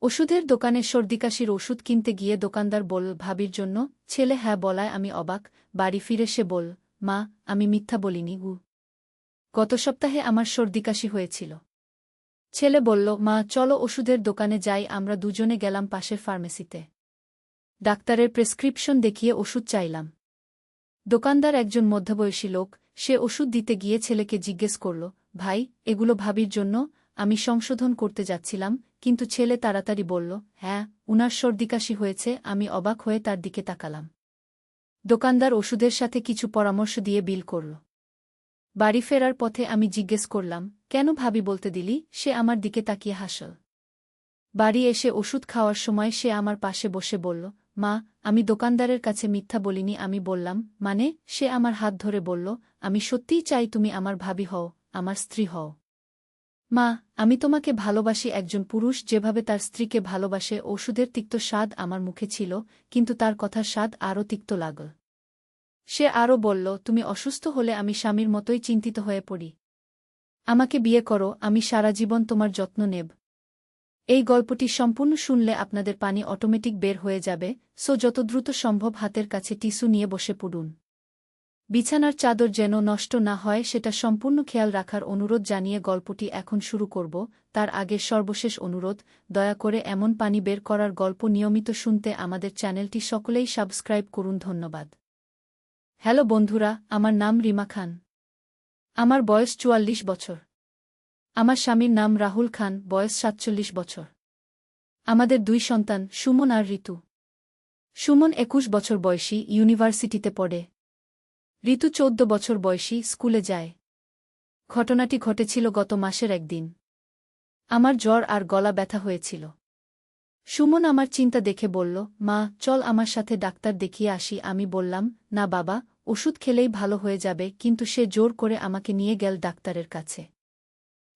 ওষুধের দোকানে সর্দিকাশির ওষুধ কিনতে গিয়ে দোকানদার বলল ভাবির জন্য। ছেলে হ্যাঁ বলায় আমি অবাক। বাড়ি ফিরে সে বলল, মা, আমি মিথ্যা বলিনি গত সপ্তাহে আমার সর্দিকাশি হয়েছিল। ছেলে বলল, মা চলো ওষুধের দোকানে যাই। আমরা দুজনে গেলাম পাশের ফার্মেসিতে। ডাক্তারের প্রেসক্রিপশন দেখিয়ে ওষুধ চাইলাম। দোকানদার একজন মধ্যবয়সী লোক। সে ওষুধ দিতে গিয়ে ছেলেকে জিজ্ঞেস করল, ভাই, এগুলো ভাবির জন্য? আমি সংশোধন করতে যাচ্ছিলাম, কিন্তু ছেলে তাড়াতাড়ি বলল, হ্যাঁ, উনার সর্দিকাশি হয়েছে। আমি অবাক হয়ে তার দিকে তাকালাম। দোকানদার ওষুধের সাথে কিছু পরামর্শ দিয়ে বিল করল। বাড়ি ফেরার পথে আমি জিজ্ঞেস করলাম, কেন ভাবি বলতে দিলি? সে আমার দিকে তাকিয়ে হাসল। বাড়ি এসে ওষুধ খাওয়ার সময় সে আমার পাশে বসে বলল, মা, আমি দোকানদারের কাছে মিথ্যা বলিনি। আমি বললাম, মানে? সে আমার হাত ধরে বলল, আমি সত্যিই চাই তুমি আমার ভাবি হও, আমার স্ত্রী হও। মা, আমি তোমাকে ভালোবাসি। একজন পুরুষ যেভাবে তার স্ত্রীকে ভালোবাসে। ওষুধের তিক্ত স্বাদ আমার মুখে ছিল, কিন্তু তার কথার স্বাদ আরও তিক্ত লাগল। সে আরও বলল, তুমি অসুস্থ হলে আমি স্বামীর মতোই চিন্তিত হয়ে পড়ি। আমাকে বিয়ে করো, আমি সারা জীবন তোমার যত্ন নেব। এই গল্পটি সম্পূর্ণ শুনলে আপনাদের পানি অটোমেটিক বের হয়ে যাবে, সো যত দ্রুত সম্ভব হাতের কাছে টিস্যু নিয়ে বসে পড়ুন। বিছানার চাদর যেন নষ্ট না হয় সেটা সম্পূর্ণ খেয়াল রাখার অনুরোধ জানিয়ে গল্পটি এখন শুরু করব। তার আগে সর্বশেষ অনুরোধ, দয়া করে এমন পানি বের করার গল্প নিয়মিত শুনতে আমাদের চ্যানেলটি সকলেই সাবস্ক্রাইব করুন। ধন্যবাদ। হ্যালো বন্ধুরা, আমার নাম রিমা খান। আমার বয়স ৪৪ বছর। আমার স্বামীর নাম রাহুল খান, বয়স ৪৭ বছর। আমাদের ২ সন্তান, সুমন আর ঋতু। সুমন ২১ বছর বয়সী, ইউনিভার্সিটিতে পড়ে। ঋতু ১৪ বছর বয়সী, স্কুলে যায়। ঘটনাটি ঘটেছিল গত মাসের একদিন। আমার জ্বর আর গলা ব্যথা হয়েছিল। সুমন আমার চিন্তা দেখে বলল, মা, চল আমার সাথে ডাক্তার দেখিয়ে আসি। আমি বললাম, না বাবা, ওষুধ খেলেই ভালো হয়ে যাবে। কিন্তু সে জোর করে আমাকে নিয়ে গেল ডাক্তারের কাছে।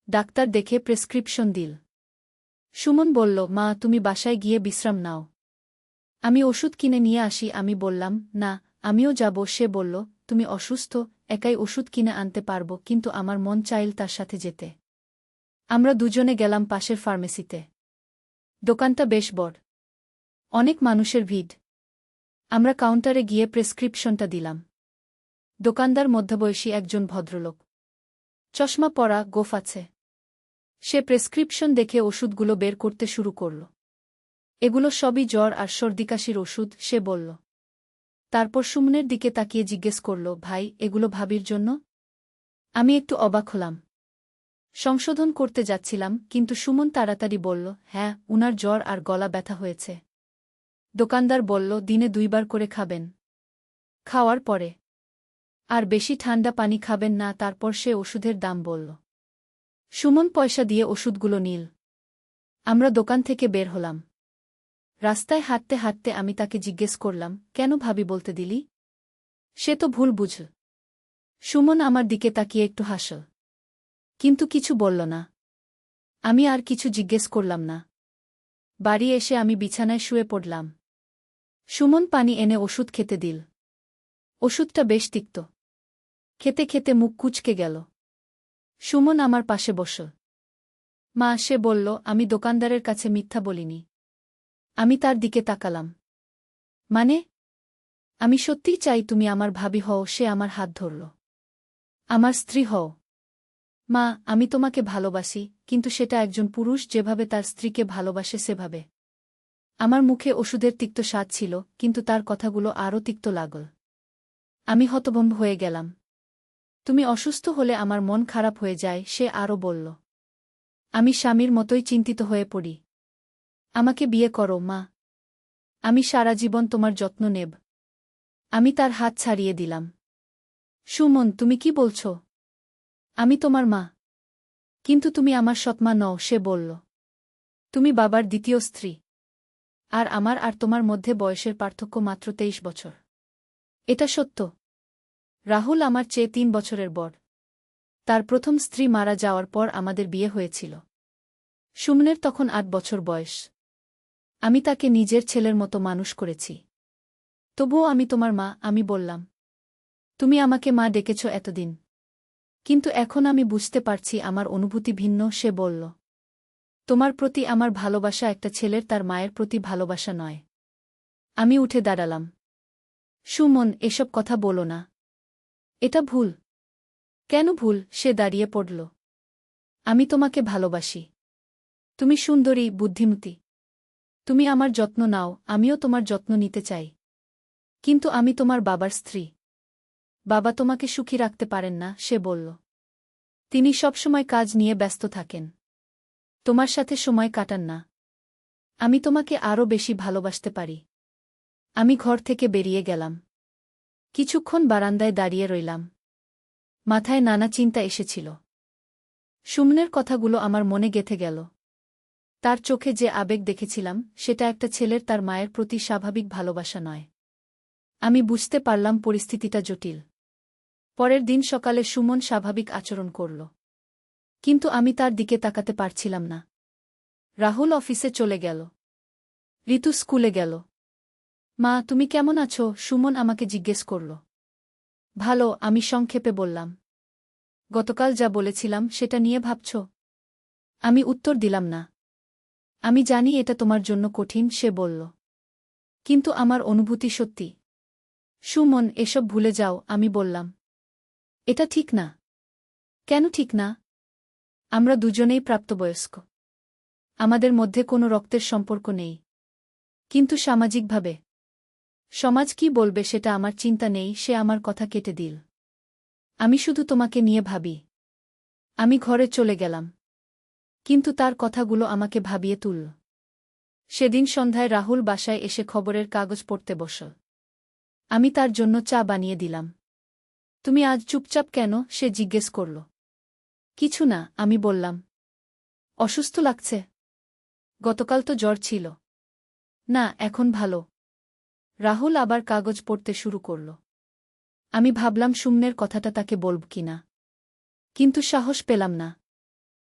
ডাক্তার দেখে প্রেসক্রিপশন দিল। সুমন বলল, মা, তুমি বাসায় গিয়ে বিশ্রাম নাও, আমি ওষুধ কিনে নিয়ে আসি। আমি বললাম, না, আমিও যাব। সে বলল, তুমি অসুস্থ, একাই ওষুধ কিনে আনতে পারব, কিন্তু আমার মন চাইল তার সাথে যেতে। আমরা দুজনে গেলাম পাশের ফার্মেসিতে। দোকানটা বেশ বড়, অনেক মানুষের ভিড়। আমরা কাউন্টারে গিয়ে প্রেসক্রিপশনটা দিলাম। দোকানদার মধ্যবয়সী একজন ভদ্রলোক, চশমা পরা, গোঁফ আছে। সে প্রেসক্রিপশন দেখে ওষুধগুলো বের করতে শুরু করল। এগুলো সবই জ্বর আর সর্দিকাশির ওষুধ, সে বলল। তারপর সুমনের দিকে তাকিয়ে জিজ্ঞেস করল, ভাই, এগুলো ভাবির জন্য? আমি একটু অবাক হলাম। সংশোধন করতে যাচ্ছিলাম, কিন্তু সুমন তাড়াতাড়ি বলল, হ্যাঁ, উনার জ্বর আর গলা ব্যথা হয়েছে। দোকানদার বলল, দিনে ২ বার করে খাবেন। খাওয়ার পরে আর বেশি ঠান্ডা পানি খাবেন না। তারপর সে ওষুধের দাম বলল। সুমন পয়সা দিয়ে ওষুধগুলো নিল। আমরা দোকান থেকে বের হলাম। রাস্তায় হাঁটতে হাঁটতে আমি তাকে জিজ্ঞেস করলাম, কেন ভাবি বলতে দিলি? সে তো ভুল বুঝল। সুমন আমার দিকে তাকিয়ে একটু হাসল, কিন্তু কিছু বলল না। আমি আর কিছু জিজ্ঞেস করলাম না। বাড়ি এসে আমি বিছানায় শুয়ে পড়লাম। সুমন পানি এনে ওষুধ খেতে দিল। ওষুধটা বেশ তিক্ত। খেতে খেতে মুখ কুঁচকে গেল। সুমন আমার পাশে বসল। মা, সে বলল, আমি দোকানদারের কাছে মিথ্যা বলিনি। আমি তার দিকে তাকালাম। মানে? আমি সত্যিই চাই তুমি আমার ভাবি হও। সে আমার হাত ধরল। আমার স্ত্রী হও। মা, আমি তোমাকে ভালোবাসি, কিন্তু সেটা একজন পুরুষ যেভাবে তার স্ত্রীকে ভালোবাসে সেভাবে। আমার মুখে ওষুধের তিক্ত স্বাদ ছিল, কিন্তু তার কথাগুলো আরও তিক্ত লাগল। আমি হতভম্ব হয়ে গেলাম। তুমি অসুস্থ হলে আমার মন খারাপ হয়ে যায়, সে আরও বলল। আমি স্বামীর মতোই চিন্তিত হয়ে পড়ি। আমাকে বিয়ে করো, মা। আমি সারা জীবন তোমার যত্ন নেব। আমি তার হাত ছাড়িয়ে দিলাম। সুমন, তুমি কি বলছ? আমি তোমার মা। কিন্তু তুমি আমার সৎমা নও, সে বলল। তুমি বাবার দ্বিতীয় স্ত্রী। আর আমার আর তোমার মধ্যে বয়সের পার্থক্য মাত্র ২৩ বছর। এটা সত্য। রাহুল আমার চেয়ে ৩ বছরের বড়। তার প্রথম স্ত্রী মারা যাওয়ার পর আমাদের বিয়ে হয়েছিল। সুমনের তখন ৮ বছর বয়স। আমি তাকে নিজের ছেলের মতো মানুষ করেছি। তবুও আমি তোমার মা। আমি বললাম, তুমি আমাকে মা ডেকেছ এতদিন, কিন্তু এখন আমি বুঝতে পারছি আমার অনুভূতি ভিন্ন। সে বলল, তোমার প্রতি আমার ভালোবাসা একটা ছেলের তার মায়ের প্রতি ভালোবাসা নয়। আমি উঠে দাঁড়ালাম। সুমন, এসব কথা বলো না। এটা ভুল। কেন ভুল? সে দাঁড়িয়ে পড়ল। আমি তোমাকে ভালোবাসি। তুমি সুন্দরী, বুদ্ধিমতী। তুমি আমার যত্ন নাও, আমিও তোমার যত্ন নিতে চাই। কিন্তু আমি তোমার বাবার স্ত্রী। বাবা তোমাকে সুখী রাখতে পারেন না, সে বলল। তিনি সবসময় কাজ নিয়ে ব্যস্ত থাকেন। তোমার সাথে সময় কাটান না। আমি তোমাকে আরও বেশি ভালোবাসতে পারি। আমি ঘর থেকে বেরিয়ে গেলাম। কিছুক্ষণ বারান্দায় দাঁড়িয়ে রইলাম। মাথায় নানা চিন্তা এসেছিল। সুমনের কথাগুলো আমার মনে গেঁথে গেল। তার চোখে যে আবেগ দেখেছিলাম, সেটা একটা ছেলের তার মায়ের প্রতি স্বাভাবিক ভালোবাসা নয়। আমি বুঝতে পারলাম পরিস্থিতিটা জটিল। পরের দিন সকালে সুমন স্বাভাবিক আচরণ করল। কিন্তু আমি তার দিকে তাকাতে পারছিলাম না। রাহুল অফিসে চলে গেল। ঋতু স্কুলে গেল। মা, তুমি কেমন আছো? সুমন আমাকে জিজ্ঞেস করল। ভালো, আমি সংক্ষেপে বললাম। গতকাল যা বলেছিলাম সেটা নিয়ে ভাবছ? আমি উত্তর দিলাম না। আমি জানি এটা তোমার জন্য কঠিন, সে বলল। কিন্তু আমার অনুভূতি সত্যি। সুমন, এসব ভুলে যাও, আমি বললাম। এটা ঠিক না। কেন ঠিক না? আমরা দুজনেই প্রাপ্তবয়স্ক। আমাদের মধ্যে কোনো রক্তের সম্পর্ক নেই। কিন্তু সামাজিকভাবে সমাজ কি বলবে সেটা আমার চিন্তা নেই। সে আমার কথা কেটে দিল। আমি শুধু তোমাকে নিয়ে ভাবি। আমি ঘরে চলে গেলাম। কিন্তু তার কথাগুলো আমাকে ভাবিয়ে তুলল। সেদিন সন্ধ্যায় রাহুল বাসায় এসে খবরের কাগজ পড়তে বসল। আমি তার জন্য চা বানিয়ে দিলাম। তুমি আজ চুপচাপ কেন? সে জিজ্ঞেস করল। কিছু না, আমি বললাম। অসুস্থ লাগছে? গতকাল তো জ্বর ছিল। না, এখন ভালো। রাহুল আবার কাগজ পড়তে শুরু করল। আমি ভাবলাম সুমনের কথাটা তাকে বলব কিনা, কিন্তু সাহস পেলাম না।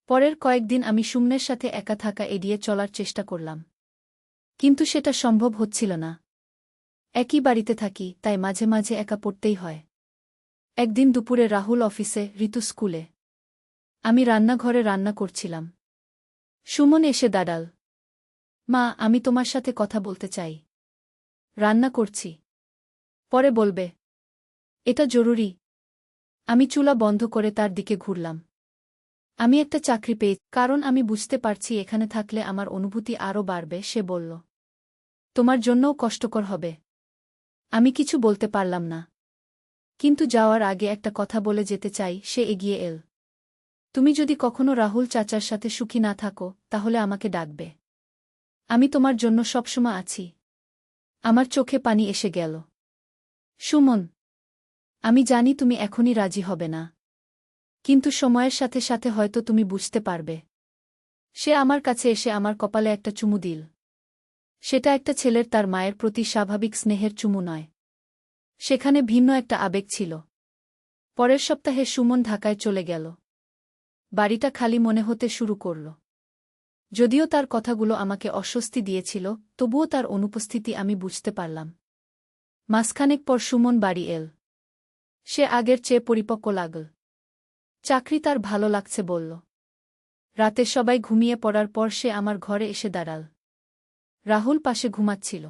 পরের কয়েকদিন আমি সুমনের সাথে একা থাকা এড়িয়ে চলার চেষ্টা করলাম। কিন্তু সেটা সম্ভব হচ্ছিল না। একই বাড়িতে থাকি, তাই মাঝে মাঝে একা পড়তেই হয়। একদিন দুপুরে রাহুল অফিসে, ঋতু স্কুলে। আমি রান্নাঘরে রান্না করছিলাম। সুমন এসে দাঁড়াল। মা, আমি তোমার সাথে কথা বলতে চাই। রান্না করছি। পরে বলবে। এটা জরুরি। আমি চুলা বন্ধ করে তার দিকে ঘুরলাম। আমি একটা চাকরি পেয়েছি, কারণ আমি বুঝতে পারছি এখানে থাকলে আমার অনুভূতি আরও বাড়বে, সে বলল। তোমার জন্যও কষ্টকর হবে। আমি কিছু বলতে পারলাম না। কিন্তু যাওয়ার আগে একটা কথা বলে যেতে চাই, সে এগিয়ে এল। তুমি যদি কখনো রাহুল চাচার সাথে সুখী না থাকো, তাহলে আমাকে ডাকবে। আমি তোমার জন্য সবসময় আছি। আমার চোখে পানি এসে গেল। সুমন, আমি জানি তুমি এখনই রাজি হবে না। কিন্তু সময়ের সাথে সাথে হয়তো তুমি বুঝতে পারবে। সে আমার কাছে এসে আমার কপালে একটা চুমু দিল। সেটা একটা ছেলের তার মায়ের প্রতি স্বাভাবিক স্নেহের চুমু নয়। সেখানে ভিন্ন একটা আবেগ ছিল। পরের সপ্তাহে সুমন ঢাকায় চলে গেল। বাড়িটা খালি মনে হতে শুরু করল। যদিও তার কথাগুলো আমাকে অস্বস্তি দিয়েছিল, তবুও তার অনুপস্থিতি আমি বুঝতে পারলাম। মাসখানেক পর সুমন বাড়ি এল। সে আগের চেয়ে পরিপক্ব লাগল। চাকরি তার ভালো লাগছে বলল। রাতে সবাই ঘুমিয়ে পড়ার পর সে আমার ঘরে এসে দাঁড়াল। রাহুল পাশে ঘুমাচ্ছিল।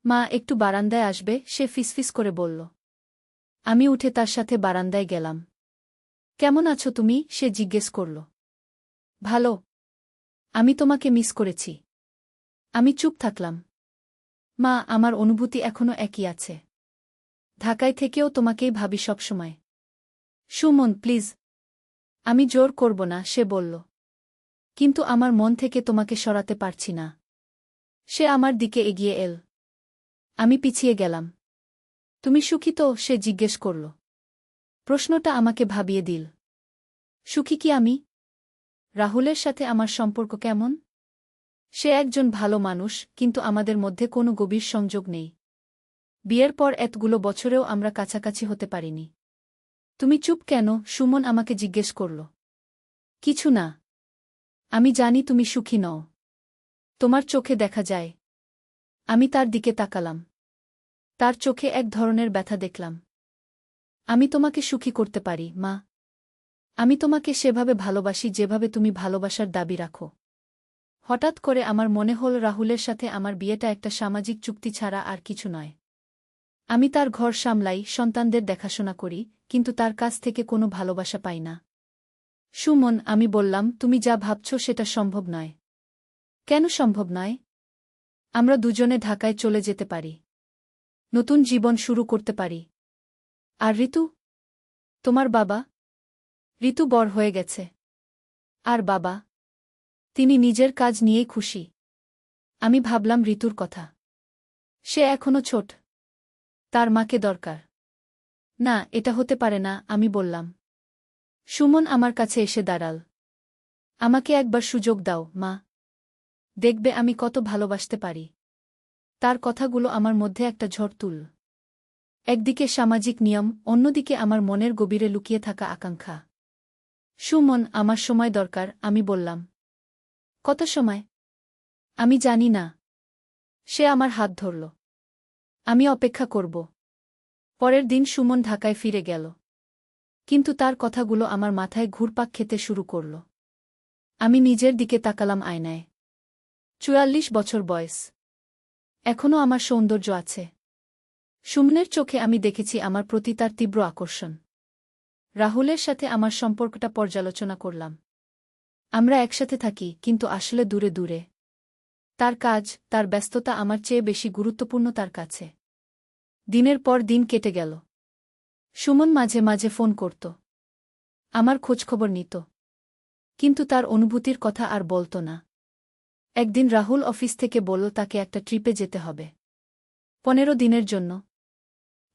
মা, একটু বারান্দায় আসবে? সে ফিসফিস করে বলল। আমি উঠে তার সাথে বারান্দায় গেলাম। কেমন আছো তুমি? সে জিজ্ঞেস করল। ভালো। আমি তোমাকে মিস করেছি। আমি চুপ থাকলাম। মা, আমার অনুভূতি এখনো একই আছে। ঢাকায় থেকেও তোমাকেই ভাবি সবসময়। সুমন, প্লিজ। আমি জোর করব না, সে বলল। কিন্তু আমার মন থেকে তোমাকে সরাতে পারছি না। সে আমার দিকে এগিয়ে এল। আমি পিছিয়ে গেলাম। তুমি সুখী তো? সে জিজ্ঞেস করল। প্রশ্নটা আমাকে ভাবিয়ে দিল। সুখী কি আমি? রাহুলের সাথে আমার সম্পর্ক কেমন? সে একজন ভালো মানুষ, কিন্তু আমাদের মধ্যে কোনো গভীর সংযোগ নেই। বিয়ের পর এতগুলো বছরেও আমরা কাছাকাছি হতে পারিনি। তুমি চুপ কেন? সুমন আমাকে জিজ্ঞেস করল। কিছু না। আমি জানি তুমি সুখী নও। তোমার চোখে দেখা যায়। আমি তার দিকে তাকালাম। তার চোখে এক ধরনের ব্যথা দেখলাম। আমি তোমাকে সুখী করতে পারি, মা। আমি তোমাকে সেভাবে ভালোবাসি যেভাবে তুমি ভালোবাসার দাবি রাখো। হঠাৎ করে আমার মনে হল রাহুলের সাথে আমার বিয়েটা একটা সামাজিক চুক্তি ছাড়া আর কিছু নয়। আমি তার ঘর সামলাই, সন্তানদের দেখাশোনা করি, কিন্তু তার কাছ থেকে কোনো ভালোবাসা পাই না। সুমন, আমি বললাম, তুমি যা ভাবছ সেটা সম্ভব নয়। কেন সম্ভব নয়? আমরা দুজনে ঢাকায় চলে যেতে পারি। নতুন জীবন শুরু করতে পারি। আর ঋতু? তোমার বাবা? ঋতু বড় হয়ে গেছে। আর বাবা? তিনি নিজের কাজ নিয়েই খুশি। আমি ভাবলাম ঋতুর কথা। সে এখনো ছোট। তার মাকে দরকার। না, এটা হতে পারে না, আমি বললাম। সুমন আমার কাছে এসে দাঁড়াল। আমাকে একবার সুযোগ দাও, মা। দেখবে আমি কত ভালোবাসতে পারি। তার কথাগুলো আমার মধ্যে একটা ঝড় তুলল। একদিকে সামাজিক নিয়ম, অন্যদিকে আমার মনের গভীরে লুকিয়ে থাকা আকাঙ্ক্ষা। সুমন, আমার সময় দরকার, আমি বললাম। কত সময়? আমি জানি না। সে আমার হাত ধরল। আমি অপেক্ষা করব। পরের দিন সুমন ঢাকায় ফিরে গেল। কিন্তু তার কথাগুলো আমার মাথায় ঘুরপাক খেতে শুরু করল। আমি নিজের দিকে তাকালাম আয়নায়। ৪৪ বছর বয়স। এখনও আমার সৌন্দর্য আছে। সুমনের চোখে আমি দেখেছি আমার প্রতি তার তীব্র আকর্ষণ। রাহুলের সাথে আমার সম্পর্কটা পর্যালোচনা করলাম। আমরা একসাথে থাকি, কিন্তু আসলে দূরে দূরে। তার কাজ, তার ব্যস্ততা আমার চেয়ে বেশি গুরুত্বপূর্ণ তার কাছে। দিনের পর দিন কেটে গেল। সুমন মাঝে মাঝে ফোন করত। আমার খোঁজখবর নিত। কিন্তু তার অনুভূতির কথা আর বলত না। একদিন রাহুল অফিস থেকে বলল তাকে একটা ট্রিপে যেতে হবে। 15 দিনের জন্য।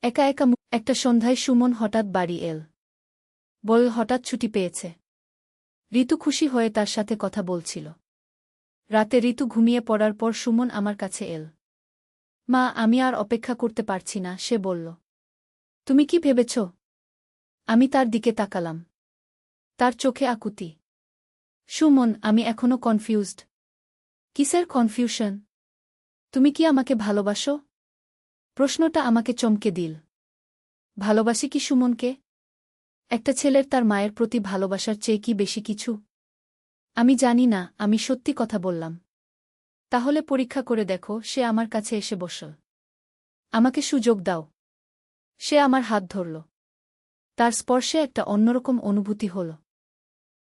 একা একা একটা সন্ধ্যায় সুমন হঠাৎ বাড়ি এল। বলল হঠাৎ ছুটি পেয়েছে। ঋতু খুশি হয়ে তার সাথে কথা বলছিল। রাতে ঋতু ঘুমিয়ে পড়ার পর সুমন আমার কাছে এল। মা, আমি আর অপেক্ষা করতে পারছি না, সে বলল। তুমি কি ভেবেছ? আমি তার দিকে তাকালাম। তার চোখে আকুতি। সুমন, আমি এখনো কনফিউজড। কিসের কনফিউশন? তুমি কি আমাকে ভালোবাসো? প্রশ্নটা আমাকে চমকে দিল। ভালোবাসি কি সুমনকে? একটা ছেলের তার মায়ের প্রতি ভালোবাসার চেয়ে কি বেশি কিছু? আমি জানি না, আমি সত্যি কথা বললাম। তাহলে পরীক্ষা করে দেখো, সে আমার কাছে এসে বসল। আমাকে সুযোগ দাও। সে আমার হাত ধরল। তার স্পর্শে একটা অন্যরকম অনুভূতি হল।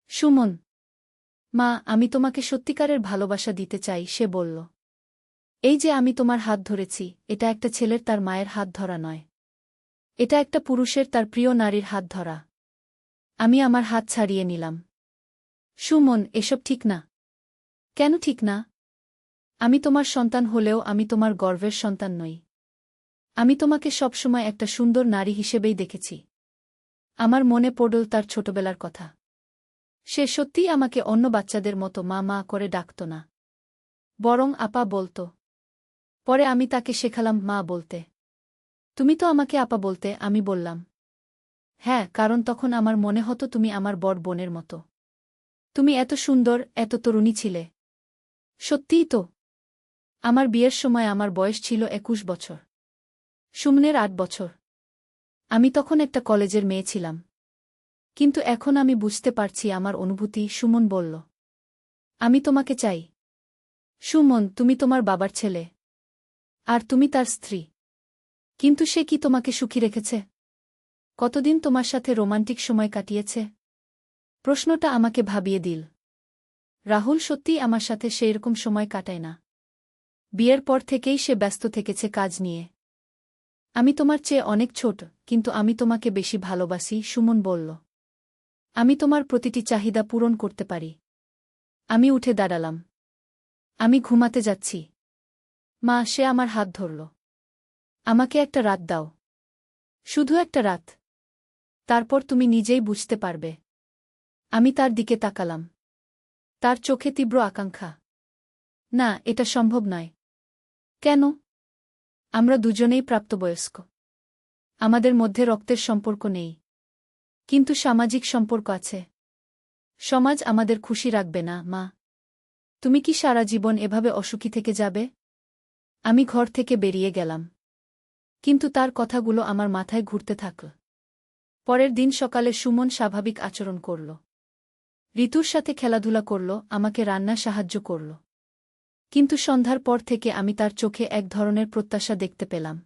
সুমন, মা, আমি তোমাকে সত্যিকারের ভালোবাসা দিতে চাই, সে বলল। এই যে আমি তোমার হাত ধরেছি, এটা একটা ছেলের তার মায়ের হাত ধরা নয়। এটা একটা পুরুষের তার প্রিয় নারীর হাত ধরা। আমি আমার হাত ছাড়িয়ে নিলাম। সুমন, এসব ঠিক না। কেন ঠিক না? আমি তোমার সন্তান হলেও আমি তোমার গর্বের সন্তান নই। আমি তোমাকে সবসময় একটা সুন্দর নারী হিসেবেই দেখেছি। আমার মনে পড়ল তার ছোটবেলার কথা। সে সত্যিই আমাকে অন্য বাচ্চাদের মতো মা মা করে ডাকত না। বরং আপা বলত। পরে আমি তাকে শেখালাম মা বলতে। তুমি তো আমাকে আপা বলতে, আমি বললাম। হ্যাঁ, কারণ তখন আমার মনে হতো তুমি আমার বড় বোনের মতো। তুমি এত সুন্দর, এত তরুণী ছিলে। সত্যিই তো। আমার বিয়ের সময় আমার বয়স ছিল 21 বছর। সুমনের 8 বছর। আমি তখন একটা কলেজের মেয়ে ছিলাম। কিন্তু এখন আমি বুঝতে পারছি আমার অনুভূতি, সুমন বলল। আমি তোমাকে চাই। সুমন, তুমি তোমার বাবার ছেলে। আর তুমি তার স্ত্রী। কিন্তু সে কি তোমাকে সুখী রেখেছে? কতদিন তোমার সাথে রোমান্টিক সময় কাটিয়েছে? প্রশ্নটা আমাকে ভাবিয়ে দিল। রাহুল সত্যিই আমার সাথে সেইরকম সময় কাটায় না। বিয়ের পর থেকেই সে ব্যস্ত থেকেছে কাজ নিয়ে। আমি তোমার চেয়ে অনেক ছোট, কিন্তু আমি তোমাকে বেশি ভালোবাসি, সুমন বলল। আমি তোমার প্রতিটি চাহিদা পূরণ করতে পারি। আমি উঠে দাঁড়ালাম। আমি ঘুমাতে যাচ্ছি। মা, সে আমার হাত ধরল। আমাকে একটা রাত দাও। শুধু একটা রাত। তারপর তুমি নিজেই বুঝতে পারবে। আমি তার দিকে তাকালাম। তার চোখে তীব্র আকাঙ্ক্ষা। না, এটা সম্ভব নয়। কেন? আমরা দুজনেই প্রাপ্তবয়স্ক। আমাদের মধ্যে রক্তের সম্পর্ক নেই। কিন্তু সামাজিক সম্পর্ক আছে। সমাজ আমাদের খুশি রাখবে না, মা। তুমি কি সারা জীবন এভাবে অসুখী থেকে যাবে? আমি ঘর থেকে বেরিয়ে গেলাম। কিন্তু তার কথাগুলো আমার মাথায় ঘুরতে থাকল। পরের দিন সকালে সুমন স্বাভাবিক আচরণ করল। ঋতুর সাথে খেলাধুলা করল, আমাকে রান্না সাহায্য করল। কিন্তু সন্ধ্যার পর থেকে আমি তার চোখে এক ধরনের প্রত্যাশা দেখতে পেলাম।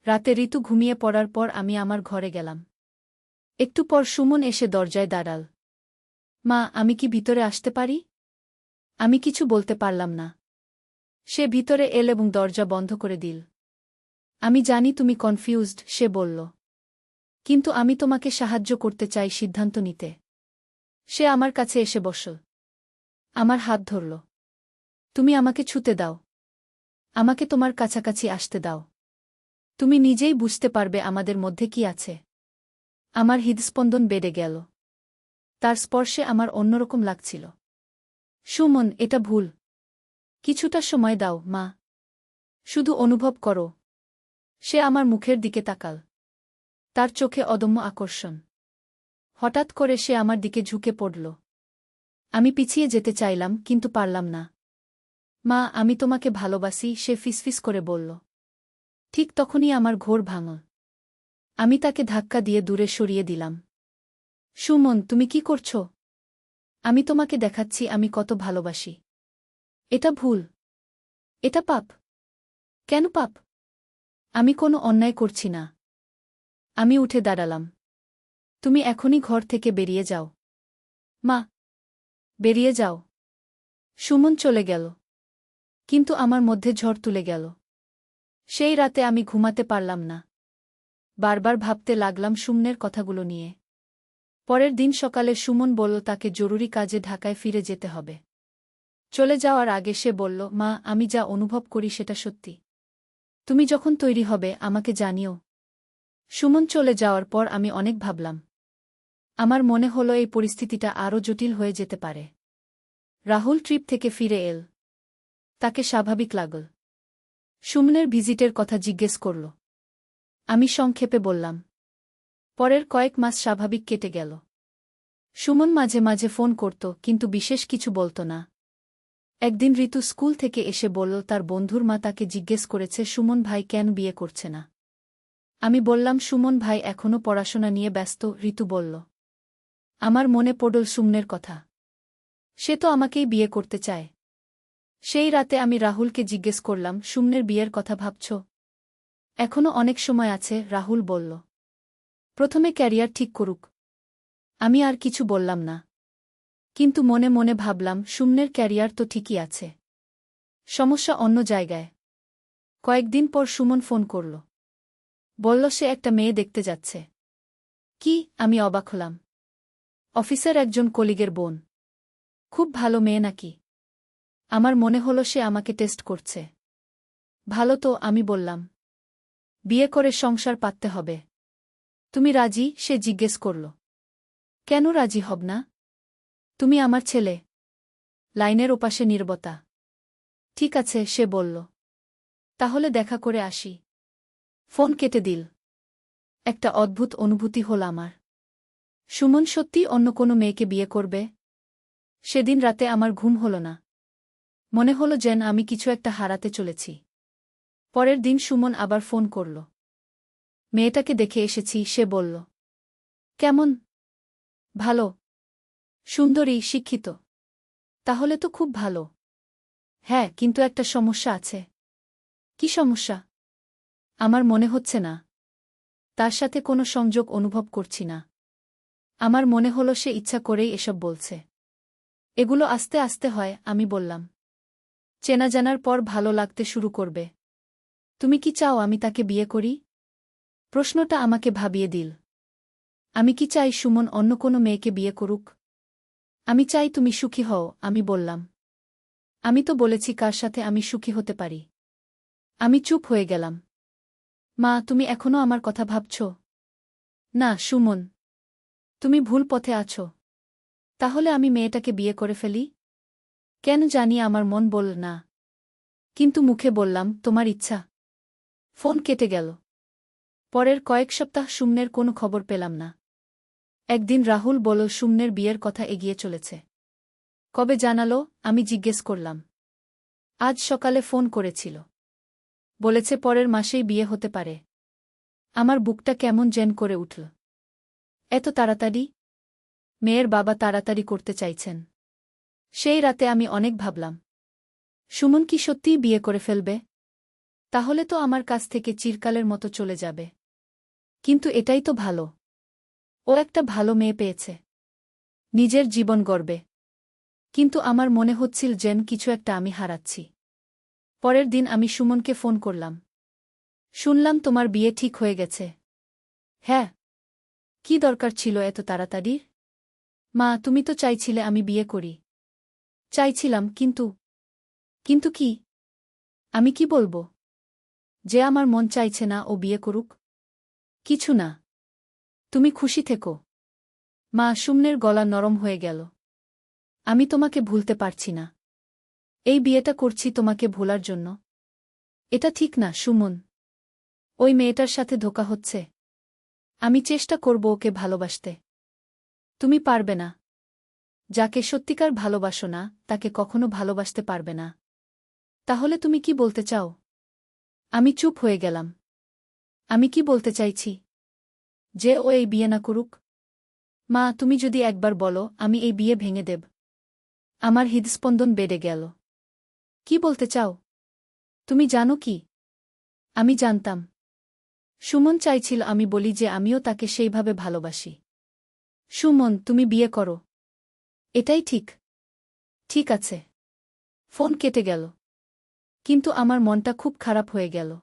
রাতে ঋতু ঘুমিয়ে পড়ার পর আমি আমার ঘরে গেলাম। একটু পর সুমন এসে দরজায় দাঁড়াল। মা, আমি কি ভিতরে আসতে পারি? আমি কিছু বলতে পারলাম না। সে ভিতরে এল এবং দরজা বন্ধ করে দিল। আমি জানি তুমি কনফিউজড, সে বলল। কিন্তু আমি তোমাকে সাহায্য করতে চাই সিদ্ধান্ত নিতে। সে আমার কাছে এসে বসল। আমার হাত ধরল। তুমি আমাকে ছুতে দাও। আমাকে তোমার কাছাকাছি আসতে দাও। তুমি নিজেই বুঝতে পারবে আমাদের মধ্যে কি আছে। আমার হৃদস্পন্দন বেড়ে গেল। তার স্পর্শে আমার অন্যরকম লাগছিল। সুমন, এটা ভুল। কিছুটা সময় দাও, মা। শুধু অনুভব করো। সে আমার মুখের দিকে তাকাল। তার চোখে অদম্য আকর্ষণ। হঠাৎ করে সে আমার দিকে ঝুঁকে পড়ল। আমি পিছিয়ে যেতে চাইলাম, কিন্তু পারলাম না। মা, আমি তোমাকে ভালোবাসি, সে ফিসফিস করে বলল। ঠিক তখনই আমার ঘোর ভাঙল। আমি তাকে ধাক্কা দিয়ে দূরে সরিয়ে দিলাম। সুমন, তুমি কি করছ? আমি তোমাকে দেখাচ্ছি আমি কত ভালোবাসি। এটা ভুল। এটা পাপ। কেন পাপ? আমি কোনো অন্যায় করছি না। আমি উঠে দাঁড়ালাম। তুমি এখনই ঘর থেকে বেরিয়ে যাও। মা, বেরিয়ে যাও। সুমন চলে গেল। কিন্তু আমার মধ্যে ঝড় তুলে গেল। সেই রাতে আমি ঘুমাতে পারলাম না। বারবার ভাবতে লাগলাম সুমনের কথাগুলো নিয়ে। পরের দিন সকালে সুমন বলল তাকে জরুরি কাজে ঢাকায় ফিরে যেতে হবে। চলে যাওয়ার আগে সে বলল, মা, আমি যা অনুভব করি সেটা সত্যি। তুমি যখন তৈরি হবে আমাকে জানিও। সুমন চলে যাওয়ার পর আমি অনেক ভাবলাম। আমার মনে হলো এই পরিস্থিতিটা আরও জটিল হয়ে যেতে পারে। রাহুল ট্রিপ থেকে ফিরে এল। তাকে স্বাভাবিক লাগল। সুমনের ভিজিটের কথা জিজ্ঞেস করল। আমি সংক্ষেপে বললাম। পরের কয়েক মাস স্বাভাবিক কেটে গেল। সুমন মাঝে মাঝে ফোন করত, কিন্তু বিশেষ কিছু বলত না। একদিন ঋতু স্কুল থেকে এসে বলল তার বন্ধুর মা তাকে জিজ্ঞেস করেছে সুমন ভাই কেন বিয়ে করছে না। আমি বললাম সুমন ভাই এখনও পড়াশোনা নিয়ে ব্যস্ত। ঋতু বলল। আমার মনে পড়ল সুমনের কথা। সে তো আমাকেই বিয়ে করতে চায়। সেই রাতে আমি রাহুলকে জিজ্ঞেস করলাম, সুমনের বিয়ের কথা ভাবছ? এখনও অনেক সময় আছে, রাহুল বলল। প্রথমে ক্যারিয়ার ঠিক করুক। আমি আর কিছু বললাম না। কিন্তু মনে মনে ভাবলাম সুমনের ক্যারিয়ার তো ঠিকই আছে। সমস্যা অন্য জায়গায়। কয়েকদিন পর সুমন ফোন করল। বলল সে একটা মেয়ে দেখতে যাচ্ছে। কি? আমি অবাক হলাম। অফিসের একজন কলিগের বোন। খুব ভালো মেয়ে নাকি? আমার মনে হলো সে আমাকে টেস্ট করছে। ভালো তো, আমি বললাম। বিয়ে করে সংসার পাততে হবে। তুমি রাজি? সে জিজ্ঞেস করল। কেন রাজি হব না? তুমি আমার ছেলে। লাইনের ওপাশে নীরবতা। ঠিক আছে, সে বলল। তাহলে দেখা করে আসি। ফোন কেটে দিল। একটা অদ্ভুত অনুভূতি হল আমার। সুমন সত্যিই অন্য কোনো মেয়েকে বিয়ে করবে? সেদিন রাতে আমার ঘুম হল না। মনে হলো যেন আমি কিছু একটা হারাতে চলেছি। পরের দিন সুমন আবার ফোন করল। মেয়েটাকে দেখে এসেছি, সে বলল। কেমন? ভালো। সুন্দরী, শিক্ষিত। তাহলে তো খুব ভালো। হ্যাঁ, কিন্তু একটা সমস্যা আছে। কি সমস্যা? আমার মনে হচ্ছে না। তার সাথে কোনো সংযোগ অনুভব করছি না। আমার মনে হলো সে ইচ্ছা করেই এসব বলছে। এগুলো আস্তে আস্তে হয়, আমি বললাম। চেনা জানার পর ভালো লাগতে শুরু করবে। তুমি কি চাও আমি তাকে বিয়ে করি? প্রশ্নটা আমাকে ভাবিয়ে দিল। আমি কি চাই সুমন অন্য কোনো মেয়েকে বিয়ে করুক? আমি চাই তুমি সুখী হও, আমি বললাম। আমি তো বলেছি কার সাথে আমি সুখী হতে পারি। আমি চুপ হয়ে গেলাম। মা, তুমি এখনও আমার কথা ভাবছ? না সুমন, তুমি ভুল পথে আছো। তাহলে আমি মেয়েটাকে বিয়ে করে ফেলি? কেন জানি আমার মন বলল না। কিন্তু মুখে বললাম, তোমার ইচ্ছা। ফোন কেটে গেল। পরের কয়েক সপ্তাহ সুমনের কোনো খবর পেলাম না। একদিন রাহুল বলল সুমনের বিয়ের কথা এগিয়ে চলেছে। কবে জানালো? আমি জিজ্ঞেস করলাম। আজ সকালে ফোন করেছিল। বলেছে পরের মাসেই বিয়ে হতে পারে। আমার বুকটা কেমন যেন করে উঠল। এত তাড়াতাড়ি? মেয়ের বাবা তাড়াতাড়ি করতে চাইছেন। সেই রাতে আমি অনেক ভাবলাম। সুমন কি সত্যিই বিয়ে করে ফেলবে? তাহলে তো আমার কাছ থেকে চিরকালের মতো চলে যাবে। কিন্তু এটাই তো ভালো। ও একটা ভালো মেয়ে পেয়েছে। নিজের জীবন গড়বে। কিন্তু আমার মনে হচ্ছিল যেন কিছু একটা আমি হারাচ্ছি। পরের দিন আমি সুমনকে ফোন করলাম। শুনলাম তোমার বিয়ে ঠিক হয়ে গেছে। হ্যাঁ। কি দরকার ছিল এত তাড়াতাড়ির? মা, তুমি তো চাইছিলে আমি বিয়ে করি। চাইছিলাম, কিন্তু কি? আমি কি বলবো? যে আমার মন চাইছে না ও বিয়ে করুক? কিছু না। তুমি খুশি থেকো। মা, সুমনের গলা নরম হয়ে গেল। আমি তোমাকে ভুলতে পারছি না। এই বিয়েটা করছি তোমাকে ভোলার জন্য। এটা ঠিক না, সুমন। ওই মেয়েটার সাথে ধোঁকা হচ্ছে। আমি চেষ্টা করব ওকে ভালোবাসতে। তুমি পারবে না। যাকে সত্যিকার ভালোবাসো না তাকে কখনো ভালোবাসতে পারবে না। তাহলে তুমি কি বলতে চাও? আমি চুপ হয়ে গেলাম। আমি কি বলতে চাইছি? যে ও এই বিয়ে না করুক? মা, তুমি যদি একবার বলো আমি এই বিয়ে ভেঙে দেব। আমার হৃদস্পন্দন বেড়ে গেল। কি বলতে চাও? তুমি জানো কি? আমি জানতাম। সুমন চাইছিল আমি বলি যে আমিও তাকে সেইভাবে ভালোবাসি। সুমন, তুমি বিয়ে করো। এটাই ঠিক। ঠিক আছে। ফোন কেটে গেল। কিন্তু আমার মনটা খুব খারাপ হয়ে গেল।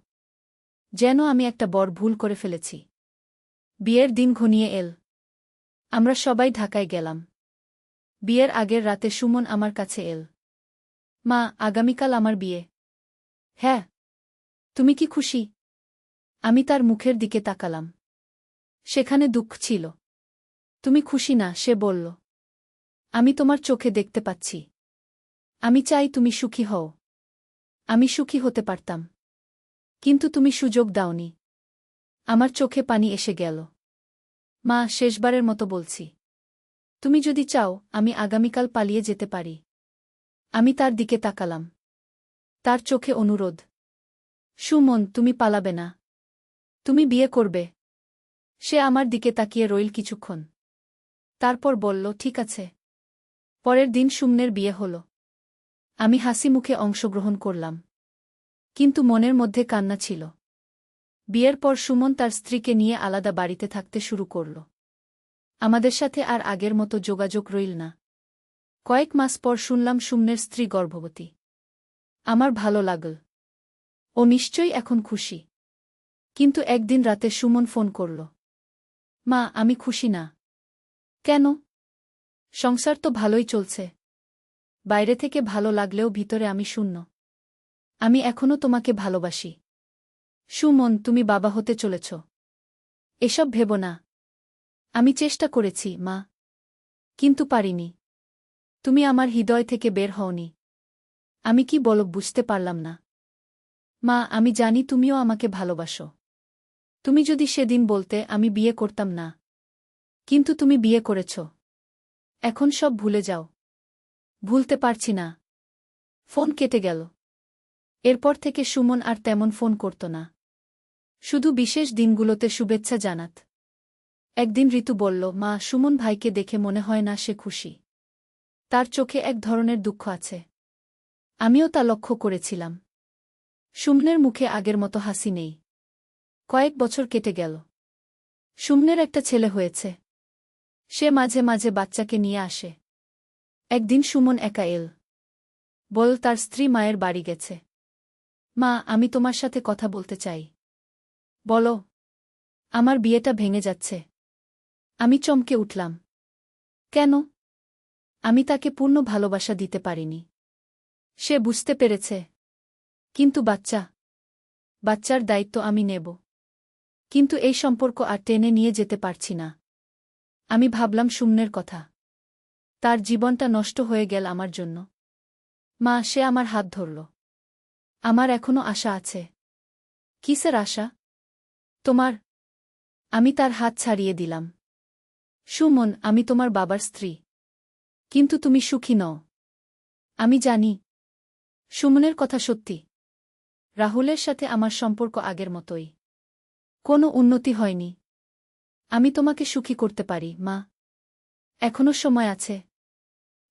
যেন আমি একটা বড় ভুল করে ফেলেছি। বিয়ের দিন ঘনিয়ে এল। আমরা সবাই ঢাকায় গেলাম। বিয়ের আগের রাতে সুমন আমার কাছে এল। মা, আগামীকাল আমার বিয়ে। হ্যাঁ। তুমি কি খুশি? আমি তার মুখের দিকে তাকালাম। সেখানে দুঃখ ছিল। তুমি খুশি না, সে বলল। আমি তোমার চোখে দেখতে পাচ্ছি। আমি চাই তুমি সুখী হও। আমি সুখী হতে পারতাম। কিন্তু তুমি সুযোগ দাওনি। আমার চোখে পানি এসে গেল। মা, শেষবারের মতো বলছি। তুমি যদি চাও আমি আগামীকাল পালিয়ে যেতে পারি। আমি তার দিকে তাকালাম। তার চোখে অনুরোধ। সুমন, তুমি পালাবে না। তুমি বিয়ে করবে। সে আমার দিকে তাকিয়ে রইল কিছুক্ষণ। তারপর বলল, ঠিক আছে। পরের দিন সুমনের বিয়ে হল। আমি হাসি মুখে অংশগ্রহণ করলাম। কিন্তু মনের মধ্যে কান্না ছিল। বিয়ের পর সুমন তার স্ত্রীকে নিয়ে আলাদা বাড়িতে থাকতে শুরু করল। আমাদের সাথে আর আগের মতো যোগাযোগ রইল না। কয়েক মাস পর শুনলাম সুমনের স্ত্রী গর্ভবতী। আমার ভালো লাগল। ও নিশ্চয়ই এখন খুশি। কিন্তু একদিন রাতে সুমন ফোন করল। মা, আমি খুশি না। কেন? সংসার তো ভালোই চলছে। বাইরে থেকে ভালো লাগলেও ভিতরে আমি শূন্য। আমি এখনো তোমাকে ভালোবাসি। সুমন, তুমি বাবা হতে চলেছ। এসব ভেবো না। আমি চেষ্টা করেছি, মা। কিন্তু পারিনি। তুমি আমার হৃদয় থেকে বের হওনি। আমি কি বলো বুঝতে পারলাম না। মা, আমি জানি তুমিও আমাকে ভালোবাসো। তুমি যদি সেদিন বলতে আমি বিয়ে করতাম না। কিন্তু তুমি বিয়ে করেছ। এখন সব ভুলে যাও। ভুলতে পারছি না। ফোন কেটে গেল। এরপর থেকে সুমন আর তেমন ফোন করত না। শুধু বিশেষ দিনগুলোতে শুভেচ্ছা জানাত। একদিন ঋতু বলল, মা, সুমন ভাইকে দেখে মনে হয় না সে খুশি। তার চোখে এক ধরনের দুঃখ আছে। আমিও তা লক্ষ্য করেছিলাম। সুমনের মুখে আগের মতো হাসি নেই। কয়েক বছর কেটে গেল। সুমনের একটা ছেলে হয়েছে। সে মাঝে মাঝে বাচ্চাকে নিয়ে আসে। একদিন সুমন একা এল। বল তার স্ত্রী মায়ের বাড়ি গেছে। মা, আমি তোমার সাথে কথা বলতে চাই। বলো। আমার বিয়েটা ভেঙে যাচ্ছে। আমি চমকে উঠলাম। কেন? আমি তাকে পূর্ণ ভালোবাসা দিতে পারিনি। সে বুঝতে পেরেছে। কিন্তু বাচ্চার দায়িত্ব আমি নেব। কিন্তু এই সম্পর্ক আর টেনে নিয়ে যেতে পারছি না। আমি ভাবলাম সুমনের কথা। তার জীবনটা নষ্ট হয়ে গেল আমার জন্য। মা, সে আমার হাত ধরল। আমার এখনো আশা আছে। কিসের আশা? তোমার। আমি তার হাত ছাড়িয়ে দিলাম। সুমন, আমি তোমার বাবার স্ত্রী। কিন্তু তুমি সুখী নও। আমি জানি। সুমনের কথা সত্যি। রাহুলের সাথে আমার সম্পর্ক আগের মতোই। কোনো উন্নতি হয়নি। আমি তোমাকে সুখী করতে পারি, মা। এখনো সময় আছে।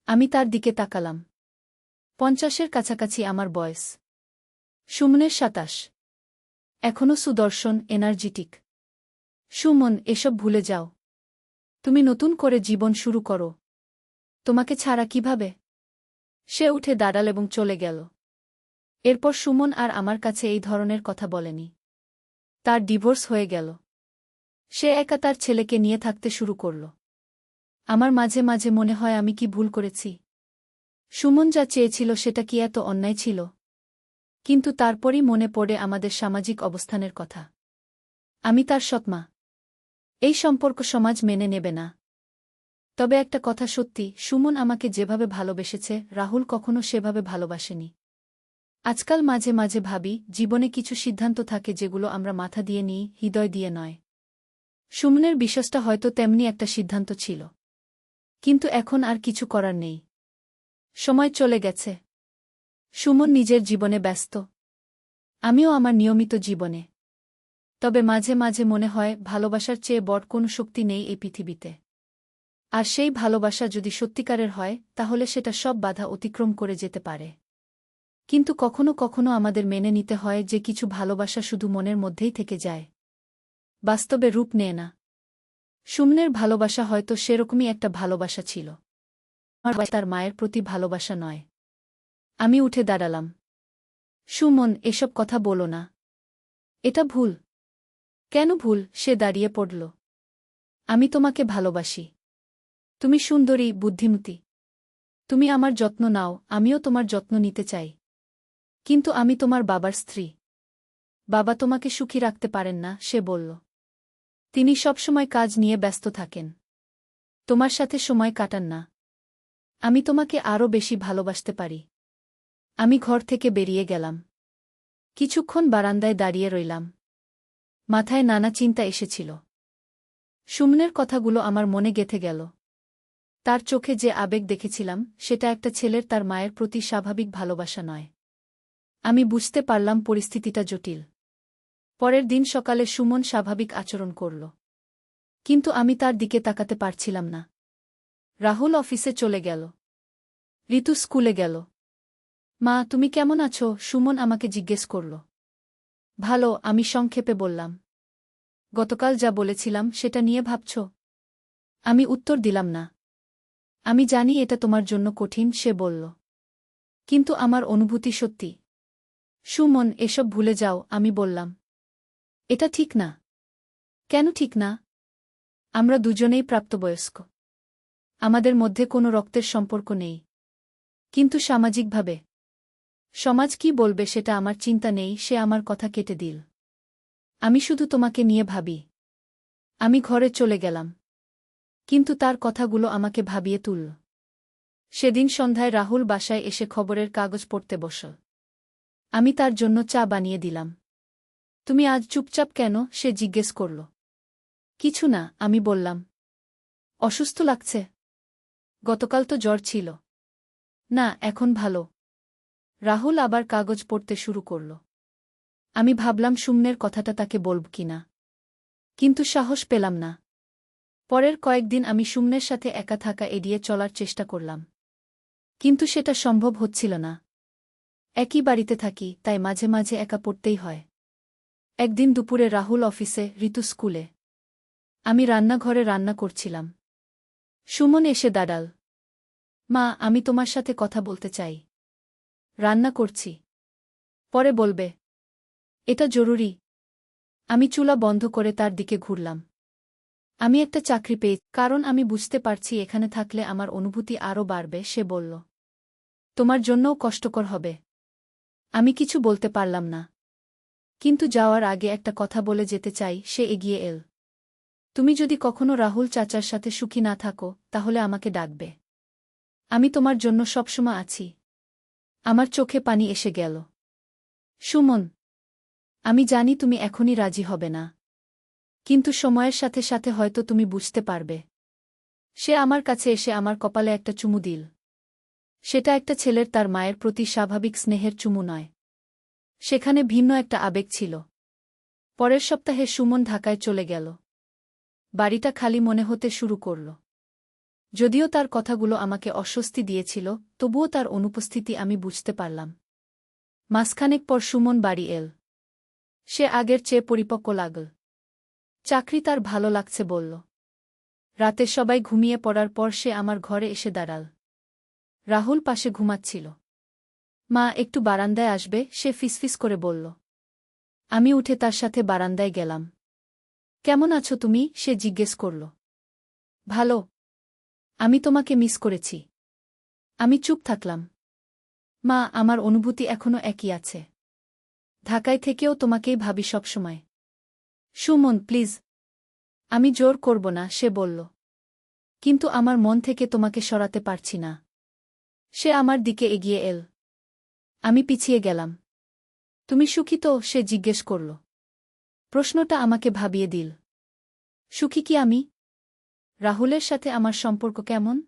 আমি তার দিকে তাকালাম। 50-এর কাছাকাছি আমার বয়স। সুমনের 27। এখনও সুদর্শন, এনার্জেটিক। সুমন, এসব ভুলে যাও। তুমি নতুন করে জীবন শুরু করো। তোমাকে ছাড়া কিভাবে? সে উঠে দাঁড়াল এবং চলে গেল। এরপর সুমন আর আমার কাছে এই ধরনের কথা বলেনি। তার ডিভোর্স হয়ে গেল। সে একা তার ছেলেকে নিয়ে থাকতে শুরু করল। আমার মাঝে মাঝে মনে হয় আমি কি ভুল করেছি? সুমন যা চেয়েছিল সেটা কি এত অন্যায় ছিল? কিন্তু তারপরই মনে পড়ে আমাদের সামাজিক অবস্থানের কথা। আমি তার সৎমা। এই সম্পর্ক সমাজ মেনে নেবে না। তবে একটা কথা সত্যি, সুমন আমাকে যেভাবে ভালোবেসেছে রাহুল কখনো সেভাবে ভালোবাসেনি। আজকাল মাঝে মাঝে ভাবি, জীবনে কিছু সিদ্ধান্ত থাকে যেগুলো আমরা মাথা দিয়ে নিই, হৃদয় দিয়ে নয়। সুমনের বিশ্বাসটা হয়তো তেমনি একটা সিদ্ধান্ত ছিল। কিন্তু এখন আর কিছু করার নেই। সময় চলে গেছে। সুমন নিজের জীবনে ব্যস্ত। আমিও আমার নিয়মিত জীবনে। তবে মাঝে মাঝে মনে হয় ভালোবাসার চেয়ে বড় কোনো শক্তি নেই এই পৃথিবীতে। আর সেই ভালোবাসা যদি সত্যিকারের হয় তাহলে সেটা সব বাধা অতিক্রম করে যেতে পারে। কিন্তু কখনো কখনো আমাদের মেনে নিতে হয় যে কিছু ভালোবাসা শুধু মনের মধ্যেই থেকে যায়, বাস্তবে রূপ নেয় না। সুমনের ভালোবাসা হয়তো সেরকমই একটা ভালোবাসা ছিল। তার মায়ের প্রতি ভালোবাসা নয়। আমি উঠে দাঁড়ালাম। সুমন, এসব কথা বলো না। এটা ভুল। কেন ভুল? সে দাঁড়িয়ে পড়ল। আমি তোমাকে ভালোবাসি। তুমি সুন্দরী, বুদ্ধিমতী। তুমি আমার যত্ন নাও, আমিও তোমার যত্ন নিতে চাই। কিন্তু আমি তোমার বাবার স্ত্রী। বাবা তোমাকে সুখী রাখতে পারেন না, সে বলল। তিনি সবসময় কাজ নিয়ে ব্যস্ত থাকেন। তোমার সাথে সময় কাটান না। আমি তোমাকে আরও বেশি ভালোবাসতে পারি। আমি ঘর থেকে বেরিয়ে গেলাম। কিছুক্ষণ বারান্দায় দাঁড়িয়ে রইলাম। মাথায় নানা চিন্তা এসেছিল। সুমনের কথাগুলো আমার মনে গেঁথে গেল। তার চোখে যে আবেগ দেখেছিলাম সেটা একটা ছেলের তার মায়ের প্রতি স্বাভাবিক ভালোবাসা নয়। আমি বুঝতে পারলাম পরিস্থিতিটা জটিল। পরের দিন সকালে সুমন স্বাভাবিক আচরণ করল। কিন্তু আমি তার দিকে তাকাতে পারছিলাম না। রাহুল অফিসে চলে গেল। ঋতু স্কুলে গেল। মা, তুমি কেমন আছো? সুমন আমাকে জিজ্ঞেস করল। ভালো, আমি সংক্ষেপে বললাম। গতকাল যা বলেছিলাম সেটা নিয়ে ভাবছ? আমি উত্তর দিলাম না। আমি জানি এটা তোমার জন্য কঠিন, সে বলল। কিন্তু আমার অনুভূতি সত্যি। সুমন, এসব ভুলে যাও, আমি বললাম। এটা ঠিক না। কেন ঠিক না? আমরা দুজনেই প্রাপ্তবয়স্ক। আমাদের মধ্যে কোনো রক্তের সম্পর্ক নেই। কিন্তু সামাজিকভাবে সমাজ কি বলবে সেটা আমার চিন্তা নেই। সে আমার কথা কেটে দিল। আমি শুধু তোমাকে নিয়ে ভাবি। আমি ঘরে চলে গেলাম। কিন্তু তার কথাগুলো আমাকে ভাবিয়ে তুলল। সেদিন সন্ধ্যায় রাহুল বাসায় এসে খবরের কাগজ পড়তে বসল। আমি তার জন্য চা বানিয়ে দিলাম। তুমি আজ চুপচাপ কেন? সে জিজ্ঞেস করল। কিছু না, আমি বললাম। অসুস্থ লাগছে? গতকাল তো জ্বর ছিল। না, এখন ভালো। রাহুল আবার কাগজ পড়তে শুরু করল। আমি ভাবলাম সুমনের কথাটা তাকে বলব কিনা, কিন্তু সাহস পেলাম না। পরের কয়েকদিন আমি সুমনের সাথে একা থাকা এড়িয়ে চলার চেষ্টা করলাম। কিন্তু সেটা সম্ভব হচ্ছিল না। একই বাড়িতে থাকি, তাই মাঝে মাঝে একা পড়তেই হয়। একদিন দুপুরে রাহুল অফিসে, ঋতু স্কুলে। আমি রান্নাঘরে রান্না করছিলাম। সুমন এসে দাঁড়াল। মা, আমি তোমার সাথে কথা বলতে চাই। রান্না করছি। পরে বলবে। এটা জরুরি। আমি চুলা বন্ধ করে তার দিকে ঘুরলাম। আমি একটা চাকরি পেয়েছি, কারণ আমি বুঝতে পারছি এখানে থাকলে আমার অনুভূতি আরও বাড়বে, সে বলল। তোমার জন্যও কষ্টকর হবে। আমি কিছু বলতে পারলাম না। কিন্তু যাওয়ার আগে একটা কথা বলে যেতে চাই, সে এগিয়ে এল। তুমি যদি কখনো রাহুল চাচার সাথে সুখী না থাকো তাহলে আমাকে ডাকবে। আমি তোমার জন্য সবসময় আছি। আমার চোখে পানি এসে গেল। সুমন, আমি জানি তুমি এখনই রাজি হবে না। কিন্তু সময়ের সাথে সাথে হয়তো তুমি বুঝতে পারবে। সে আমার কাছে এসে আমার কপালে একটা চুমু দিল। সেটা একটা ছেলের তার মায়ের প্রতি স্বাভাবিক স্নেহের চুমু নয়। সেখানে ভিন্ন একটা আবেগ ছিল। পরের সপ্তাহে সুমন ঢাকায় চলে গেল। বাড়িটা খালি মনে হতে শুরু করল। যদিও তার কথাগুলো আমাকে অস্বস্তি দিয়েছিল, তবুও তার অনুপস্থিতি আমি বুঝতে পারলাম। মাসখানেক পর সুমন বাড়ি এল। সে আগের চেয়ে পরিপক্ব লাগল। চাকরি তার ভালো লাগছে বলল। রাতে সবাই ঘুমিয়ে পড়ার পর সে আমার ঘরে এসে দাঁড়াল। রাহুল পাশে ঘুমাচ্ছিল। মা, একটু বারান্দায় আসবে, সে ফিসফিস করে বলল। আমি উঠে তার সাথে বারান্দায় গেলাম। কেমন আছো তুমি? সে জিজ্ঞেস করল। ভালো। আমি তোমাকে মিস করেছি। আমি চুপ থাকলাম। মা, আমার অনুভূতি এখনো একই আছে। ঢাকায় থেকেও তোমাকেই ভাবি সবসময়। সুমন, প্লিজ। আমি জোর করব না, সে বলল। কিন্তু আমার মন থেকে তোমাকে সরাতে পারছি না। সে আমার দিকে এগিয়ে এল। আমি পিছিয়ে গেলাম। তুমি সুখী তো? সে জিজ্ঞেস করল। প্রশ্নটা আমাকে ভাবিয়ে দিল। সুখী কি আমি? রাহুলের সাথে আমার সম্পর্ক কেমন?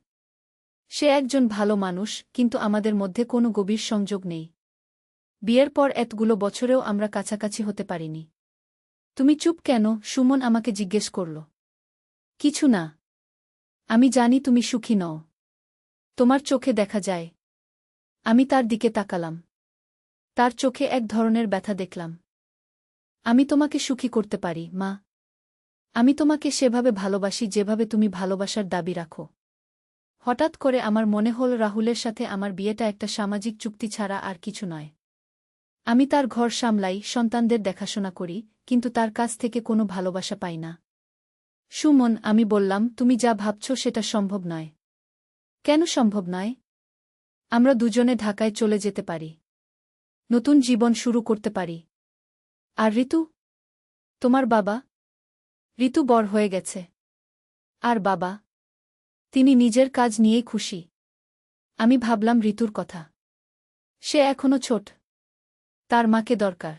সে একজন ভালো মানুষ, কিন্তু আমাদের মধ্যে কোনো গভীর সংযোগ নেই। বিয়ের পর এতগুলো বছরেও আমরা কাছাকাছি হতে পারিনি। তুমি চুপ কেন? সুমন আমাকে জিজ্ঞেস করল। কিছু না। আমি জানি তুমি সুখী নও। তোমার চোখে দেখা যায়। আমি তার দিকে তাকালাম। তার চোখে এক ধরনের ব্যথা দেখলাম। আমি তোমাকে সুখী করতে পারি, মা। আমি তোমাকে সেভাবে ভালোবাসি যেভাবে তুমি ভালোবাসার দাবি রাখো। হঠাৎ করে আমার মনে হল রাহুলের সাথে আমার বিয়েটা একটা সামাজিক চুক্তি ছাড়া আর কিছু নয়। আমি তার ঘর সামলাই, সন্তানদের দেখাশোনা করি, কিন্তু তার কাছ থেকে কোনো ভালোবাসা পাই না। সুমন, আমি বললাম, তুমি যা ভাবছ সেটা সম্ভব নয়। কেন সম্ভব নয়? আমরা দুজনে ঢাকায় চলে যেতে পারি। নতুন জীবন শুরু করতে পারি। আর ঋতু? তোমার বাবা? ঋতু বড় হয়ে গেছে। আর বাবা? তিনি নিজের কাজ নিয়েই খুশি। আমি ভাবলাম ঋতুর কথা। সে এখনো ছোট। তার মাকে দরকার।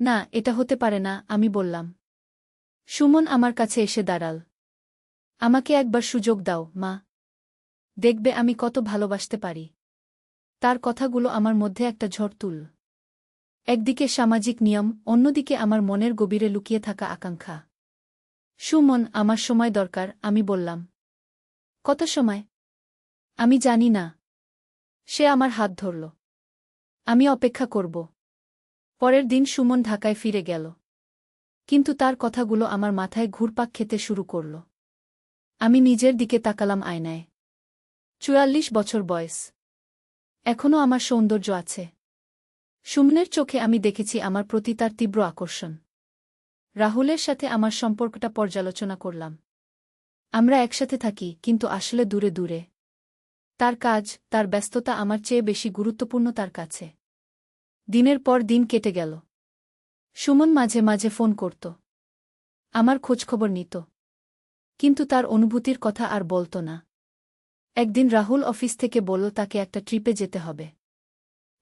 না, এটা হতে পারে না, আমি বললাম। সুমন আমার কাছে এসে দাঁড়াল। আমাকে একবার সুযোগ দাও, মা। দেখবে আমি কত ভালোবাসতে পারি। তার কথাগুলো আমার মধ্যে একটা ঝড় তুলল। একদিকে সামাজিক নিয়ম, অন্যদিকে আমার মনের গভীরে লুকিয়ে থাকা আকাঙ্ক্ষা। সুমন, আমার সময় দরকার, আমি বললাম। কত সময়? আমি জানি না। সে আমার হাত ধরল। আমি অপেক্ষা করব। পরের দিন সুমন ঢাকায় ফিরে গেল। কিন্তু তার কথাগুলো আমার মাথায় ঘুরপাক খেতে শুরু করল। আমি নিজের দিকে তাকালাম আয়নায়। ৪৪ বছর বয়স। এখনও আমার সৌন্দর্য আছে। সুমনের চোখে আমি দেখেছি আমার প্রতি তার তীব্র আকর্ষণ। রাহুলের সাথে আমার সম্পর্কটা পর্যালোচনা করলাম। আমরা একসাথে থাকি, কিন্তু আসলে দূরে দূরে। তার কাজ, তার ব্যস্ততা আমার চেয়ে বেশি গুরুত্বপূর্ণ তার কাছে। দিনের পর দিন কেটে গেল। সুমন মাঝে মাঝে ফোন করত। আমার খোঁজখবর নিত। কিন্তু তার অনুভূতির কথা আর বলত না। একদিন রাহুল অফিস থেকে বলল তাকে একটা ট্রিপে যেতে হবে।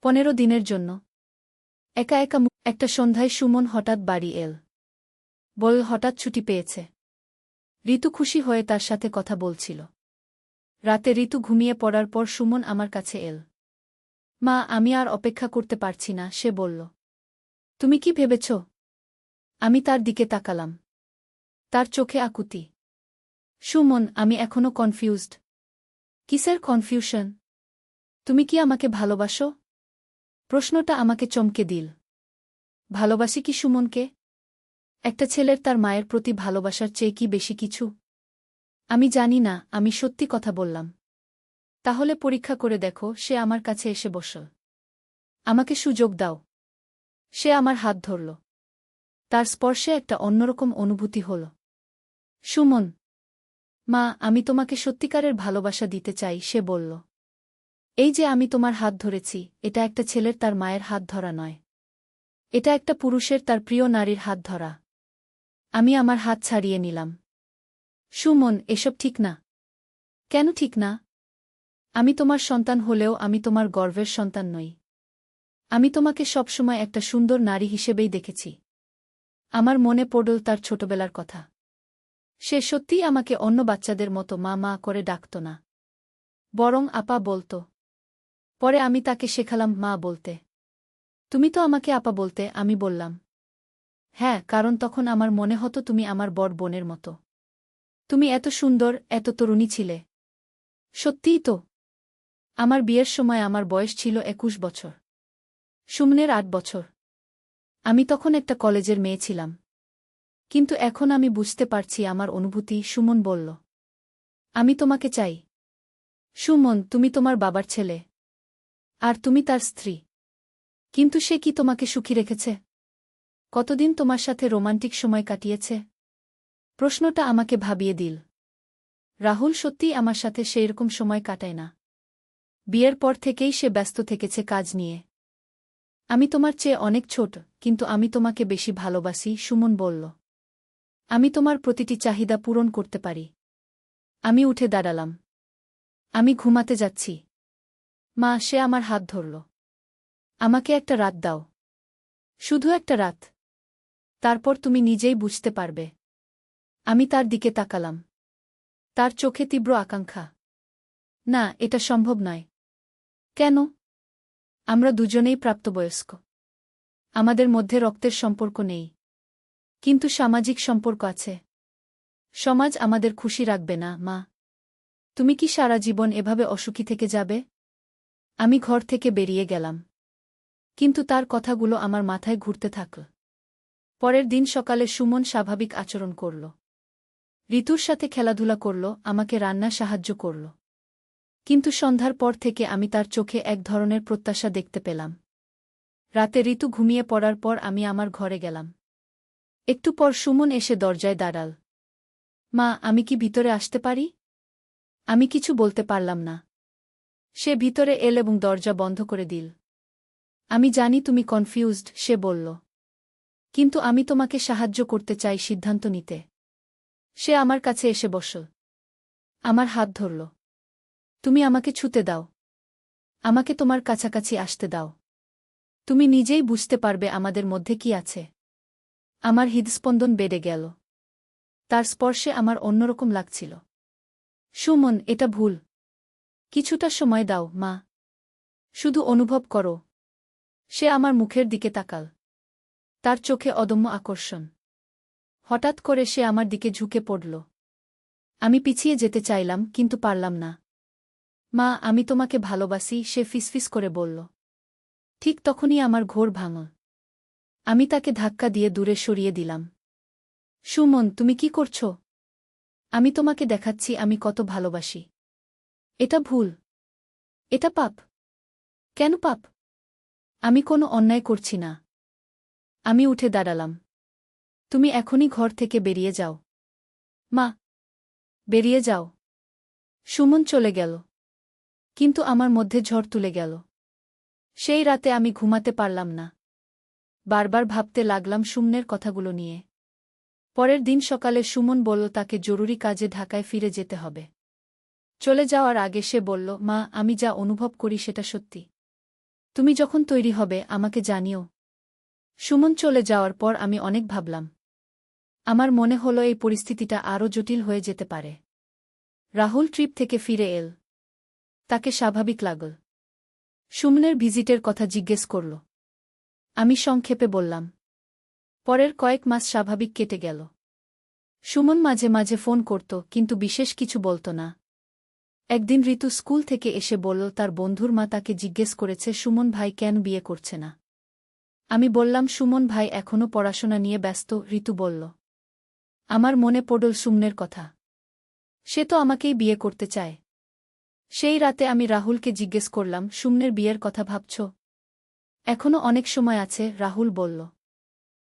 15 দিনের জন্য। একা একা একটা সন্ধ্যায় সুমন হঠাৎ বাড়ি এল। বলল হঠাৎ ছুটি পেয়েছে। ঋতু খুশি হয়ে তার সাথে কথা বলছিল। রাতে ঋতু ঘুমিয়ে পড়ার পর সুমন আমার কাছে এল। মা, আমি আর অপেক্ষা করতে পারছি না, সে বলল। তুমি কি ভেবেছ? আমি তার দিকে তাকালাম। তার চোখে আকুতি। সুমন, আমি এখনো কনফিউজড। কিসের কনফিউশন? তুমি কি আমাকে ভালোবাসো? প্রশ্নটা আমাকে চমকে দিল। ভালোবাসি কি সুমনকে? একটা ছেলের তার মায়ের প্রতি ভালোবাসার চেয়ে কি বেশি কিছু? আমি জানি না, আমি সত্যি কথা বললাম। তাহলে পরীক্ষা করে দেখো, সে আমার কাছে এসে বসল। আমাকে সুযোগ দাও। সে আমার হাত ধরল। তার স্পর্শে একটা অন্যরকম অনুভূতি হল। সুমন। মা, আমি তোমাকে সত্যিকারের ভালোবাসা দিতে চাই, সে বলল। এই যে আমি তোমার হাত ধরেছি, এটা একটা ছেলের তার মায়ের হাত ধরা নয়। এটা একটা পুরুষের তার প্রিয় নারীর হাত ধরা। আমি আমার হাত ছাড়িয়ে নিলাম। সুমন, এসব ঠিক না। কেন ঠিক না? আমি তোমার সন্তান হলেও আমি তোমার গর্বের সন্তান নই। আমি তোমাকে সবসময় একটা সুন্দর নারী হিসেবেই দেখেছি। আমার মনে পড়ল তার ছোটবেলার কথা। সে সত্যিই আমাকে অন্য বাচ্চাদের মতো মা মা করে ডাকত না। বরং আপা বলত। পরে আমি তাকে শেখালাম মা বলতে। তুমি তো আমাকে আপা বলতে, আমি বললাম। হ্যাঁ, কারণ তখন আমার মনে হতো তুমি আমার বড় বোনের মতো। তুমি এত সুন্দর, এত তরুণী ছিলে। সত্যিই তো। আমার বিয়ের সময় আমার বয়স ছিল ২১ বছর। সুমনের ৮ বছর। আমি তখন একটা কলেজের মেয়ে ছিলাম। কিন্তু এখন আমি বুঝতে পারছি আমার অনুভূতি। সুমন বলল, আমি তোমাকে চাই। সুমন, তুমি তোমার বাবার ছেলে। আর তুমি তার স্ত্রী। কিন্তু সে কি তোমাকে সুখী রেখেছে? কতদিন তোমার সাথে রোমান্টিক সময় কাটিয়েছে? প্রশ্নটা আমাকে ভাবিয়ে দিল। রাহুল সত্যিই আমার সাথে সেইরকম সময় কাটায় না। বিয়ের পর থেকেই সে ব্যস্ত থেকেছে কাজ নিয়ে। আমি তোমার চেয়ে অনেক ছোট, কিন্তু আমি তোমাকে বেশি ভালোবাসি। সুমন বলল, আমি তোমার প্রতিটি চাহিদা পূরণ করতে পারি। আমি উঠে দাঁড়ালাম। আমি ঘুমাতে যাচ্ছি। মা, সে আমার হাত ধরল। আমাকে একটা রাত দাও। শুধু একটা রাত। তারপর তুমি নিজেই বুঝতে পারবে। আমি তার দিকে তাকালাম। তার চোখে তীব্র আকাঙ্ক্ষা। না, এটা সম্ভব নয়। কেন? আমরা দুজনেই প্রাপ্তবয়স্ক। আমাদের মধ্যে রক্তের সম্পর্ক নেই। কিন্তু সামাজিক সম্পর্ক আছে। সমাজ আমাদের খুশি রাখবে না। মা, তুমি কি সারা জীবন এভাবে অসুখী থেকে যাবে? আমি ঘর থেকে বেরিয়ে গেলাম। কিন্তু তার কথাগুলো আমার মাথায় ঘুরতে থাকল। পরের দিন সকালে সুমন স্বাভাবিক আচরণ করল। ঋতুর সাথে খেলাধুলা করল, আমাকে রান্না সাহায্য করল। কিন্তু সন্ধ্যার পর থেকে আমি তার চোখে এক ধরনের প্রত্যাশা দেখতে পেলাম। রাতে ঋতু ঘুমিয়ে পড়ার পর আমি আমার ঘরে গেলাম। একটু পর সুমন এসে দরজায় দাঁড়াল। মা, আমি কি ভিতরে আসতে পারি? আমি কিছু বলতে পারলাম না। সে ভিতরে এল এবং দরজা বন্ধ করে দিল। আমি জানি তুমি কনফিউজড, সে বলল। কিন্তু আমি তোমাকে সাহায্য করতে চাই সিদ্ধান্ত নিতে। সে আমার কাছে এসে বসল। আমার হাত ধরল। তুমি আমাকে ছুতে দাও। আমাকে তোমার কাছাকাছি আসতে দাও। তুমি নিজেই বুঝতে পারবে আমাদের মধ্যে কি আছে। আমার হৃদস্পন্দন বেড়ে গেল। তার স্পর্শে আমার অন্যরকম লাগছিল। সুমন, এটা ভুল। কিছুটা সময় দাও, মা। শুধু অনুভব করো। সে আমার মুখের দিকে তাকাল। তার চোখে অদম্য আকর্ষণ। হঠাৎ করে সে আমার দিকে ঝুঁকে পড়ল। আমি পিছিয়ে যেতে চাইলাম, কিন্তু পারলাম না। মা, আমি তোমাকে ভালোবাসি, সে ফিসফিস করে বলল। ঠিক তখনই আমার ঘোর ভাঙল। আমি তাকে ধাক্কা দিয়ে দূরে সরিয়ে দিলাম। সুমন, তুমি কি করছ? আমি তোমাকে দেখাচ্ছি আমি কত ভালোবাসি। এটা ভুল। এটা পাপ। কেন পাপ? আমি কোনো অন্যায় করছি না। আমি উঠে দাঁড়ালাম। তুমি এখনই ঘর থেকে বেরিয়ে যাও। মা, বেরিয়ে যাও। সুমন চলে গেল। কিন্তু আমার মধ্যে ঝড় তুলে গেল। সেই রাতে আমি ঘুমাতে পারলাম না। বারবার ভাবতে লাগলাম সুমনের কথাগুলো নিয়ে। পরের দিন সকালে সুমন বলল তাকে জরুরি কাজে ঢাকায় ফিরে যেতে হবে। চলে যাওয়ার আগে সে বলল, মা, আমি যা অনুভব করি সেটা সত্যি। তুমি যখন তৈরি হবে আমাকে জানিও। সুমন চলে যাওয়ার পর আমি অনেক ভাবলাম। আমার মনে হলো এই পরিস্থিতিটা আরও জটিল হয়ে যেতে পারে। রাহুল ট্রিপ থেকে ফিরে এল। তাকে স্বাভাবিক লাগল। সুমনের ভিজিটের কথা জিজ্ঞেস করল। আমি সংক্ষেপে বললাম। পরের কয়েক মাস স্বাভাবিক কেটে গেল। সুমন মাঝে মাঝে ফোন করত, কিন্তু বিশেষ কিছু বলত না। একদিন ঋতু স্কুল থেকে এসে বলল তার বন্ধুর মা তাকে জিজ্ঞেস করেছে সুমন ভাই কেন বিয়ে করছে না। আমি বললাম সুমন ভাই এখনও পড়াশোনা নিয়ে ব্যস্ত। ঋতু বলল। আমার মনে পড়ল সুমনের কথা। সে তো আমাকেই বিয়ে করতে চায়। সেই রাতে আমি রাহুলকে জিজ্ঞেস করলাম, সুমনের বিয়ের কথা ভাবছ? এখনও অনেক সময় আছে, রাহুল বলল।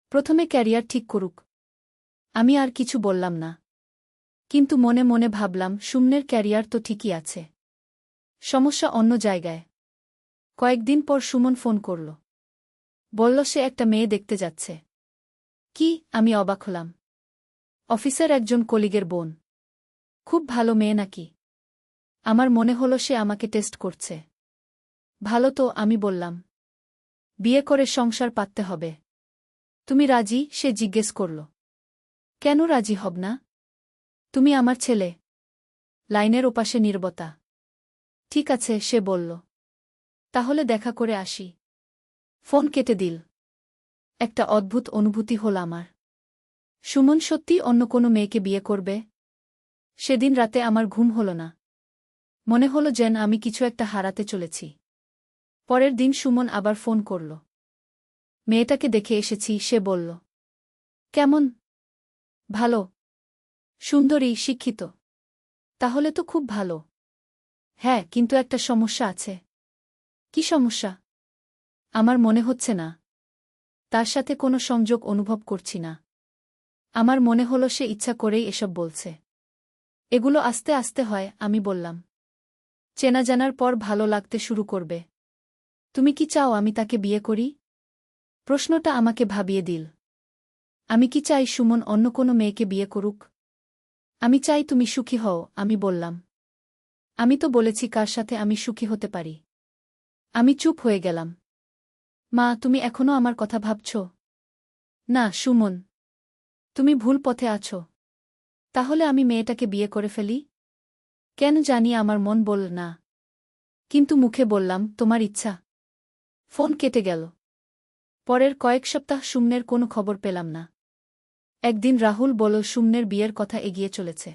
প্রথমে ক্যারিয়ার ঠিক করুক। আমি আর কিছু বললাম না। কিন্তু মনে মনে ভাবলাম সুমনের ক্যারিয়ার তো ঠিকই আছে। সমস্যা অন্য জায়গায়। কয়েকদিন পর সুমন ফোন করল। বলল সে একটা মেয়ে দেখতে যাচ্ছে। কি? আমি অবাক হলাম। অফিসের একজন কলিগের বোন। খুব ভালো মেয়ে নাকি? আমার মনে হলো সে আমাকে টেস্ট করছে। ভালো তো, আমি বললাম। বিয়ে করে সংসার পাততে হবে। তুমি রাজি? সে জিজ্ঞেস করল। কেন রাজি হব না? তুমি আমার ছেলে। লাইনের ওপাশে নীরবতা। ঠিক আছে, সে বলল। তাহলে দেখা করে আসি। ফোন কেটে দিল। একটা অদ্ভুত অনুভূতি হল আমার। সুমন সত্যিই অন্য কোনো মেয়েকে বিয়ে করবে? সেদিন রাতে আমার ঘুম হল না। মনে হলো যেন আমি কিছু একটা হারাতে চলেছি। পরের দিন সুমন আবার ফোন করল। মেয়েটাকে দেখে এসেছি, সে বলল। কেমন? ভালো। সুন্দরী, শিক্ষিত। তাহলে তো খুব ভালো। হ্যাঁ, কিন্তু একটা সমস্যা আছে। কি সমস্যা? আমার মনে হচ্ছে না। তার সাথে কোনো সংযোগ অনুভব করছি না। আমার মনে হলো সে ইচ্ছা করেই এসব বলছে। এগুলো আস্তে আস্তে হয়, আমি বললাম। চেনা জানার পর ভালো লাগতে শুরু করবে। তুমি কি চাও আমি তাকে বিয়ে করি? প্রশ্নটা আমাকে ভাবিয়ে দিল। আমি কি চাই সুমন অন্য কোনো মেয়েকে বিয়ে করুক? আমি চাই তুমি সুখী হও, আমি বললাম। আমি তো বলেছি কার সাথে আমি সুখী হতে পারি। আমি চুপ হয়ে গেলাম। মা, তুমি এখনো আমার কথা ভাবছ? না সুমন, তুমি ভুল পথে আছো। তাহলে আমি মেয়েটাকে বিয়ে করে ফেলি? কেন জানি আমার মন বলল না। কিন্তু মুখে বললাম, তোমার ইচ্ছা। ফোন কেটে গেল। পরের কয়েক সপ্তাহ সুমনের কোনো খবর পেলাম না। একদিন রাহুল বলল সুমনের বিয়ের কথা এগিয়ে চলেছে।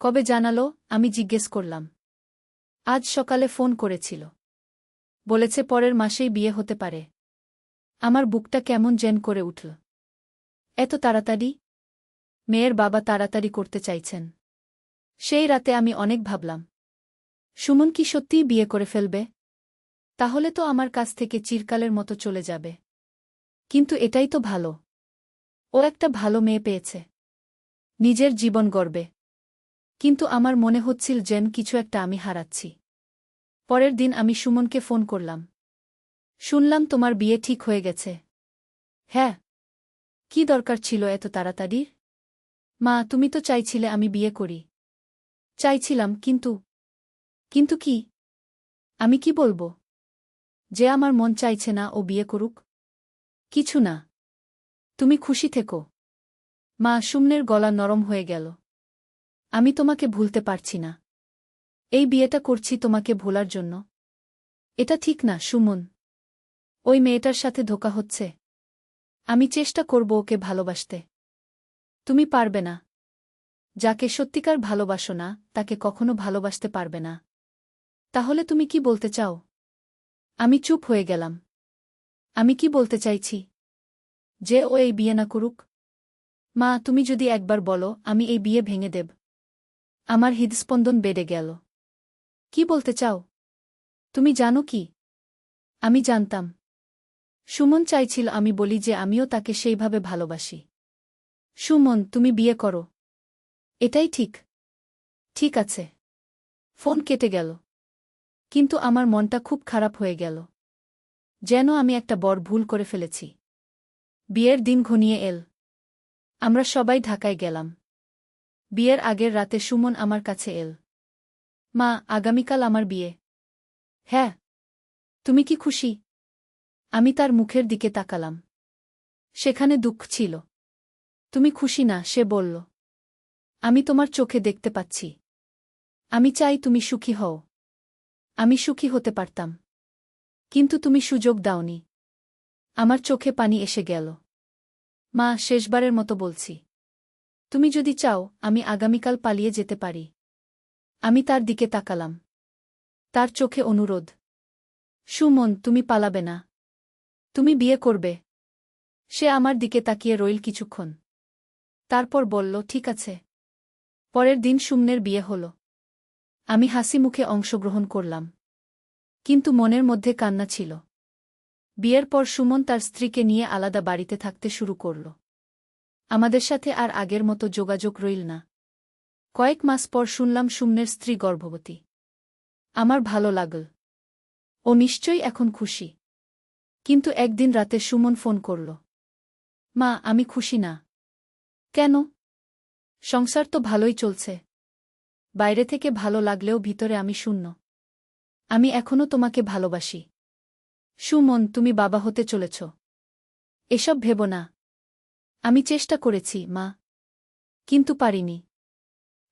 কবে জানালো? আমি জিজ্ঞেস করলাম। আজ সকালে ফোন করেছিল। বলেছে পরের মাসেই বিয়ে হতে পারে। আমার বুকটা কেমন যেন করে উঠল। এত তাড়াতাড়ি? মেয়ের বাবা তাড়াতাড়ি করতে চাইছেন। সেই রাতে আমি অনেক ভাবলাম। সুমন কি সত্যিই বিয়ে করে ফেলবে? তাহলে তো আমার কাছ থেকে চিরকালের মতো চলে যাবে। কিন্তু এটাই তো ভালো। ও একটা ভালো মেয়ে পেয়েছে। নিজের জীবন গড়বে। কিন্তু আমার মনে হচ্ছিল যেন কিছু একটা আমি হারাচ্ছি। পরের দিন আমি সুমনকে ফোন করলাম। শুনলাম তোমার বিয়ে ঠিক হয়ে গেছে। হ্যাঁ। কি দরকার ছিল এত তাড়াতাড়ি? মা, তুমি তো চাইছিলে আমি বিয়ে করি। চাইছিলাম, কিন্তু। কিন্তু কি? আমি কি বলবো? যে আমার মন চাইছে না ও বিয়ে করুক? কিছু না। তুমি খুশি থেকো। মা, সুমনের গলা নরম হয়ে গেল। আমি তোমাকে ভুলতে পারছি না। এই বিয়েটা করছি তোমাকে ভোলার জন্য। এটা ঠিক না সুমন। ওই মেয়েটার সাথে ধোঁকা হচ্ছে। আমি চেষ্টা করব ওকে ভালোবাসতে। তুমি পারবে না। যাকে সত্যিকার ভালোবাসো না তাকে কখনো ভালোবাসতে পারবে না। তাহলে তুমি কি বলতে চাও? আমি চুপ হয়ে গেলাম। আমি কি বলতে চাইছি? যে ও এই বিয়ে না করুক? মা, তুমি যদি একবার বলো আমি এই বিয়ে ভেঙে দেব। আমার হৃদস্পন্দন বেড়ে গেল। কি বলতে চাও? তুমি জানো কি? আমি জানতাম। সুমন চাইছিল আমি বলি যে আমিও তাকে সেইভাবে ভালোবাসি। সুমন, তুমি বিয়ে করো। এটাই ঠিক। ঠিক আছে। ফোন কেটে গেল। কিন্তু আমার মনটা খুব খারাপ হয়ে গেল। যেন আমি একটা বড় ভুল করে ফেলেছি। বিয়ের দিন ঘনিয়ে এল। আমরা সবাই ঢাকায় গেলাম। বিয়ের আগের রাতে সুমন আমার কাছে এল। মা, আগামীকাল আমার বিয়ে। হ্যাঁ। তুমি কি খুশি? আমি তার মুখের দিকে তাকালাম। সেখানে দুঃখ ছিল। তুমি খুশি না, সে বলল। আমি তোমার চোখে দেখতে পাচ্ছি। আমি চাই তুমি সুখী হও। আমি সুখী হতে পারতাম। কিন্তু তুমি সুযোগ দাওনি। আমার চোখে পানি এসে গেল। মা, শেষবারের মতো বলছি। তুমি যদি চাও আমি আগামীকাল পালিয়ে যেতে পারি। আমি তার দিকে তাকালাম। তার চোখে অনুরোধ। সুমন, তুমি পালাবে না। তুমি বিয়ে করবে। সে আমার দিকে তাকিয়ে রইল কিছুক্ষণ। তারপর বলল, ঠিক আছে। পরের দিন সুমনের বিয়ে হল। আমি হাসি মুখে অংশগ্রহণ করলাম। কিন্তু মনের মধ্যে কান্না ছিল। বিয়ের পর সুমন তার স্ত্রীকে নিয়ে আলাদা বাড়িতে থাকতে শুরু করল। আমাদের সাথে আর আগের মতো যোগাযোগ রইল না। কয়েক মাস পর শুনলাম সুমনের স্ত্রী গর্ভবতী। আমার ভালো লাগল। ও নিশ্চয়ই এখন খুশি। কিন্তু একদিন রাতে সুমন ফোন করল। মা, আমি খুশি না। কেন? সংসার তো ভালোই চলছে। বাইরে থেকে ভালো লাগলেও ভিতরে আমি শূন্য। আমি এখনো তোমাকে ভালোবাসি। সুমন, তুমি বাবা হতে চলেছ। এসব ভেবো না। আমি চেষ্টা করেছি মা। কিন্তু পারিনি।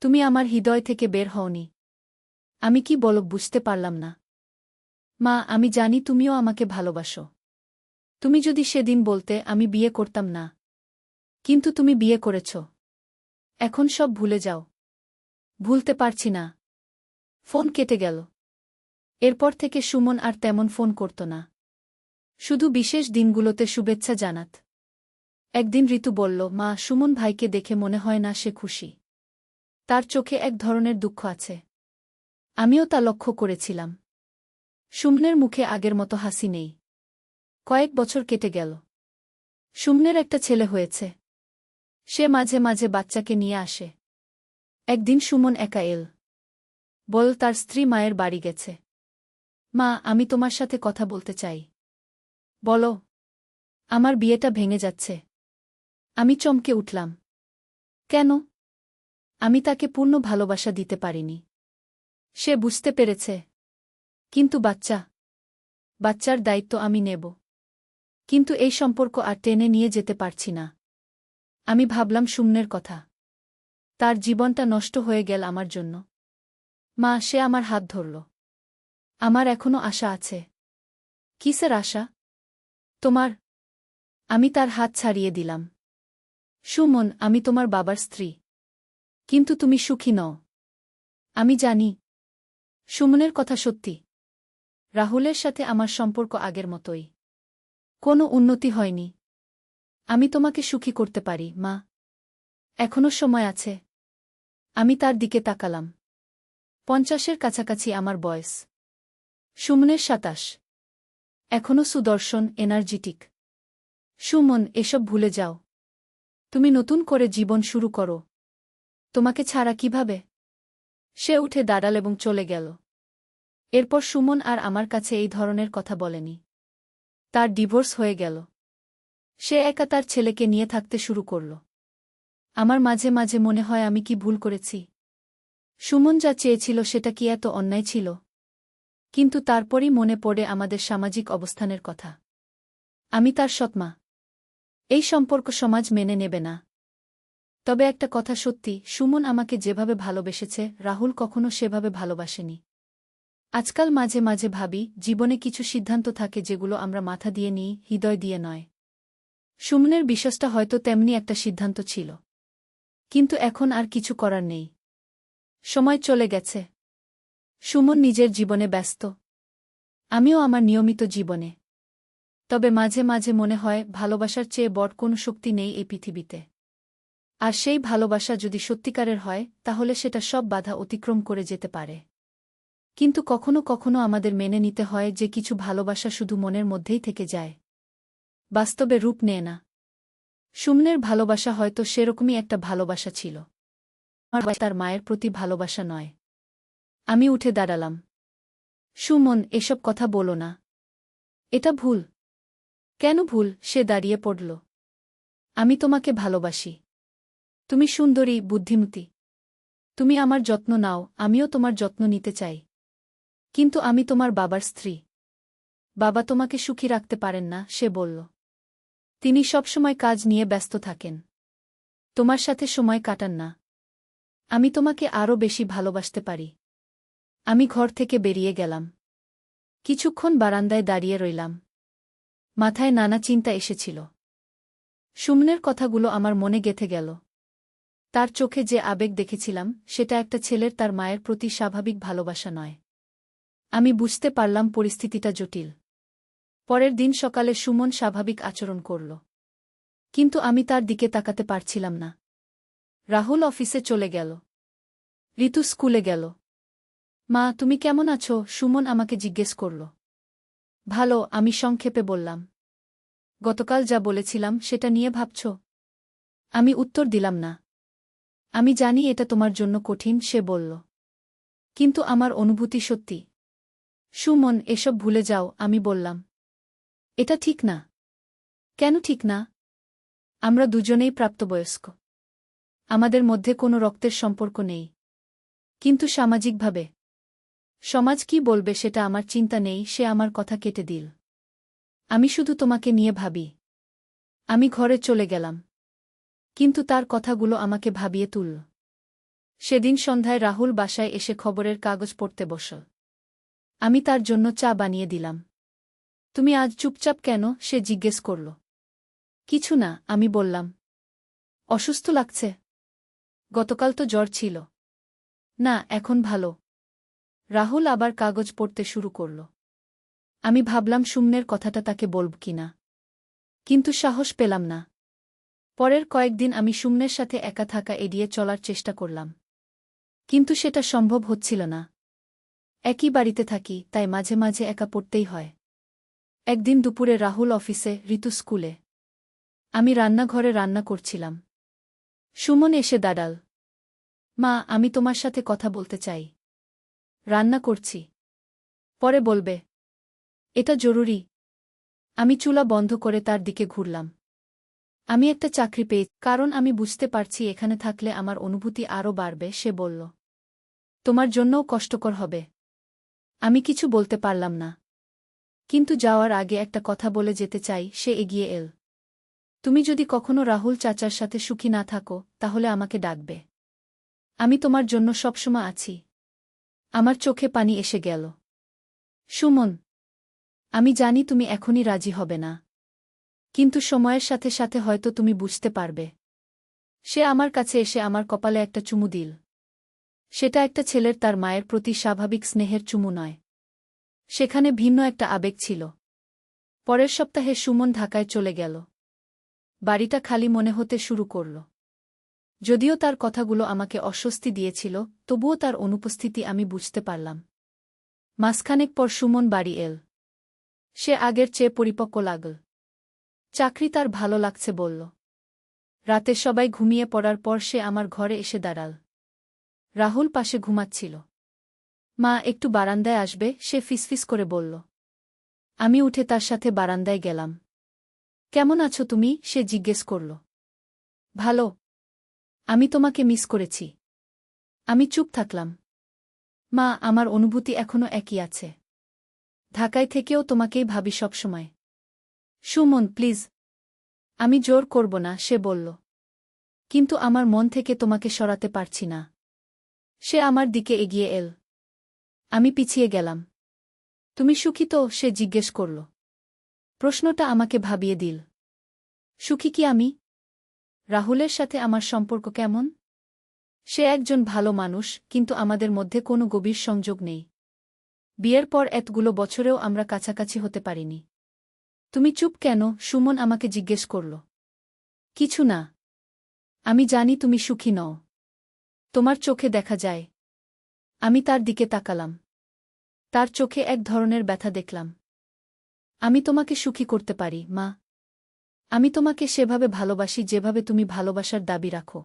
তুমি আমার হৃদয় থেকে বের হওনি। আমি কি বলো বুঝতে পারলাম না। মা, আমি জানি তুমিও আমাকে ভালোবাসো। তুমি যদি সেদিন বলতে আমি বিয়ে করতাম না। কিন্তু তুমি বিয়ে করেছ। এখন সব ভুলে যাও। ভুলতে পারছি না। ফোন কেটে গেল। এরপর থেকে সুমন আর তেমন ফোন করত না। শুধু বিশেষ দিনগুলোতে শুভেচ্ছা জানাত। একদিন ঋতু বলল, মা, সুমন ভাইকে দেখে মনে হয় না সে খুশি। তার চোখে এক ধরনের দুঃখ আছে। আমিও তা লক্ষ্য করেছিলাম। সুমনের মুখে আগের মতো হাসি নেই। কয়েক বছর কেটে গেল। সুমনের একটা ছেলে হয়েছে। সে মাঝে মাঝে বাচ্চাকে নিয়ে আসে। একদিন সুমন একা এল। বল, তার স্ত্রী মায়ের বাড়ি গেছে। মা, আমি তোমার সাথে কথা বলতে চাই। বলো। আমার বিয়েটা ভেঙে যাচ্ছে। আমি চমকে উঠলাম। কেন? আমি তাকে পূর্ণ ভালোবাসা দিতে পারিনি। সে বুঝতে পেরেছে। কিন্তু বাচ্চার দায়িত্ব আমি নেব। কিন্তু এই সম্পর্ক আর টেনে নিয়ে যেতে পারছি না। আমি ভাবলাম সুমনের কথা। তার জীবনটা নষ্ট হয়ে গেল আমার জন্য। মা, সে আমার হাত ধরল। আমার এখনো আশা আছে। কিসের আশা? তোমার। আমি তার হাত ছাড়িয়ে দিলাম। সুমন, আমি তোমার বাবার স্ত্রী। কিন্তু তুমি সুখী নও। আমি জানি। সুমনের কথা সত্যি। রাহুলের সাথে আমার সম্পর্ক আগের মতোই। কোনো উন্নতি হয়নি। আমি তোমাকে সুখী করতে পারি, মা। এখনো সময় আছে। আমি তার দিকে তাকালাম। 50-এর কাছাকাছি আমার বয়স। সুমনের 27। এখনো সুদর্শন, এনার্জেটিক। সুমন, এসব ভুলে যাও। তুমি নতুন করে জীবন শুরু করো। তোমাকে ছাড়া কিভাবে? সে উঠে দাঁড়াল এবং চলে গেল। এরপর সুমন আর আমার কাছে এই ধরনের কথা বলেনি। তার ডিভোর্স হয়ে গেল। সে একা তার ছেলেকে নিয়ে থাকতে শুরু করল। আমার মাঝে মাঝে মনে হয়, আমি কি ভুল করেছি? সুমন যা চেয়েছিল সেটা কি এত অন্যায় ছিল? কিন্তু তারপরই মনে পড়ে আমাদের সামাজিক অবস্থানের কথা। আমি তার সৎমা। এই সম্পর্ক সমাজ মেনে নেবে না। তবে একটা কথা সত্যি, সুমন আমাকে যেভাবে ভালোবেসেছে রাহুল কখনো সেভাবে ভালোবাসেনি। আজকাল মাঝে মাঝে ভাবি, জীবনে কিছু সিদ্ধান্ত থাকে যেগুলো আমরা মাথা দিয়ে নিই, হৃদয় দিয়ে নয়। সুমনের বিশ্বাসটা হয়তো তেমনি একটা সিদ্ধান্ত ছিল। কিন্তু এখন আর কিছু করার নেই। সময় চলে গেছে। সুমন নিজের জীবনে ব্যস্ত। আমিও আমার নিয়মিত জীবনে। তবে মাঝে মাঝে মনে হয়, ভালোবাসার চেয়ে বড় কোনো শক্তি নেই এই পৃথিবীতে। আর সেই ভালোবাসা যদি সত্যিকারের হয়, তাহলে সেটা সব বাধা অতিক্রম করে যেতে পারে। কিন্তু কখনো কখনো আমাদের মেনে নিতে হয় যে কিছু ভালোবাসা শুধু মনের মধ্যেই থেকে যায়, বাস্তবে রূপ নেয় না। সুমনের ভালোবাসা হয়তো সেরকমই একটা ভালোবাসা ছিল। তার মায়ের প্রতি ভালোবাসা নয়। আমি উঠে দাঁড়ালাম। সুমন, এসব কথা বলো না। এটা ভুল। কেন ভুল? সে দাঁড়িয়ে পড়ল। আমি তোমাকে ভালোবাসি। তুমি সুন্দরী, বুদ্ধিমতী। তুমি আমার যত্ন নাও, আমিও তোমার যত্ন নিতে চাই। কিন্তু আমি তোমার বাবার স্ত্রী। বাবা তোমাকে সুখী রাখতে পারেন না, সে বলল। তিনি সবসময় কাজ নিয়ে ব্যস্ত থাকেন। তোমার সাথে সময় কাটান না। আমি তোমাকে আরও বেশি ভালোবাসতে পারি। আমি ঘর থেকে বেরিয়ে গেলাম। কিছুক্ষণ বারান্দায় দাঁড়িয়ে রইলাম। মাথায় নানা চিন্তা এসেছিল। সুমনের কথাগুলো আমার মনে গেঁথে গেল। তার চোখে যে আবেগ দেখেছিলাম, সেটা একটা ছেলের তার মায়ের প্রতি স্বাভাবিক ভালোবাসা নয়। আমি বুঝতে পারলাম পরিস্থিতিটা জটিল। পরের দিন সকালে সুমন স্বাভাবিক আচরণ করল। কিন্তু আমি তার দিকে তাকাতে পারছিলাম না। রাহুল অফিসে চলে গেল। ঋতু স্কুলে গেল। মা, তুমি কেমন আছো? সুমন আমাকে জিজ্ঞেস করল। ভালো, আমি সংক্ষেপে বললাম। গতকাল যা বলেছিলাম সেটা নিয়ে ভাবছ? আমি উত্তর দিলাম না। আমি জানি এটা তোমার জন্য কঠিন, সে বলল। কিন্তু আমার অনুভূতি সত্যি। সুমন, এসব ভুলে যাও, আমি বললাম। এটা ঠিক না। কেন ঠিক না? আমরা দুজনেই প্রাপ্তবয়স্ক। আমাদের মধ্যে কোনো রক্তের সম্পর্ক নেই। কিন্তু সামাজিকভাবে সমাজ কি বলবে সেটা আমার চিন্তা নেই। সে আমার কথা কেটে দিল। আমি শুধু তোমাকে নিয়ে ভাবি। আমি ঘরে চলে গেলাম। কিন্তু তার কথাগুলো আমাকে ভাবিয়ে তুলল। সেদিন সন্ধ্যায় রাহুল বাসায় এসে খবরের কাগজ পড়তে বসল। আমি তার জন্য চা বানিয়ে দিলাম। তুমি আজ চুপচাপ কেন? সে জিজ্ঞেস করল। কিছু না, আমি বললাম। অসুস্থ লাগছে? গতকাল তো জ্বর ছিল। না, এখন ভালো। রাহুল আবার কাগজ পড়তে শুরু করল। আমি ভাবলাম সুমনের কথাটা তাকে বলব কিনা, কিন্তু সাহস পেলাম না। পরের কয়েকদিন আমি সুমনের সাথে একা থাকা এড়িয়ে চলার চেষ্টা করলাম, কিন্তু সেটা সম্ভব হচ্ছিল না। একই বাড়িতে থাকি, তাই মাঝে মাঝে একা পড়তেই হয়। একদিন দুপুরে রাহুল অফিসে, ঋতু স্কুলে। আমি রান্নাঘরে রান্না করছিলাম। সুমন এসে দাঁড়াল। মা, আমি তোমার সাথে কথা বলতে চাই। রান্না করছি, পরে বলবে। এটা জরুরি। আমি চুলা বন্ধ করে তার দিকে ঘুরলাম। আমি একটা চাকরি পেয়েছি, কারণ আমি বুঝতে পারছি এখানে থাকলে আমার অনুভূতি আরও বাড়বে। সে বলল, তোমার জন্যও কষ্টকর হবে। আমি কিছু বলতে পারলাম না, কিন্তু যাওয়ার আগে একটা কথা বলে যেতে চাই। সে এগিয়ে এল। তুমি যদি কখনো রাহুল চাচার সাথে সুখী না থাকো, তাহলে আমাকে ডাকবে। আমি তোমার জন্য সবসময় আছি। আমার চোখে পানি এসে গেল। সুমন, আমি জানি তুমি এখনই রাজি হবে না, কিন্তু সময়ের সাথে সাথে হয়তো তুমি বুঝতে পারবে। সে আমার কাছে এসে আমার কপালে একটা চুমু দিল। সেটা একটা ছেলের তার মায়ের প্রতি স্বাভাবিক স্নেহের চুমু নয়, সেখানে ভিন্ন একটা আবেগ ছিল। পরের সপ্তাহে সুমন ঢাকায় চলে গেল। বাড়িটা খালি মনে হতে শুরু করল। যদিও তার কথাগুলো আমাকে অস্বস্তি দিয়েছিল, তবুও তার অনুপস্থিতি আমি বুঝতে পারলাম। মাসখানেক পর সুমন বাড়ি এল। সে আগের চেয়ে পরিপক্ব লাগল। চাকরি তার ভালো লাগছে বলল। রাতে সবাই ঘুমিয়ে পড়ার পর সে আমার ঘরে এসে দাঁড়াল। রাহুল পাশে ঘুমাচ্ছিল। মা, একটু বারান্দায় আসবে? সে ফিসফিস করে বলল। আমি উঠে তার সাথে বারান্দায় গেলাম। কেমন আছো তুমি? সে জিজ্ঞেস করল। ভালো। আমি তোমাকে মিস করেছি। আমি চুপ থাকলাম। মা, আমার অনুভূতি এখনো একই আছে। ঢাকায় থেকেও তোমাকেই ভাবি সবসময়। সুমন, প্লিজ। আমি জোর করব না, সে বলল। কিন্তু আমার মন থেকে তোমাকে সরাতে পারছি না। সে আমার দিকে এগিয়ে এল। আমি পিছিয়ে গেলাম। তুমি সুখী তো? সে জিজ্ঞেস করল। প্রশ্নটা আমাকে ভাবিয়ে দিল। সুখী কি আমি? রাহুলের সাথে আমার সম্পর্ক কেমন? সে একজন ভালো মানুষ, কিন্তু আমাদের মধ্যে কোনো গভীর সংযোগ নেই। বিয়ের পর এতগুলো বছরেও আমরা কাছাকাছি হতে পারিনি। তুমি চুপ কেন? সুমন আমাকে জিজ্ঞেস করল। কিছু না। আমি জানি তুমি সুখী নও। তোমার চোখে দেখা যায়। আমি তার দিকে তাকালাম। তার চোখে এক ধরনের ব্যথা দেখলাম। আমি তোমাকে সুখী করতে পারি, মা। আমি তোমাকে সেভাবে ভালোবাসি যেভাবে তুমি ভালোবাসার দাবি রাখো।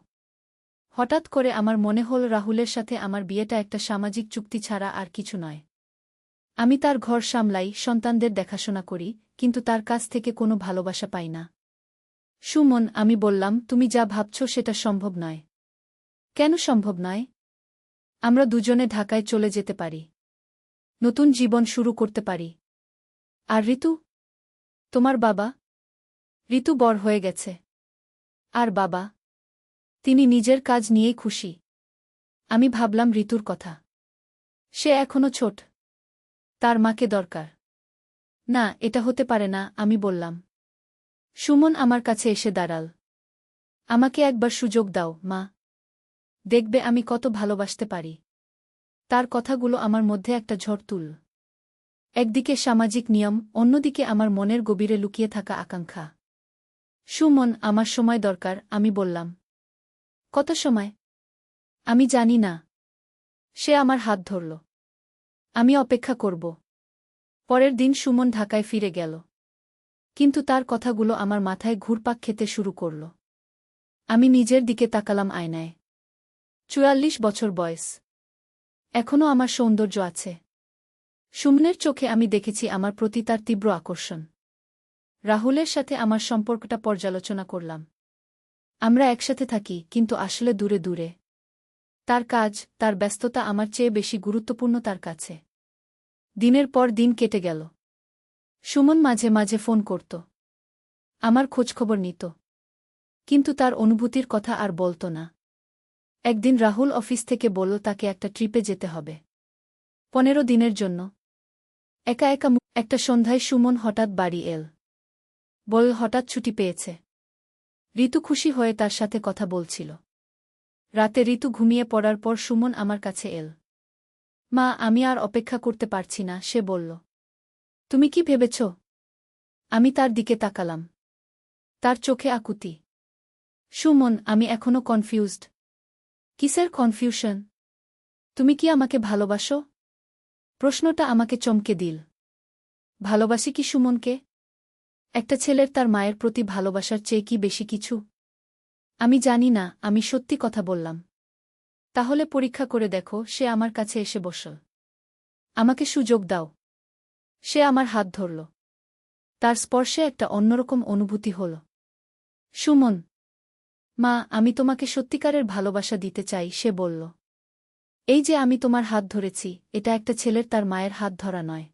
হঠাৎ করে আমার মনে হল রাহুলের সাথে আমার বিয়েটা একটা সামাজিক চুক্তি ছাড়া আর কিছু নয়। আমি তার ঘর সামলাই, সন্তানদের দেখাশোনা করি, কিন্তু তার কাছ থেকে কোনো ভালোবাসা পাই না। সুমন, আমি বললাম, তুমি যা ভাবছ সেটা সম্ভব নয়। কেন সম্ভব নয়? আমরা দুজনে ঢাকায় চলে যেতে পারি। নতুন জীবন শুরু করতে পারি। আর ঋতু? তোমার বাবা? ঋতু বড় হয়ে গেছে। আর বাবা? তিনি নিজের কাজ নিয়েই খুশি। আমি ভাবলাম ঋতুর কথা। সে এখনো ছোট। তার মাকে দরকার। না, এটা হতে পারে না, আমি বললাম। সুমন আমার কাছে এসে দাঁড়াল। আমাকে একবার সুযোগ দাও, মা। দেখবে আমি কত ভালোবাসতে পারি। তার কথাগুলো আমার মধ্যে একটা ঝড় তুলল। একদিকে সামাজিক নিয়ম, অন্যদিকে আমার মনের গভীরে লুকিয়ে থাকা আকাঙ্ক্ষা। সুমন, আমার সময় দরকার, আমি বললাম। কত সময়? আমি জানি না। সে আমার হাত ধরল। আমি অপেক্ষা করব। পরের দিন সুমন ঢাকায় ফিরে গেল। কিন্তু তার কথাগুলো আমার মাথায় ঘুরপাক খেতে শুরু করল। আমি নিজের দিকে তাকালাম আয়নায়। ৪৪ বছর বয়স। এখনও আমার সৌন্দর্য আছে। সুমনের চোখে আমি দেখেছি আমার প্রতি তার তীব্র আকর্ষণ। রাহুলের সাথে আমার সম্পর্কটা পর্যালোচনা করলাম। আমরা একসাথে থাকি, কিন্তু আসলে দূরে দূরে। তার কাজ, তার ব্যস্ততা আমার চেয়ে বেশি গুরুত্বপূর্ণ তার কাছে। দিনের পর দিন কেটে গেল। সুমন মাঝে মাঝে ফোন করত। আমার খোঁজখবর নিত। কিন্তু তার অনুভূতির কথা আর বলত না। একদিন রাহুল অফিস থেকে বলল তাকে একটা ট্রিপে যেতে হবে। 15 দিনের জন্য। একা একা একটা সন্ধ্যায় সুমন হঠাৎ বাড়ি এল। বলল হঠাৎ ছুটি পেয়েছে। ঋতু খুশি হয়ে তার সাথে কথা বলছিল। রাতে ঋতু ঘুমিয়ে পড়ার পর সুমন আমার কাছে এল। মা, আমি আর অপেক্ষা করতে পারছি না, সে বলল। তুমি কি ভেবেছ? আমি তার দিকে তাকালাম। তার চোখে আকুতি। সুমন, আমি এখনো কনফিউজড। কিসের কনফিউশন? তুমি কি আমাকে ভালোবাসো? প্রশ্নটা আমাকে চমকে দিল। ভালোবাসি কি সুমনকে? একটা ছেলের তার মায়ের প্রতি ভালোবাসার চেয়ে কি বেশি কিছু? আমি জানি না, আমি সত্যি কথা বললাম। তাহলে পরীক্ষা করে দেখো। সে আমার কাছে এসে বসল। আমাকে সুযোগ দাও। সে আমার হাত ধরল। তার স্পর্শে একটা অন্যরকম অনুভূতি হল। সুমন, মা, আমি তোমাকে সত্যিকারের ভালোবাসা দিতে চাই, সে বলল। এই যে আমি তোমার হাত ধরেছি, এটা একটা ছেলের তার মায়ের হাত ধরা নয়।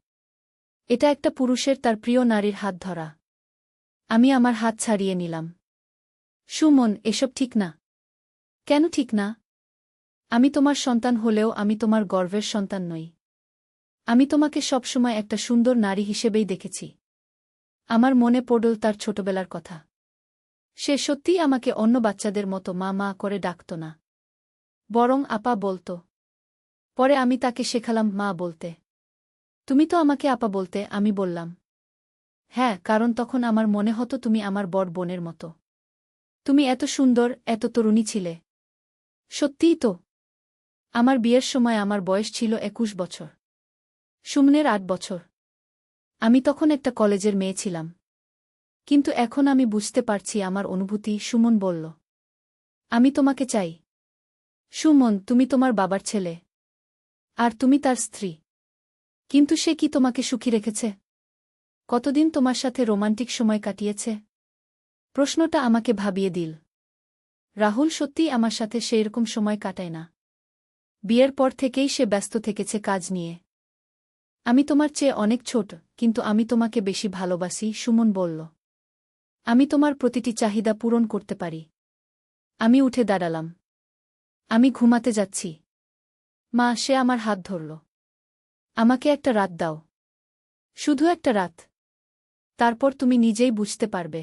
এটা একটা পুরুষের তার প্রিয় নারীর হাত ধরা। আমি আমার হাত ছাড়িয়ে নিলাম। সুমন, এসব ঠিক না। কেন ঠিক না? আমি তোমার সন্তান হলেও আমি তোমার গর্বের সন্তান নই। আমি তোমাকে সবসময় একটা সুন্দর নারী হিসেবেই দেখেছি। আমার মনে পড়ল তার ছোটবেলার কথা। সে সত্যিই আমাকে অন্য বাচ্চাদের মতো মা মা করে ডাকত না, বরং আপা বলত। পরে আমি তাকে শেখালাম মা বলতে। তুমি তো আমাকে আপা বলতে, আমি বললাম। হ্যাঁ, কারণ তখন আমার মনে হতো তুমি আমার বড় বোনের মতো। তুমি এত সুন্দর, এত তরুণী ছিলে। সত্যিই তো। আমার বিয়ের সময় আমার বয়স ছিল 21 বছর। সুমনের 8 বছর। আমি তখন একটা কলেজের মেয়ে ছিলাম। কিন্তু এখন আমি বুঝতে পারছি আমার অনুভূতি। সুমন বলল। আমি তোমাকে চাই। সুমন, তুমি তোমার বাবার ছেলে। আর তুমি তার স্ত্রী। কিন্তু সে কি তোমাকে সুখী রেখেছে? কতদিন তোমার সাথে রোমান্টিক সময় কাটিয়েছে? প্রশ্নটা আমাকে ভাবিয়ে দিল। রাহুল সত্যিই আমার সাথে সেইরকম সময় কাটায় না। বিয়ের পর থেকেই সে ব্যস্ত থেকেছে কাজ নিয়ে। আমি তোমার চেয়ে অনেক ছোট, কিন্তু আমি তোমাকে বেশি ভালোবাসি, সুমন বলল। আমি তোমার প্রতিটি চাহিদা পূরণ করতে পারি। আমি উঠে দাঁড়ালাম। আমি ঘুমাতে যাচ্ছি। মা, সে আমার হাত ধরল। আমাকে একটা রাত দাও। শুধু একটা রাত। তারপর তুমি নিজেই বুঝতে পারবে।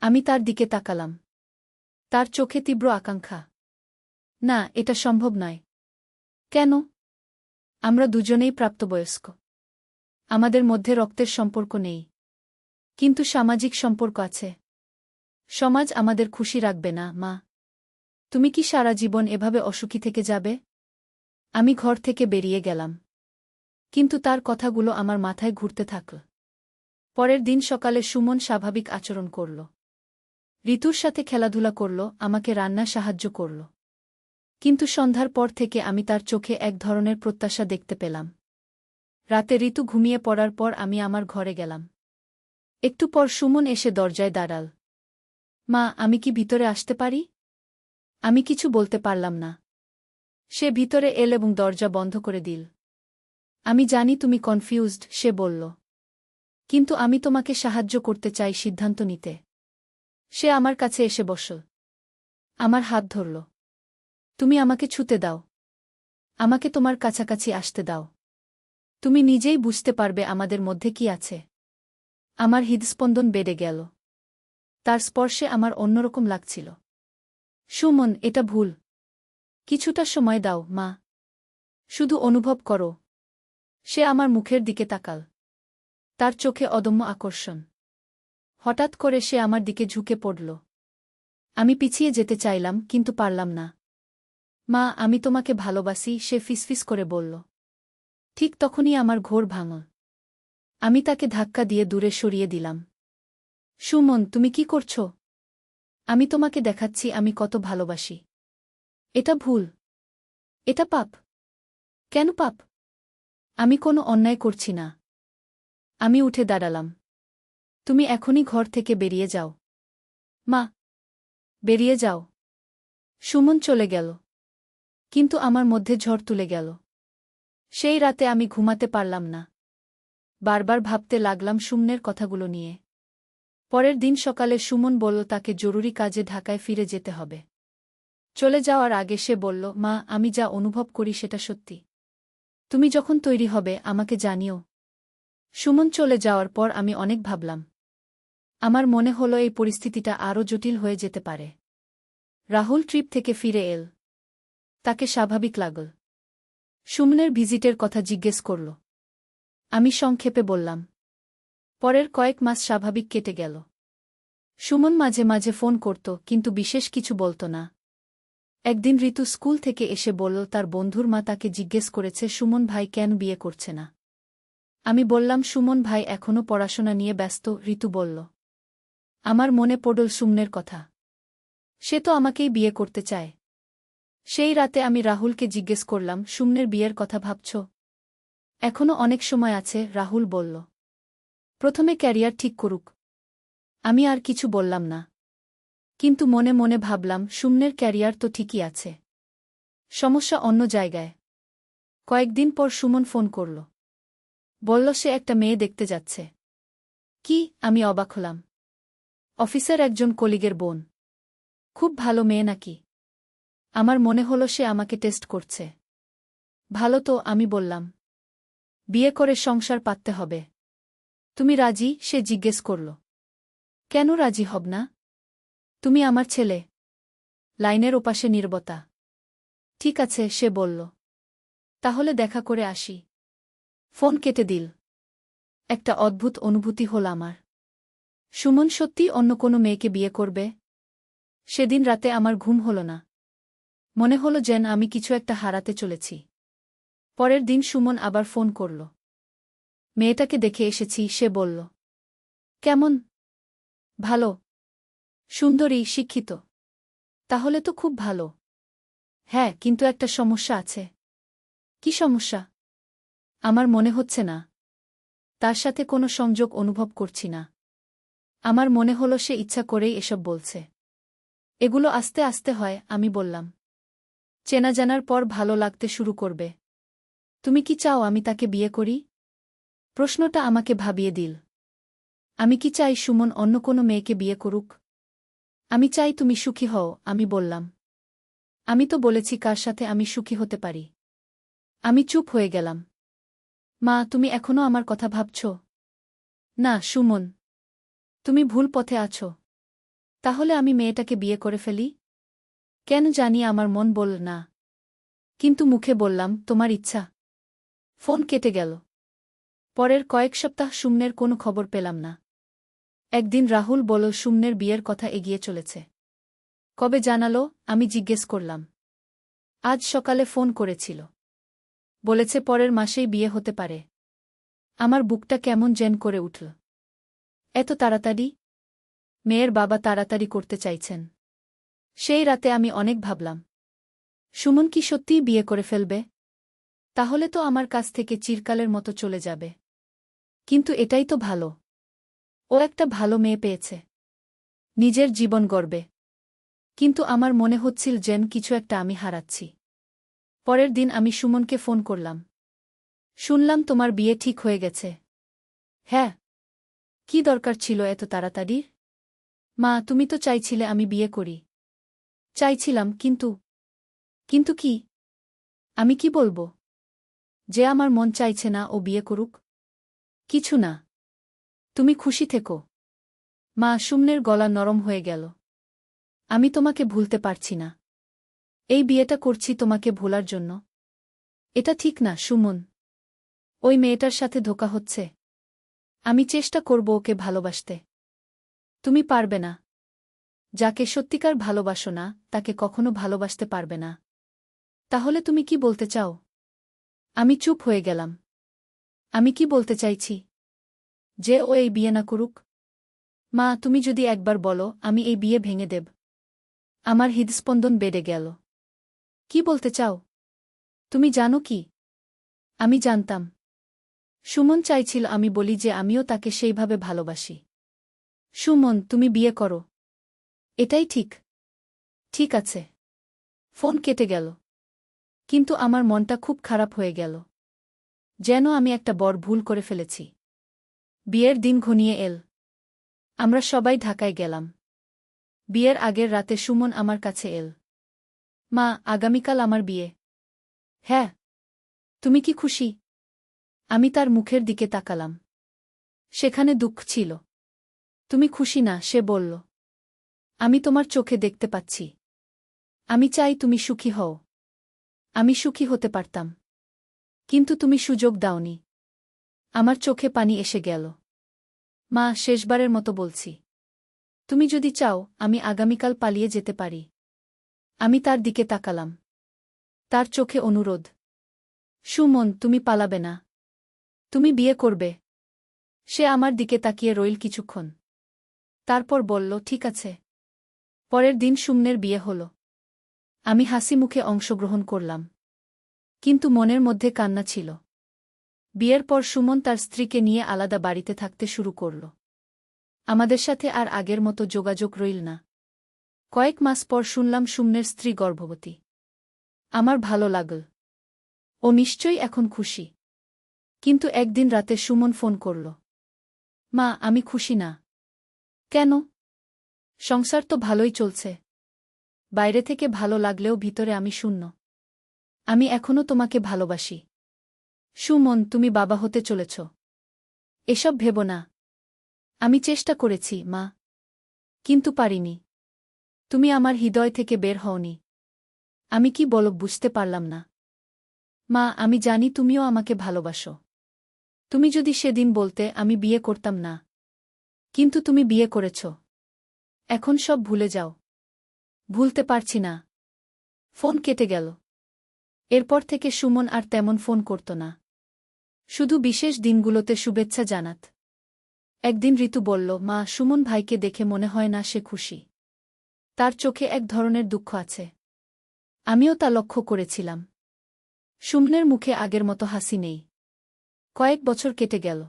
আমি তার দিকে তাকালাম। তার চোখে তীব্র আকাঙ্ক্ষা। না, এটা সম্ভব নয়। কেন? আমরা দুজনেই প্রাপ্তবয়স্ক। আমাদের মধ্যে রক্তের সম্পর্ক নেই। কিন্তু সামাজিক সম্পর্ক আছে। সমাজ আমাদের খুশি রাখবে না, মা। তুমি কি সারা জীবন এভাবে অসুখী থেকে যাবে? আমি ঘর থেকে বেরিয়ে গেলাম। কিন্তু তার কথাগুলো আমার মাথায় ঘুরতে থাকল। পরের দিন সকালে সুমন স্বাভাবিক আচরণ করল। ঋতুর সাথে খেলাধুলা করল, আমাকে রান্না সাহায্য করল। কিন্তু সন্ধ্যার পর থেকে আমি তার চোখে এক ধরনের প্রত্যাশা দেখতে পেলাম। রাতে ঋতু ঘুমিয়ে পড়ার পর আমি আমার ঘরে গেলাম। একটু পর সুমন এসে দরজায় দাঁড়াল। মা, আমি কি ভিতরে আসতে পারি? আমি কিছু বলতে পারলাম না। সে ভিতরে এল এবং দরজা বন্ধ করে দিল। আমি জানি তুমি কনফিউজড, সে বলল। কিন্তু আমি তোমাকে সাহায্য করতে চাই সিদ্ধান্ত নিতে। সে আমার কাছে এসে বসল। আমার হাত ধরল। তুমি আমাকে ছুতে দাও। আমাকে তোমার কাছাকাছি আসতে দাও। তুমি নিজেই বুঝতে পারবে আমাদের মধ্যে কি আছে। আমার হৃদস্পন্দন বেড়ে গেল। তার স্পর্শে আমার অন্যরকম লাগছিল। সুমন, এটা ভুল। কিছুটা সময় দাও, মা। শুধু অনুভব করো। সে আমার মুখের দিকে তাকাল। তার চোখে অদম্য আকর্ষণ। হঠাৎ করে সে আমার দিকে ঝুঁকে পড়ল। আমি পিছিয়ে যেতে চাইলাম, কিন্তু পারলাম না। মা, আমি তোমাকে ভালোবাসি, সে ফিসফিস করে বলল। ঠিক তখনই আমার ঘোর ভাঙল। আমি তাকে ধাক্কা দিয়ে দূরে সরিয়ে দিলাম। সুমন, তুমি কি করছ? আমি তোমাকে দেখাচ্ছি আমি কত ভালোবাসি। এটা ভুল। এটা পাপ। কেন পাপ? আমি কোনো অন্যায় করছি না। আমি উঠে দাঁড়ালাম। তুমি এখনই ঘর থেকে বেরিয়ে যাও। মা, বেরিয়ে যাও। সুমন চলে গেল। কিন্তু আমার মধ্যে ঝড় তুলে গেল। সেই রাতে আমি ঘুমাতে পারলাম না। বারবার ভাবতে লাগলাম সুমনের কথাগুলো নিয়ে। পরের দিন সকালে সুমন বলল তাকে জরুরি কাজে ঢাকায় ফিরে যেতে হবে। চলে যাওয়ার আগে সে বলল, মা, আমি যা অনুভব করি সেটা সত্যি। তুমি যখন তৈরি হবে আমাকে জানিও। সুমন চলে যাওয়ার পর আমি অনেক ভাবলাম। আমার মনে হলো এই পরিস্থিতিটা আরও জটিল হয়ে যেতে পারে। রাহুল ট্রিপ থেকে ফিরে এল। তাকে স্বাভাবিক লাগল। সুমনের ভিজিটের কথা জিজ্ঞেস করল। আমি সংক্ষেপে বললাম। পরের কয়েক মাস স্বাভাবিক কেটে গেল। সুমন মাঝে মাঝে ফোন করত, কিন্তু বিশেষ কিছু বলত না। একদিন ঋতু স্কুল থেকে এসে বলল তার বন্ধুর মা তাকে জিজ্ঞেস করেছে সুমন ভাই কেন বিয়ে করছে না। আমি বললাম সুমন ভাই এখনও পড়াশোনা নিয়ে ব্যস্ত। ঋতু বলল। আমার মনে পড়ল সুমনের কথা। সে তো আমাকেই বিয়ে করতে চায়। সেই রাতে আমি রাহুলকে জিজ্ঞেস করলাম, সুমনের বিয়ের কথা ভাবছ? এখনও অনেক সময় আছে, রাহুল বলল। প্রথমে ক্যারিয়ার ঠিক করুক। আমি আর কিছু বললাম না। কিন্তু মনে মনে ভাবলাম সুমনের ক্যারিয়ার তো ঠিকই আছে, সমস্যা অন্য জায়গায়। কয়েকদিন পর সুমন ফোন করল। বলল সে একটা মেয়ে দেখতে যাচ্ছে। কি? আমি অবাক হলাম। অফিসের একজন কলিগের বোন। খুব ভালো মেয়ে নাকি? আমার মনে হলো সে আমাকে টেস্ট করছে। ভালো তো, আমি বললাম। বিয়ে করে সংসার পাততে হবে। তুমি রাজি? সে জিজ্ঞেস করল। কেন রাজি হব না? তুমি আমার ছেলে। লাইনের ওপাশে নীরবতা। ঠিক আছে, সে বলল। তাহলে দেখা করে আসি। ফোন কেটে দিল। একটা অদ্ভুত অনুভূতি হল আমার। সুমন সত্যিই অন্য কোনো মেয়েকে বিয়ে করবে? সেদিন রাতে আমার ঘুম হল না। মনে হলো যেন আমি কিছু একটা হারাতে চলেছি। পরের দিন সুমন আবার ফোন করল। মেয়েটাকে দেখে এসেছি, সে বলল। কেমন? ভালো। সুন্দরী, শিক্ষিত। তাহলে তো খুব ভালো। হ্যাঁ, কিন্তু একটা সমস্যা আছে। কি সমস্যা? আমার মনে হচ্ছে না। তার সাথে কোনো সংযোগ অনুভব করছি না। আমার মনে হলো সে ইচ্ছা করেই এসব বলছে। এগুলো আস্তে আস্তে হয়, আমি বললাম। চেনা জানার পর ভালো লাগতে শুরু করবে। তুমি কি চাও আমি তাকে বিয়ে করি? প্রশ্নটা আমাকে ভাবিয়ে দিল। আমি কি চাই সুমন অন্য কোনো মেয়েকে বিয়ে করুক? আমি চাই তুমি সুখী হও, আমি বললাম। আমি তো বলেছি কার সাথে আমি সুখী হতে পারি। আমি চুপ হয়ে গেলাম। মা, তুমি এখনও আমার কথা ভাবছ? না সুমন, তুমি ভুল পথে আছো। তাহলে আমি মেয়েটাকে বিয়ে করে ফেলি? কেন জানি আমার মন বলল না। কিন্তু মুখে বললাম, তোমার ইচ্ছা। ফোন কেটে গেল। পরের কয়েক সপ্তাহ সুমনের কোনো খবর পেলাম না। একদিন রাহুল বলল সুমনের বিয়ের কথা এগিয়ে চলেছে। কবে জানালো? আমি জিজ্ঞেস করলাম। আজ সকালে ফোন করেছিল। বলেছে পরের মাসেই বিয়ে হতে পারে। আমার বুকটা কেমন যেন করে উঠল। এত তাড়াতাড়ি? মেয়ের বাবা তাড়াতাড়ি করতে চাইছেন। সেই রাতে আমি অনেক ভাবলাম। সুমন কি সত্যিই বিয়ে করে ফেলবে? তাহলে তো আমার কাছ থেকে চিরকালের মতো চলে যাবে। কিন্তু এটাই তো ভালো। ও একটা ভালো মেয়ে পেয়েছে। নিজের জীবন গড়বে। কিন্তু আমার মনে হচ্ছিল যেন কিছু একটা আমি হারাচ্ছি। পরের দিন আমি সুমনকে ফোন করলাম। শুনলাম তোমার বিয়ে ঠিক হয়ে গেছে। হ্যাঁ। কি দরকার ছিল এত তাড়াতাড়ি? মা, তুমি তো চাইছিলে আমি বিয়ে করি। চাইছিলাম, কিন্তু। কিন্তু কি? আমি কি বলবো? যে আমার মন চাইছে না ও বিয়ে করুক? কিছু না। তুমি খুশি থেকো। মা, সুমনের গলা নরম হয়ে গেল। আমি তোমাকে ভুলতে পারছি না। এই বিয়েটা করছি তোমাকে ভোলার জন্য। এটা ঠিক না সুমন। ওই মেয়েটার সাথে ধোঁকা হচ্ছে। আমি চেষ্টা করব ওকে ভালোবাসতে। তুমি পারবে না। যাকে সত্যিকার ভালোবাসো না তাকে কখনো ভালোবাসতে পারবে না। তাহলে তুমি কি বলতে চাও? আমি চুপ হয়ে গেলাম। আমি কি বলতে চাইছি? যে ও এই বিয়ে না করুক? মা, তুমি যদি একবার বলো আমি এই বিয়ে ভেঙে দেব। আমার হৃদস্পন্দন বেড়ে গেল। কি বলতে চাও? তুমি জানো কি? আমি জানতাম। সুমন চাইছিল আমি বলি যে আমিও তাকে সেইভাবে ভালোবাসি। সুমন, তুমি বিয়ে করো। এটাই ঠিক। ঠিক আছে। ফোন কেটে গেল। কিন্তু আমার মনটা খুব খারাপ হয়ে গেল। যেন আমি একটা বড় ভুল করে ফেলেছি। বিয়ের দিন ঘনিয়ে এল। আমরা সবাই ঢাকায় গেলাম। বিয়ের আগের রাতে সুমন আমার কাছে এল। মা, আগামীকাল আমার বিয়ে। হ্যাঁ। তুমি কি খুশি? আমি তার মুখের দিকে তাকালাম। সেখানে দুঃখ ছিল। তুমি খুশি না? সে বলল। আমি তোমার চোখে দেখতে পাচ্ছি। আমি চাই তুমি সুখী হও। আমি সুখী হতে পারতাম। কিন্তু তুমি সুযোগ দাওনি। আমার চোখে পানি এসে গেল। মা, শেষবারের মতো বলছি, তুমি যদি চাও আমি আগামীকাল পালিয়ে যেতে পারি। আমি তার দিকে তাকালাম। তার চোখে অনুরোধ। সুমন, তুমি পালাবে না। তুমি বিয়ে করবে। সে আমার দিকে তাকিয়ে রইল কিছুক্ষণ। তারপর বলল, ঠিক আছে। পরের দিন সুমনের বিয়ে হল। আমি হাসি মুখে অংশগ্রহণ করলাম। কিন্তু মনের মধ্যে কান্না ছিল। বিয়ের পর সুমন তার স্ত্রীকে নিয়ে আলাদা বাড়িতে থাকতে শুরু করল। আমাদের সাথে আর আগের মতো যোগাযোগ রইল না। কয়েক মাস পর শুনলাম সুমনের স্ত্রী গর্ভবতী। আমার ভালো লাগল। ও নিশ্চয়ই এখন খুশি। কিন্তু একদিন রাতে সুমন ফোন করল। মা, আমি খুশি না। কেন? সংসার তো ভালোই চলছে। বাইরে থেকে ভালো লাগলেও ভিতরে আমি শূন্য। আমি এখনো তোমাকে ভালোবাসি। সুমন, তুমি বাবা হতে চলেছ। এসব ভেবো না। আমি চেষ্টা করেছি, মা। কিন্তু পারিনি। তুমি আমার হৃদয় থেকে বের হওনি। আমি কি বলো বুঝতে পারলাম না। মা, আমি জানি তুমিও আমাকে ভালোবাসো। তুমি যদি সেদিন বলতে আমি বিয়ে করতাম না। কিন্তু তুমি বিয়ে করেছ। এখন সব ভুলে যাও। ভুলতে পারছি না। ফোন কেটে গেল। এরপর থেকে সুমন আর তেমন ফোন করত না। শুধু বিশেষ দিনগুলোতে শুভেচ্ছা জানাত। একদিন ঋতু বলল, মা, সুমন ভাইকে দেখে মনে হয় না সে খুশি। তার চোখে এক ধরনের দুঃখ আছে। আমিও তা লক্ষ্য করেছিলাম। সুমনের মুখে আগের মতো হাসি নেই। কয়েক বছর কেটে গেল।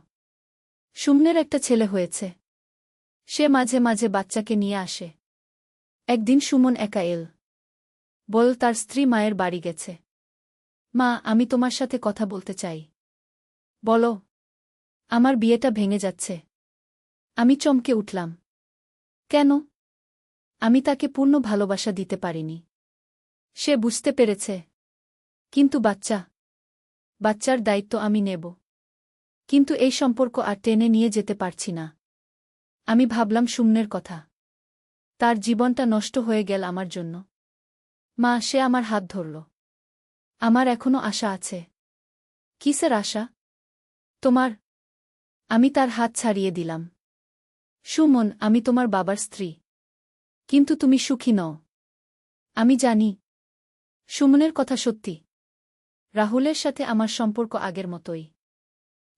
সুমনের একটা ছেলে হয়েছে। সে মাঝে মাঝে বাচ্চাকে নিয়ে আসে। একদিন সুমন একা এল। বল, তার স্ত্রী মায়ের বাড়ি গেছে। মা, আমি তোমার সাথে কথা বলতে চাই। বলো। আমার বিয়েটা ভেঙে যাচ্ছে। আমি চমকে উঠলাম। কেন? আমি তাকে পূর্ণ ভালোবাসা দিতে পারিনি। সে বুঝতে পেরেছে। কিন্তু বাচ্চার দায়িত্ব আমি নেব। কিন্তু এই সম্পর্ক আর টেনে নিয়ে যেতে পারছি না। আমি ভাবলাম সুমনের কথা। তার জীবনটা নষ্ট হয়ে গেল আমার জন্য। মা, সে আমার হাত ধরল। আমার এখনো আশা আছে। কিসের আশা? তোমার। আমি তার হাত ছাড়িয়ে দিলাম। সুমন, আমি তোমার বাবার স্ত্রী। কিন্তু তুমি সুখী নও। আমি জানি। সুমনের কথা সত্যি। রাহুলের সাথে আমার সম্পর্ক আগের মতোই।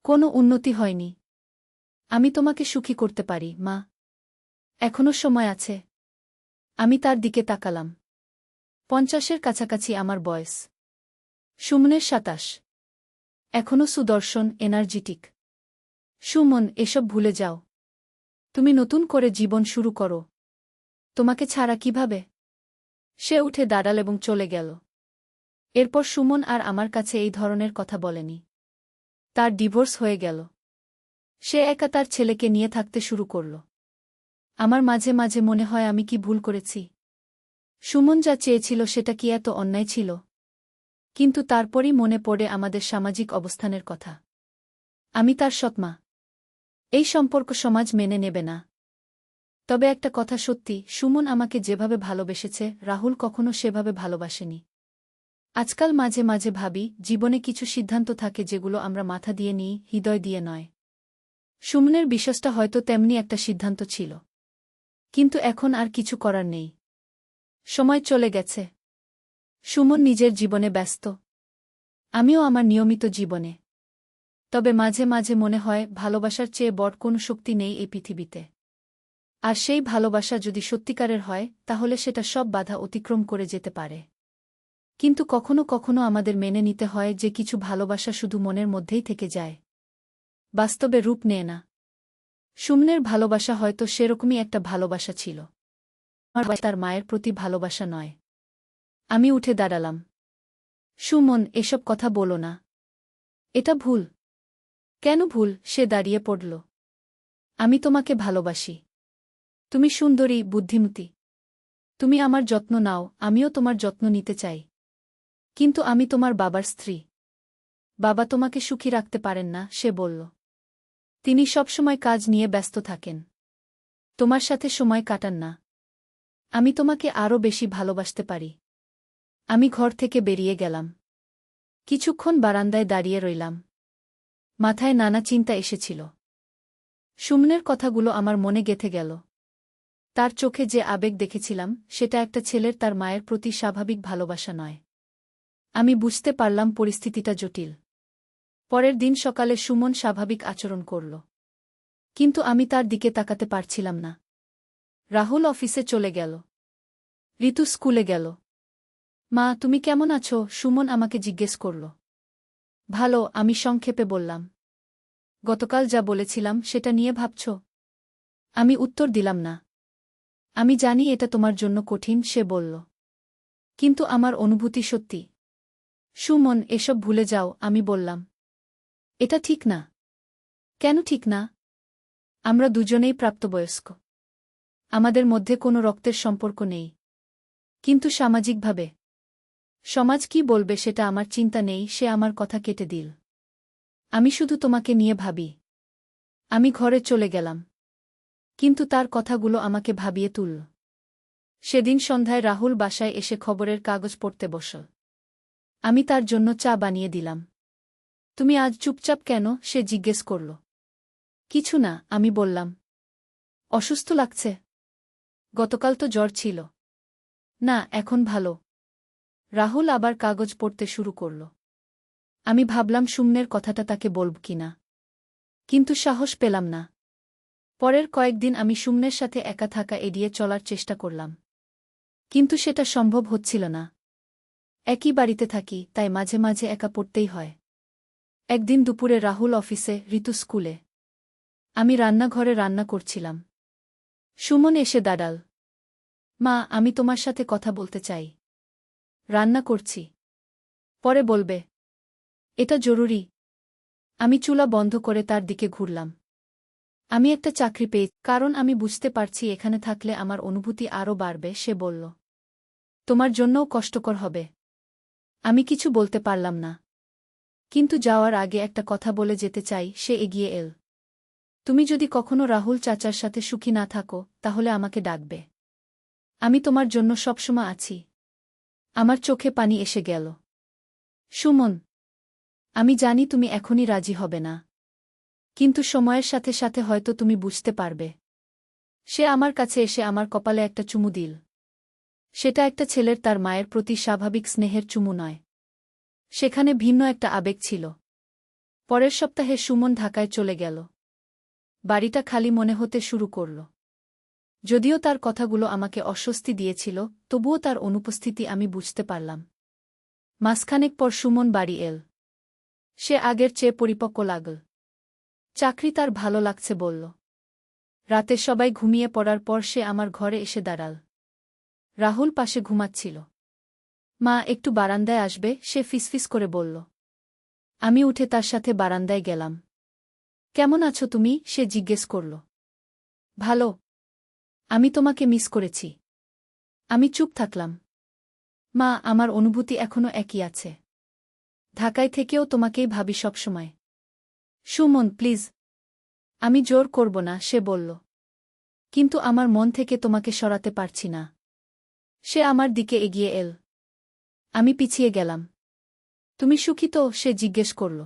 কোনো উন্নতি হয়নি। আমি তোমাকে সুখী করতে পারি, মা। এখনো সময় আছে। আমি তার দিকে তাকালাম। 50-এর কাছাকাছি আমার বয়স। সুমনের 27। এখনো সুদর্শন, এনার্জেটিক। সুমন, এসব ভুলে যাও। তুমি নতুন করে জীবন শুরু করো। তোমাকে ছাড়া কিভাবে? সে উঠে দাঁড়াল এবং চলে গেল। এরপর সুমন আর আমার কাছে এই ধরনের কথা বলেনি। তার ডিভোর্স হয়ে গেল। সে একা তার ছেলেকে নিয়ে থাকতে শুরু করল। আমার মাঝে মাঝে মনে হয় আমি কি ভুল করেছি। সুমন যা চেয়েছিল সেটা কি এত অন্যায় ছিল? কিন্তু তারপরই মনে পড়ে আমাদের সামাজিক অবস্থানের কথা। আমি তার সৎমা। এই সম্পর্ক সমাজ মেনে নেবে না। তবে একটা কথা সত্যি, সুমন আমাকে যেভাবে ভালোবেসেছে রাহুল কখনো সেভাবে ভালোবাসেনি। আজকাল মাঝে মাঝে ভাবি, জীবনে কিছু সিদ্ধান্ত থাকে যেগুলো আমরা মাথা দিয়ে নিই, হৃদয় দিয়ে নয়। সুমনের বিশ্বাসটা হয়তো তেমনি একটা সিদ্ধান্ত ছিল। কিন্তু এখন আর কিছু করার নেই। সময় চলে গেছে। সুমন নিজের জীবনে ব্যস্ত। আমিও আমার নিয়মিত জীবনে। তবে মাঝে মাঝে মনে হয় ভালোবাসার চেয়ে বড় কোনো শক্তি নেই এই পৃথিবীতে। আর সেই ভালোবাসা যদি সত্যিকারের হয় তাহলে সেটা সব বাধা অতিক্রম করে যেতে পারে। কিন্তু কখনো কখনো আমাদের মেনে নিতে হয় যে কিছু ভালোবাসা শুধু মনের মধ্যেই থেকে যায়, বাস্তবে রূপ নেয় না। সুমনের ভালোবাসা হয়তো সেরকমই একটা ভালোবাসা ছিল। আমার তার মায়ের প্রতি ভালোবাসা নয়। আমি উঠে দাঁড়ালাম। সুমন, এসব কথা বলো না। এটা ভুল। কেন ভুল? সে দাঁড়িয়ে পড়ল। আমি তোমাকে ভালোবাসি। তুমি সুন্দরী, বুদ্ধিমতী। তুমি আমার যত্ন নাও, আমিও তোমার যত্ন নিতে চাই। কিন্তু আমি তোমার বাবার স্ত্রী। বাবা তোমাকে সুখী রাখতে পারেন না, সে বলল। তিনি সবসময় কাজ নিয়ে ব্যস্ত থাকেন। তোমার সাথে সময় কাটান না। আমি তোমাকে আরও বেশি ভালোবাসতে পারি। আমি ঘর থেকে বেরিয়ে গেলাম। কিছুক্ষণ বারান্দায় দাঁড়িয়ে রইলাম। মাথায় নানা চিন্তা এসেছিল। সুমনের কথাগুলো আমার মনে গেঁথে গেল। তার চোখে যে আবেগ দেখেছিলাম সেটা একটা ছেলের তার মায়ের প্রতি স্বাভাবিক ভালোবাসা নয়। আমি বুঝতে পারলাম পরিস্থিতিটা জটিল। পরের দিন সকালে সুমন স্বাভাবিক আচরণ করল। কিন্তু আমি তার দিকে তাকাতে পারছিলাম না। রাহুল অফিসে চলে গেল। ঋতু স্কুলে গেল। মা, তুমি কেমন আছো? সুমন আমাকে জিজ্ঞেস করল। ভালো, আমি সংক্ষেপে বললাম। গতকাল যা বলেছিলাম সেটা নিয়ে ভাবছ? আমি উত্তর দিলাম না। আমি জানি এটা তোমার জন্য কঠিন, সে বলল। কিন্তু আমার অনুভূতি সত্যি। সুমন, এসব ভুলে যাও, আমি বললাম। এটা ঠিক না। কেন ঠিক না? আমরা দুজনেই প্রাপ্তবয়স্ক। আমাদের মধ্যে কোনো রক্তের সম্পর্ক নেই। কিন্তু সামাজিকভাবে সমাজ কি বলবে সেটা আমার চিন্তা নেই। সে আমার কথা কেটে দিল। আমি শুধু তোমাকে নিয়ে ভাবি। আমি ঘরে চলে গেলাম। কিন্তু তার কথাগুলো আমাকে ভাবিয়ে তুলল। সেদিন সন্ধ্যায় রাহুল বাসায় এসে খবরের কাগজ পড়তে বসল। আমি তার জন্য চা বানিয়ে দিলাম। তুমি আজ চুপচাপ কেন? সে জিজ্ঞেস করল। কিছু না, আমি বললাম। অসুস্থ লাগছে? গতকাল তো জ্বর ছিল। না, এখন ভালো। রাহুল আবার কাগজ পড়তে শুরু করল। আমি ভাবলাম সুমনের কথাটা তাকে বলব কিনা, কিন্তু সাহস পেলাম না। পরের কয়েকদিন আমি সুমনের সাথে একা থাকা এড়িয়ে চলার চেষ্টা করলাম। কিন্তু সেটা সম্ভব হচ্ছিল না। একই বাড়িতে থাকি, তাই মাঝে মাঝে একা পড়তেই হয়। একদিন দুপুরে রাহুল অফিসে, ঋতু স্কুলে। আমি রান্নাঘরে রান্না করছিলাম। সুমন এসে দাঁড়াল। মা, আমি তোমার সাথে কথা বলতে চাই। রান্না করছি। পরে বলবে। এটা জরুরি। আমি চুলা বন্ধ করে তার দিকে ঘুরলাম। আমি একটা চাকরি পেয়ে, কারণ আমি বুঝতে পারছি এখানে থাকলে আমার অনুভূতি আরও বাড়বে। সে বলল। তোমার জন্যও কষ্টকর হবে। আমি কিছু বলতে পারলাম না। কিন্তু যাওয়ার আগে একটা কথা বলে যেতে চাই। সে এগিয়ে এল। তুমি যদি কখনো রাহুল চাচার সাথে সুখী না থাকো, তাহলে আমাকে ডাকবে। আমি তোমার জন্য সবসময় আছি। আমার চোখে পানি এসে গেল। সুমন, আমি জানি তুমি এখনই রাজি হবে না। কিন্তু সময়ের সাথে সাথে হয়তো তুমি বুঝতে পারবে। সে আমার কাছে এসে আমার কপালে একটা চুমু দিল। সেটা একটা ছেলের তার মায়ের প্রতি স্বাভাবিক স্নেহের চুমু নয়। সেখানে ভিন্ন একটা আবেগ ছিল। পরের সপ্তাহে সুমন ঢাকায় চলে গেল। বাড়িটা খালি মনে হতে শুরু করল। যদিও তার কথাগুলো আমাকে অস্বস্তি দিয়েছিল, তবুও তার অনুপস্থিতি আমি বুঝতে পারলাম। মাসখানেক পর সুমন বাড়ি এল। সে আগের চেয়ে পরিপক্ব লাগল। চাকরি তার ভালো লাগছে বলল। রাতে সবাই ঘুমিয়ে পড়ার পর সে আমার ঘরে এসে দাঁড়াল। রাহুল পাশে ঘুমাচ্ছিল। মা, একটু বারান্দায় আসবে? সে ফিসফিস করে বলল। আমি উঠে তার সাথে বারান্দায় গেলাম। কেমন আছো তুমি? সে জিজ্ঞেস করল। ভালো। আমি তোমাকে মিস করেছি। আমি চুপ থাকলাম। মা, আমার অনুভূতি এখনো একই আছে। ঢাকায় থেকেও তোমাকেই ভাবি সবসময়। সুমন, প্লিজ। আমি জোর করব না, সে বলল। কিন্তু আমার মন থেকে তোমাকে সরাতে পারছি না। সে আমার দিকে এগিয়ে এল। আমি পিছিয়ে গেলাম। তুমি সুখী তো? সে জিজ্ঞেস করল।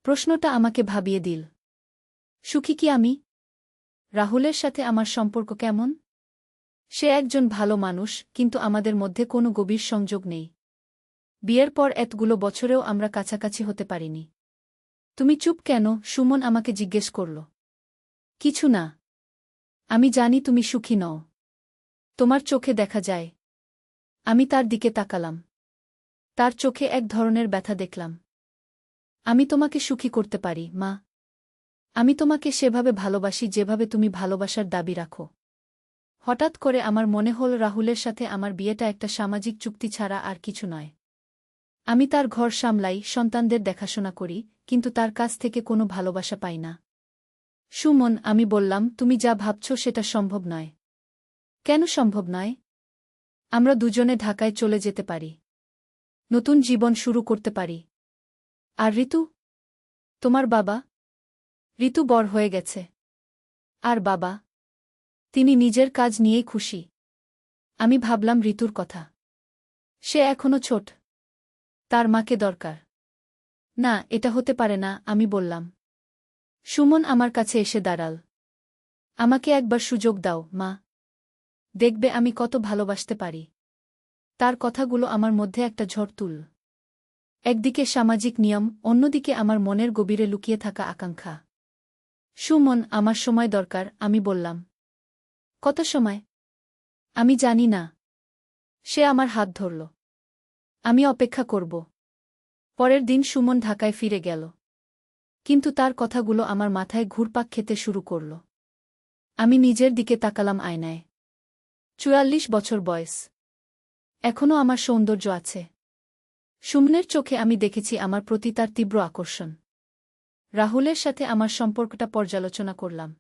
প্রশ্নটা আমাকে ভাবিয়ে দিল। সুখী কি আমি? রাহুলের সাথে আমার সম্পর্ক কেমন? সে একজন ভালো মানুষ, কিন্তু আমাদের মধ্যে কোনো গভীর সংযোগ নেই। বিয়ের পর এতগুলো বছরেও আমরা কাছাকাছি হতে পারিনি। তুমি চুপ কেন? সুমন আমাকে জিজ্ঞেস করল। কিছু না। আমি জানি তুমি সুখী নও। তোমার চোখে দেখা যায়। আমি তার দিকে তাকালাম। তার চোখে এক ধরনের ব্যথা দেখলাম। আমি তোমাকে সুখী করতে পারি, মা। আমি তোমাকে সেভাবে ভালোবাসি যেভাবে তুমি ভালোবাসার দাবি রাখো। হঠাৎ করে আমার মনে হল রাহুলের সাথে আমার বিয়েটা একটা সামাজিক চুক্তি ছাড়া আর কিছু নয়। আমি তার ঘর সামলাই, সন্তানদের দেখাশোনা করি, কিন্তু তার কাছ থেকে কোনো ভালোবাসা পাই না। সুমন, আমি বললাম, তুমি যা ভাবছ সেটা সম্ভব নয়। কেন সম্ভব নয়? আমরা দুজনে ঢাকায় চলে যেতে পারি। নতুন জীবন শুরু করতে পারি। আর ঋতু? তোমার বাবা? ঋতু বড় হয়ে গেছে। আর বাবা? তিনি নিজের কাজ নিয়েই খুশি। আমি ভাবলাম ঋতুর কথা। সে এখনো ছোট। তার মাকে দরকার। না, এটা হতে পারে না, আমি বললাম। সুমন আমার কাছে এসে দাঁড়াল। আমাকে একবার সুযোগ দাও, মা। দেখবে আমি কত ভালোবাসতে পারি। তার কথাগুলো আমার মধ্যে একটা ঝড় তুলল। একদিকে সামাজিক নিয়ম, অন্যদিকে আমার মনের গভীরে লুকিয়ে থাকা আকাঙ্ক্ষা। সুমন, আমার সময় দরকার, আমি বললাম। কত সময়? আমি জানি না। সে আমার হাত ধরল। আমি অপেক্ষা করব। পরের দিন সুমন ঢাকায় ফিরে গেল। কিন্তু তার কথাগুলো আমার মাথায় ঘুরপাক খেতে শুরু করল। আমি নিজের দিকে তাকালাম আয়নায়। ৪৪ বছর বয়স। এখনও আমার সৌন্দর্য আছে। সুমনের চোখে আমি দেখেছি আমার প্রতি তার তীব্র আকর্ষণ। রাহুলের সাথে আমার সম্পর্কটা পর্যালোচনা করলাম।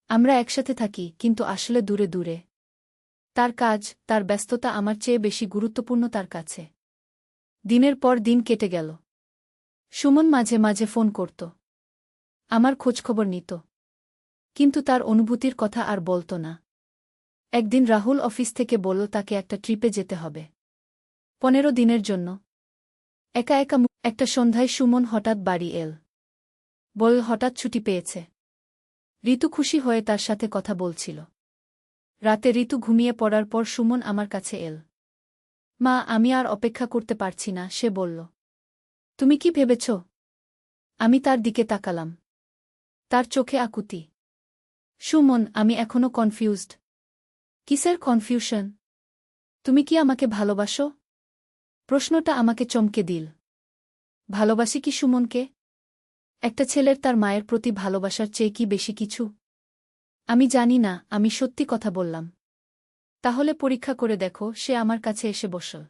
আমরা একসাথে থাকি, কিন্তু আসলে দূরে দূরে। তার কাজ, তার ব্যস্ততা আমার চেয়ে বেশি গুরুত্বপূর্ণ তার কাছে। দিনের পর দিন কেটে গেল। সুমন মাঝে মাঝে ফোন করত। আমার খোঁজখবর নিত। কিন্তু তার অনুভূতির কথা আর বলত না। একদিন রাহুল অফিস থেকে বলল তাকে একটা ট্রিপে যেতে হবে। 15 দিনের জন্য। একা একা একটা সন্ধ্যায় সুমন হঠাৎ বাড়ি এল। বলল হঠাৎ ছুটি পেয়েছে। ঋতু খুশি হয়ে তার সাথে কথা বলছিল। রাতে ঋতু ঘুমিয়ে পড়ার পর সুমন আমার কাছে এল। মা, আমি আর অপেক্ষা করতে পারছি না, সে বলল। তুমি কি ভেবেছ? আমি তার দিকে তাকালাম। তার চোখে আকুতি। সুমন, আমি এখনো কনফিউজড। কিসের কনফিউশন? তুমি কি আমাকে ভালোবাসো? প্রশ্নটা আমাকে চমকে দিল। ভালোবাসি কি সুমনকে? একটা ছেলের তার মায়ের প্রতি ভালোবাসার চেয়ে কি বেশি কিছু? আমি জানি না, আমি সত্যি কথা বললাম। তাহলে পরীক্ষা করে দেখো, সে আমার কাছে এসে বসল।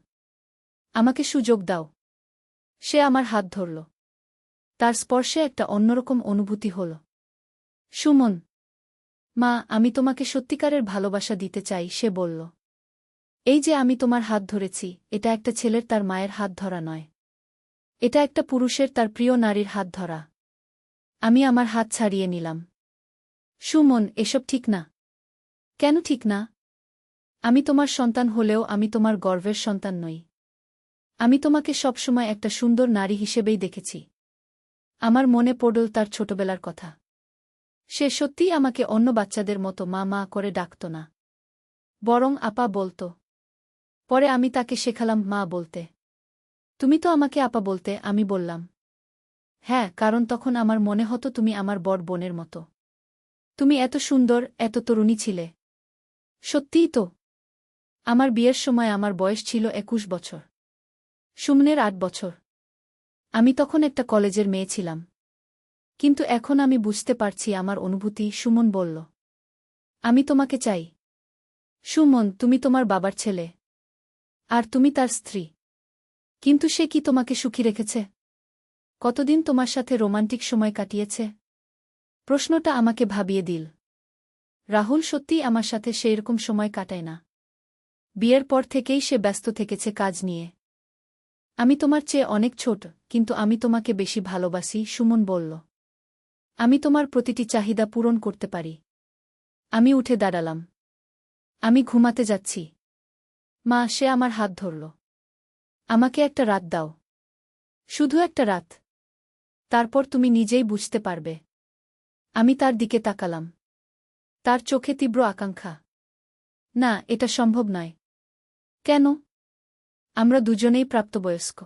আমাকে সুযোগ দাও। সে আমার হাত ধরল। তার স্পর্শে একটা অন্যরকম অনুভূতি হল। সুমন। মা, আমি তোমাকে সত্যিকারের ভালোবাসা দিতে চাই, সে বলল। এই যে আমি তোমার হাত ধরেছি, এটা একটা ছেলের তার মায়ের হাত ধরা নয়। এটা একটা পুরুষের তার প্রিয় নারীর হাত ধরা। আমি আমার হাত ছাড়িয়ে নিলাম। সুমন, এসব ঠিক না। কেন ঠিক না? আমি তোমার সন্তান হলেও আমি তোমার গর্বের সন্তান নই। আমি তোমাকে সবসময় একটা সুন্দর নারী হিসেবেই দেখেছি। আমার মনে পড়ল তার ছোটবেলার কথা। সে সত্যিই আমাকে অন্য বাচ্চাদের মতো মা মা করে ডাকত না। বরং আপা বলত। পরে আমি তাকে শেখালাম মা বলতে। তুমি তো আমাকে আপা বলতে, আমি বললাম। হ্যাঁ, কারণ তখন আমার মনে হতো তুমি আমার বড় বোনের মতো। তুমি এত সুন্দর, এত তরুণী ছিলে। সত্যিই তো। আমার বিয়ের সময় আমার বয়স ছিল 21 বছর। সুমনের 8 বছর। আমি তখন একটা কলেজের মেয়ে ছিলাম। কিন্তু এখন আমি বুঝতে পারছি আমার অনুভূতি। সুমন বলল। আমি তোমাকে চাই। সুমন, তুমি তোমার বাবার ছেলে। আর তুমি তার স্ত্রী। কিন্তু সে কি তোমাকে সুখী রেখেছে? কতদিন তোমার সাথে রোমান্টিক সময় কাটিয়েছে? প্রশ্নটা আমাকে ভাবিয়ে দিল। রাহুল সত্যিই আমার সাথে সেইরকম সময় কাটায় না। বিয়ের পর থেকেই সে ব্যস্ত থেকেছে কাজ নিয়ে। আমি তোমার চেয়ে অনেক ছোট, কিন্তু আমি তোমাকে বেশি ভালোবাসি, সুমন বলল। আমি তোমার প্রতিটি চাহিদা পূরণ করতে পারি। আমি উঠে দাঁড়ালাম। আমি ঘুমাতে যাচ্ছি। মা, সে আমার হাত ধরল। আমাকে একটা রাত দাও। শুধু একটা রাত। তারপর তুমি নিজেই বুঝতে পারবে। আমি তার দিকে তাকালাম। তার চোখে তীব্র আকাঙ্ক্ষা। না, এটা সম্ভব নয়। কেন? আমরা দুজনেই প্রাপ্তবয়স্ক।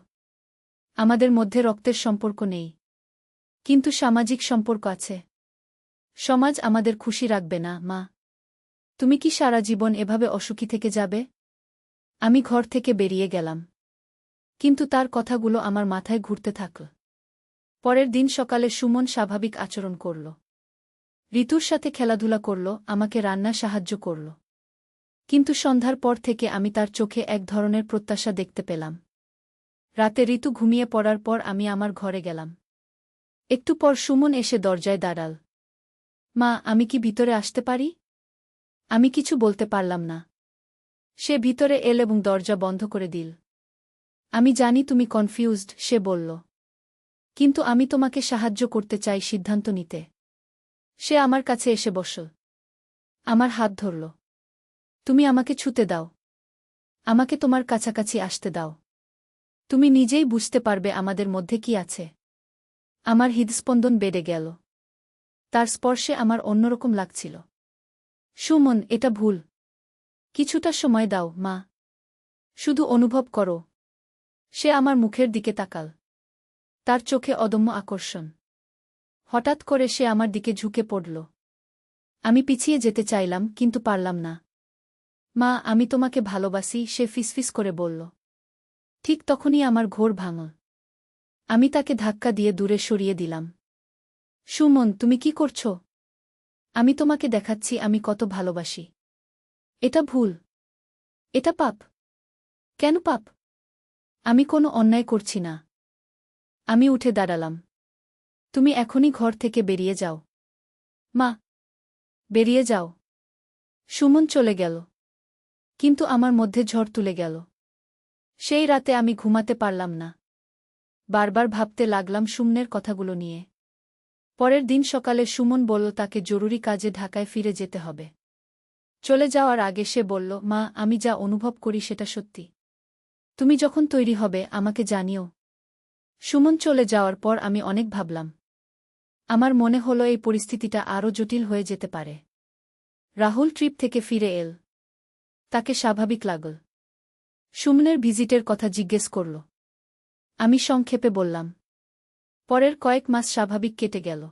আমাদের মধ্যে রক্তের সম্পর্ক নেই। কিন্তু সামাজিক সম্পর্ক আছে। সমাজ আমাদের খুশি রাখবে না, মা। তুমি কি সারা জীবন এভাবে অসুখী থেকে যাবে? আমি ঘর থেকে বেরিয়ে গেলাম। কিন্তু তার কথাগুলো আমার মাথায় ঘুরতে থাকল। পরের দিন সকালে সুমন স্বাভাবিক আচরণ করল। ঋতুর সাথে খেলাধুলা করল, আমাকে রান্না সাহায্য করল। কিন্তু সন্ধ্যার পর থেকে আমি তার চোখে এক ধরনের প্রত্যাশা দেখতে পেলাম। রাতে ঋতু ঘুমিয়ে পড়ার পর আমি আমার ঘরে গেলাম। একটু পর সুমন এসে দরজায় দাঁড়াল। মা, আমি কি ভিতরে আসতে পারি? আমি কিছু বলতে পারলাম না। সে ভিতরে এল এবং দরজা বন্ধ করে দিল। আমি জানি তুমি কনফিউজড, সে বলল। কিন্তু আমি তোমাকে সাহায্য করতে চাই সিদ্ধান্ত নিতে। সে আমার কাছে এসে বসল। আমার হাত ধরল। তুমি আমাকে ছুতে দাও। আমাকে তোমার কাছাকাছি আসতে দাও। তুমি নিজেই বুঝতে পারবে আমাদের মধ্যে কি আছে। আমার হৃদস্পন্দন বেড়ে গেল। তার স্পর্শে আমার অন্যরকম লাগছিল। সুমন, এটা ভুল। কিছুটা সময় দাও, মা। শুধু অনুভব করো। সে আমার মুখের দিকে তাকাল। তার চোখে অদম্য আকর্ষণ। হঠাৎ করে সে আমার দিকে ঝুঁকে পড়ল। আমি পিছিয়ে যেতে চাইলাম, কিন্তু পারলাম না। মা, আমি তোমাকে ভালোবাসি, সে ফিসফিস করে বলল। ঠিক তখনই আমার ঘোর ভাঙল। আমি তাকে ধাক্কা দিয়ে দূরে সরিয়ে দিলাম। সুমন, তুমি কি করছ? আমি তোমাকে দেখাচ্ছি আমি কত ভালোবাসি। এটা ভুল। এটা পাপ। কেন পাপ? আমি কোনো অন্যায় করছি না। আমি উঠে দাঁড়ালাম। তুমি এখনই ঘর থেকে বেরিয়ে যাও। মা, বেরিয়ে যাও। সুমন চলে গেল। কিন্তু আমার মধ্যে ঝড় তুলে গেল। সেই রাতে আমি ঘুমাতে পারলাম না। বারবার ভাবতে লাগলাম সুমনের কথাগুলো নিয়ে। পরের দিন সকালে সুমন বলল তাকে জরুরি কাজে ঢাকায় ফিরে যেতে হবে। চলে যাওয়ার আগে সে বলল, মা, আমি যা অনুভব করি সেটা সত্যি। তুমি যখন তৈরি হবে আমাকে জানিও। সুমন চলে যাওয়ার পর আমি অনেক ভাবলাম। আমার মনে হলো এই পরিস্থিতিটা আরও জটিল হয়ে যেতে পারে। রাহুল ট্রিপ থেকে ফিরে এল। তাকে স্বাভাবিক লাগল। সুমনের ভিজিটের কথা জিজ্ঞেস করল। আমি সংক্ষেপে বললাম। পরের কয়েক মাস স্বাভাবিক কেটে গেল।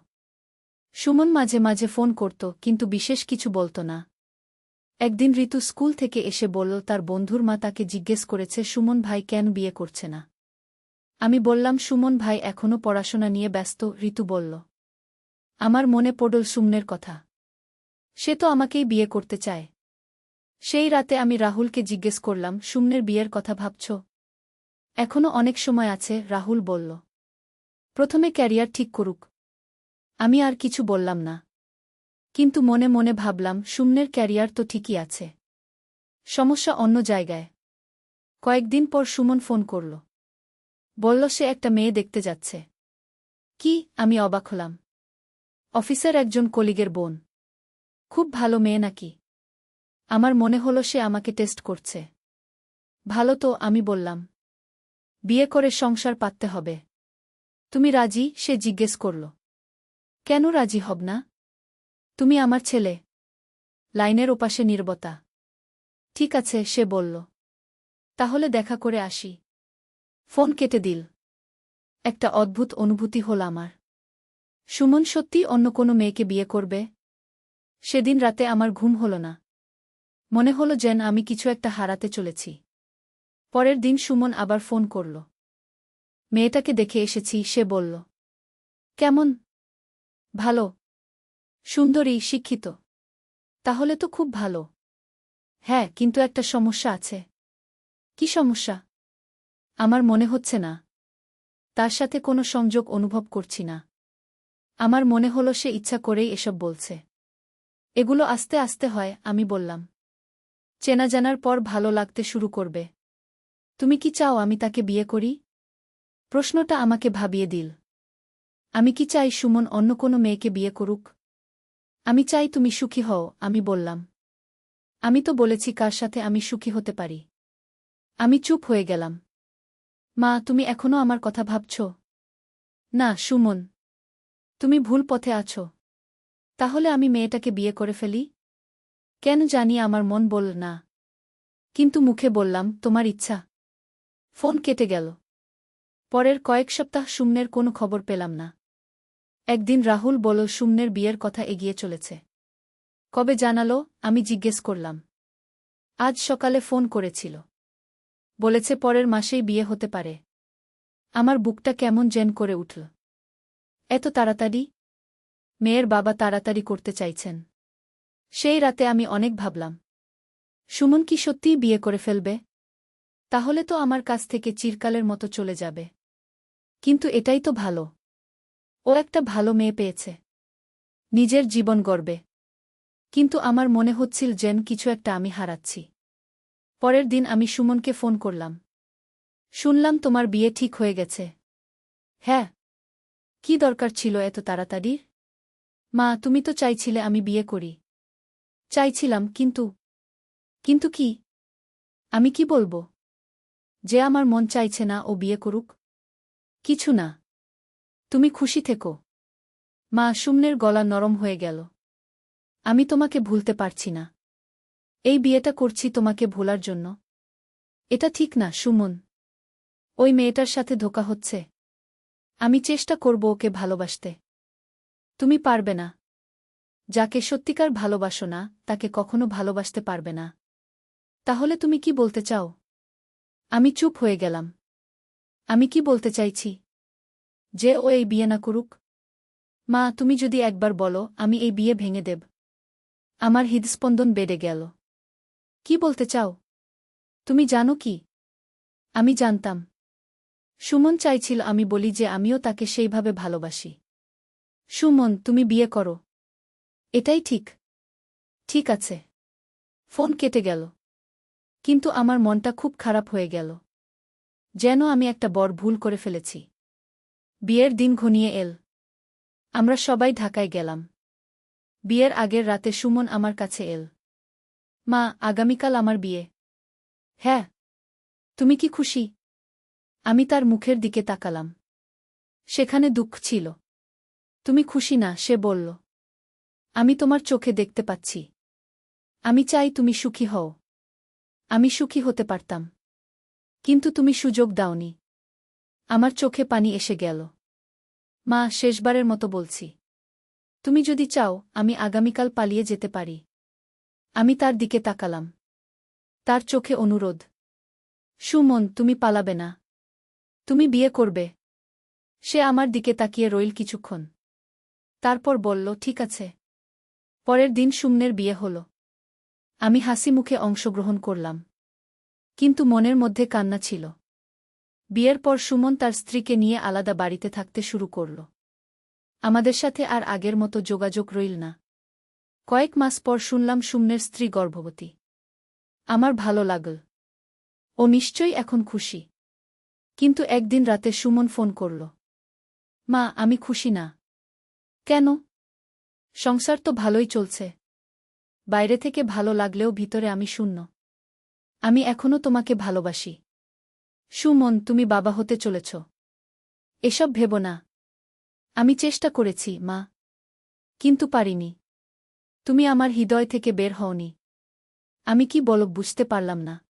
সুমন মাঝে মাঝে ফোন করত, কিন্তু বিশেষ কিছু বলত না। একদিন ঋতু স্কুল থেকে এসে বলল তার বন্ধুর মা তাকে জিজ্ঞেস করেছে সুমন ভাই কেন বিয়ে করছে না। আমি বললাম সুমন ভাই এখনও পড়াশোনা নিয়ে ব্যস্ত। ঋতু বলল। আমার মনে পড়ল সুমনের কথা। সে তো আমাকেই বিয়ে করতে চায়। সেই রাতে আমি রাহুলকে জিজ্ঞেস করলাম, সুমনের বিয়ের কথা ভাবছ? এখনও অনেক সময় আছে, রাহুল বলল। প্রথমে ক্যারিয়ার ঠিক করুক। আমি আর কিছু বললাম না। কিন্তু মনে মনে ভাবলাম সুমনের ক্যারিয়ার তো ঠিকই আছে। সমস্যা অন্য জায়গায়। কয়েকদিন পর সুমন ফোন করল। বলল সে একটা মেয়ে দেখতে যাচ্ছে। কি? আমি অবাক হলাম। অফিসের একজন কলিগের বোন। খুব ভালো মেয়ে নাকি? আমার মনে হলো সে আমাকে টেস্ট করছে। ভালো তো, আমি বললাম। বিয়ে করে সংসার পাততে হবে। তুমি রাজি? সে জিজ্ঞেস করল। কেন রাজি হব না? তুমি আমার ছেলে। লাইনের ওপাশে নীরবতা। ঠিক আছে, সে বলল। তাহলে দেখা করে আসি। ফোন কেটে দিল। একটা অদ্ভুত অনুভূতি হল আমার। সুমন সত্যি অন্য কোনো মেয়েকে বিয়ে করবে? সেদিন রাতে আমার ঘুম হল না। মনে হলো যেন আমি কিছু একটা হারাতে চলেছি। পরের দিন সুমন আবার ফোন করল। মেয়েটাকে দেখে এসেছি, সে বলল। কেমন? ভালো। সুন্দরী, শিক্ষিত। তাহলে তো খুব ভালো। হ্যাঁ, কিন্তু একটা সমস্যা আছে। কি সমস্যা? আমার মনে হচ্ছে না। তার সাথে কোনো সংযোগ অনুভব করছি না। আমার মনে হলো সে ইচ্ছা করেই এসব বলছে। এগুলো আস্তে আস্তে হয়, আমি বললাম। চেনা জানার পর ভালো লাগতে শুরু করবে। তুমি কি চাও আমি তাকে বিয়ে করি? প্রশ্নটা আমাকে ভাবিয়ে দিল। আমি কি চাই সুমন অন্য কোনো মেয়েকে বিয়ে করুক? আমি চাই তুমি সুখী হও, আমি বললাম। আমি তো বলেছি কার সাথে আমি সুখী হতে পারি। আমি চুপ হয়ে গেলাম। মা, তুমি এখনও আমার কথা ভাবছ? না সুমন, তুমি ভুল পথে আছো। তাহলে আমি মেয়েটাকে বিয়ে করে ফেলি? কেন জানি আমার মন বলল না। কিন্তু মুখে বললাম, তোমার ইচ্ছা। ফোন কেটে গেল। পরের কয়েক সপ্তাহ সুমনের কোনো খবর পেলাম না। একদিন রাহুল বলল সুমনের বিয়ের কথা এগিয়ে চলেছে। কবে জানালো? আমি জিজ্ঞেস করলাম। আজ সকালে ফোন করেছিল। বলেছে পরের মাসেই বিয়ে হতে পারে। আমার বুকটা কেমন যেন করে উঠল। এত তাড়াতাড়ি? মেয়ের বাবা তাড়াতাড়ি করতে চাইছেন। সেই রাতে আমি অনেক ভাবলাম। সুমন কি সত্যিই বিয়ে করে ফেলবে? তাহলে তো আমার কাছ থেকে চিরকালের মতো চলে যাবে। কিন্তু এটাই তো ভালো। ও একটা ভালো মেয়ে পেয়েছে। নিজের জীবন গড়বে। কিন্তু আমার মনে হচ্ছিল যেন কিছু একটা আমি হারাচ্ছি। পরের দিন আমি সুমনকে ফোন করলাম। শুনলাম তোমার বিয়ে ঠিক হয়ে গেছে। হ্যাঁ। কি দরকার ছিল এত তাড়াতাড়ি? মা, তুমি তো চাইছিলে আমি বিয়ে করি। চাইছিলাম, কিন্তু। কিন্তু কি? আমি কি বলবো? যে আমার মন চাইছে না ও বিয়ে করুক? কিছু না। তুমি খুশি থেকো। মা, সুমনের গলা নরম হয়ে গেল। আমি তোমাকে ভুলতে পারছি না। এই বিয়েটা করছি তোমাকে ভোলার জন্য। এটা ঠিক না, সুমন। ওই মেয়েটার সাথে ধোঁকা হচ্ছে। আমি চেষ্টা করব ওকে ভালোবাসতে। তুমি পারবে না। যাকে সত্যিকার ভালোবাসো না তাকে কখনো ভালোবাসতে পারবে না। তাহলে তুমি কি বলতে চাও? আমি চুপ হয়ে গেলাম। আমি কি বলতে চাইছি? যে ও এই বিয়ে না করুক। মা, তুমি যদি একবার বলো আমি এই বিয়ে ভেঙে দেব। আমার হৃদস্পন্দন বেড়ে গেল। কি বলতে চাও? তুমি জানো কি? আমি জানতাম। সুমন চাইছিল আমি বলি যে আমিও তাকে সেইভাবে ভালোবাসি। সুমন, তুমি বিয়ে করো। এটাই ঠিক। ঠিক আছে। ফোন কেটে গেল। কিন্তু আমার মনটা খুব খারাপ হয়ে গেল। যেন আমি একটা বড় ভুল করে ফেলেছি। বিয়ের দিন ঘনিয়ে এল। আমরা সবাই ঢাকায় গেলাম। বিয়ের আগের রাতে সুমন আমার কাছে এল। মা, আগামীকাল আমার বিয়ে। হ্যাঁ। তুমি কি খুশি? আমি তার মুখের দিকে তাকালাম। সেখানে দুঃখ ছিল। তুমি খুশি না, সে বলল। আমি তোমার চোখে দেখতে পাচ্ছি। আমি চাই তুমি সুখী হও। আমি সুখী হতে পারতাম। কিন্তু তুমি সুযোগ দাওনি। আমার চোখে পানি এসে গেল। মা, শেষবারের মতো বলছি। তুমি যদি চাও আমি আগামীকাল পালিয়ে যেতে পারি। আমি তার দিকে তাকালাম। তার চোখে অনুরোধ। সুমন, তুমি পালাবে না। তুমি বিয়ে করবে। সে আমার দিকে তাকিয়ে রইল কিছুক্ষণ। তারপর বলল, ঠিক আছে। পরের দিন সুমনের বিয়ে হল। আমি হাসি মুখে অংশগ্রহণ করলাম। কিন্তু মনের মধ্যে কান্না ছিল। বিয়ের পর সুমন তার স্ত্রীকে নিয়ে আলাদা বাড়িতে থাকতে শুরু করল। আমাদের সাথে আর আগের মতো যোগাযোগ রইল না। কয়েক মাস পর শুনলাম সুমনের স্ত্রী গর্ভবতী। আমার ভালো লাগল। ও নিশ্চয়ই এখন খুশি। কিন্তু একদিন রাতে সুমন ফোন করল। মা, আমি খুশি না। কেন? সংসার তো ভালোই চলছে। বাইরে থেকে ভালো লাগলেও ভিতরে আমি শূন্য। আমি এখনো তোমাকে ভালোবাসি। সুমন, তুমি বাবা হতে চলেছ। এসব ভেবো না। আমি চেষ্টা করেছি, মা। কিন্তু পারিনি। তুমি আমার হৃদয় থেকে বের হওনি। আমি কি বলো বুঝতে পারলাম না।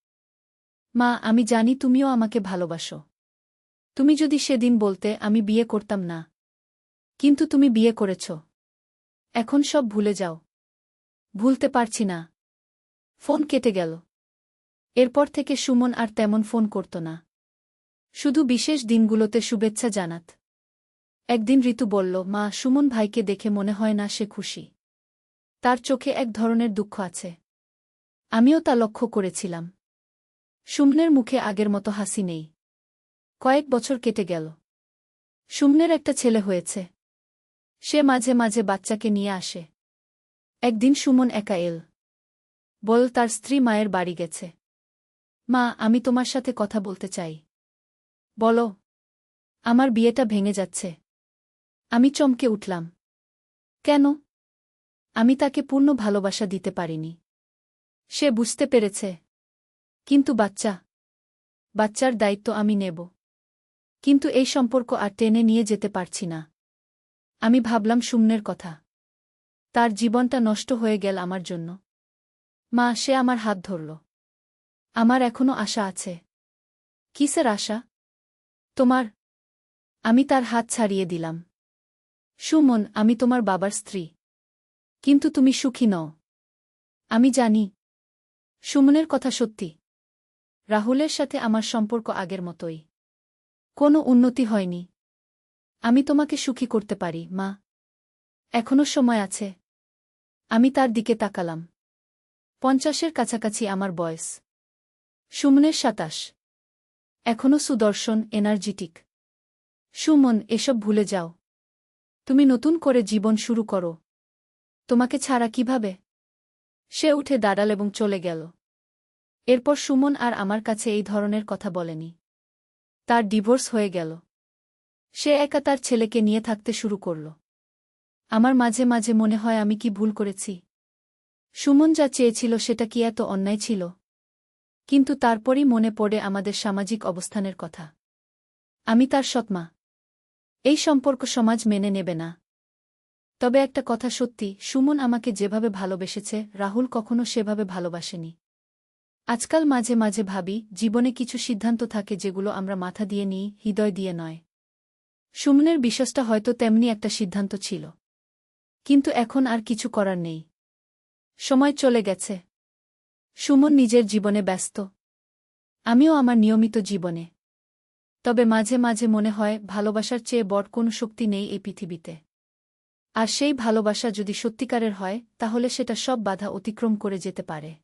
মা, আমি জানি তুমিও আমাকে ভালোবাসো। তুমি যদি সেদিন বলতে আমি বিয়ে করতাম না। কিন্তু তুমি বিয়ে করেছ। এখন সব ভুলে যাও। ভুলতে পারছি না। ফোন কেটে গেল। এরপর থেকে সুমন আর তেমন ফোন করত না। শুধু বিশেষ দিনগুলোতে শুভেচ্ছা জানাত। একদিন ঋতু বলল, মা, সুমন ভাইকে দেখে মনে হয় না সে খুশি। তার চোখে এক ধরনের দুঃখ আছে। আমিও তা লক্ষ্য করেছিলাম। সুমনের মুখে আগের মতো হাসি নেই। কয়েক বছর কেটে গেল। সুমনের একটা ছেলে হয়েছে। সে মাঝে মাঝে বাচ্চাকে নিয়ে আসে। একদিন সুমন একা এল। বল তার স্ত্রী মায়ের বাড়ি গেছে। মা, আমি তোমার সাথে কথা বলতে চাই। বলো। আমার বিয়েটা ভেঙে যাচ্ছে। আমি চমকে উঠলাম। কেন? আমি তাকে পূর্ণ ভালোবাসা দিতে পারিনি। সে বুঝতে পেরেছে। কিন্তু বাচ্চার দায়িত্ব আমি নেব। কিন্তু এই সম্পর্ক আর টেনে নিয়ে যেতে পারছি না। আমি ভাবলাম সুমনের কথা। তার জীবনটা নষ্ট হয়ে গেল আমার জন্য। মা, সে আমার হাত ধরল। আমার এখনো আশা আছে। কিসের আশা? তোমার। আমি তার হাত ছাড়িয়ে দিলাম। সুমন, আমি তোমার বাবার স্ত্রী। কিন্তু তুমি সুখী নও। আমি জানি। সুমনের কথা সত্যি। রাহুলের সাথে আমার সম্পর্ক আগের মতোই। কোনো উন্নতি হয়নি। আমি তোমাকে সুখী করতে পারি, মা। এখনো সময় আছে। আমি তার দিকে তাকালাম। 50-এর কাছাকাছি আমার বয়স। সুমনের 27। এখনো সুদর্শন, এনার্জেটিক। সুমন, এসব ভুলে যাও। তুমি নতুন করে জীবন শুরু করো। তোমাকে ছাড়া কিভাবে? সে উঠে দাঁড়াল এবং চলে গেল। এরপর সুমন আর আমার কাছে এই ধরনের কথা বলেনি। তার ডিভোর্স হয়ে গেল। সে একা তার ছেলেকে নিয়ে থাকতে শুরু করল। আমার মাঝে মাঝে মনে হয় আমি কি ভুল করেছি? সুমন যা চেয়েছিল সেটা কি এত অন্যায় ছিল? কিন্তু তারপরই মনে পড়ে আমাদের সামাজিক অবস্থানের কথা। আমি তার সৎমা। এই সম্পর্ক সমাজ মেনে নেবে না। তবে একটা কথা সত্যি, সুমন আমাকে যেভাবে ভালোবেসেছে রাহুল কখনো সেভাবে ভালোবাসেনি। আজকাল মাঝে মাঝে ভাবি, জীবনে কিছু সিদ্ধান্ত থাকে যেগুলো আমরা মাথা দিয়ে নিই, হৃদয় দিয়ে নয়। সুমনের বিশ্বাসটা হয়তো তেমনি একটা সিদ্ধান্ত ছিল। কিন্তু এখন আর কিছু করার নেই। সময় চলে গেছে। সুমন নিজের জীবনে ব্যস্ত। আমিও আমার নিয়মিত জীবনে। তবে মাঝে মাঝে মনে হয় ভালোবাসার চেয়ে বড় কোনো শক্তি নেই এই পৃথিবীতে। আর সেই ভালোবাসা যদি সত্যিকারের হয় তাহলে সেটা সব বাধা অতিক্রম করে যেতে পারে।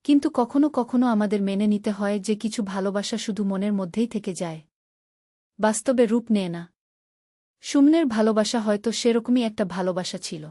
কিন্তু কখনো কখনো আমাদের মেনে নিতে হয় যে কিছু ভালোবাসা শুধু মনের মধ্যেই থেকে যায়, বাস্তবে রূপ নেয় না। সুমনের ভালোবাসা হয়তো সেরকমই একটা ভালোবাসা ছিল।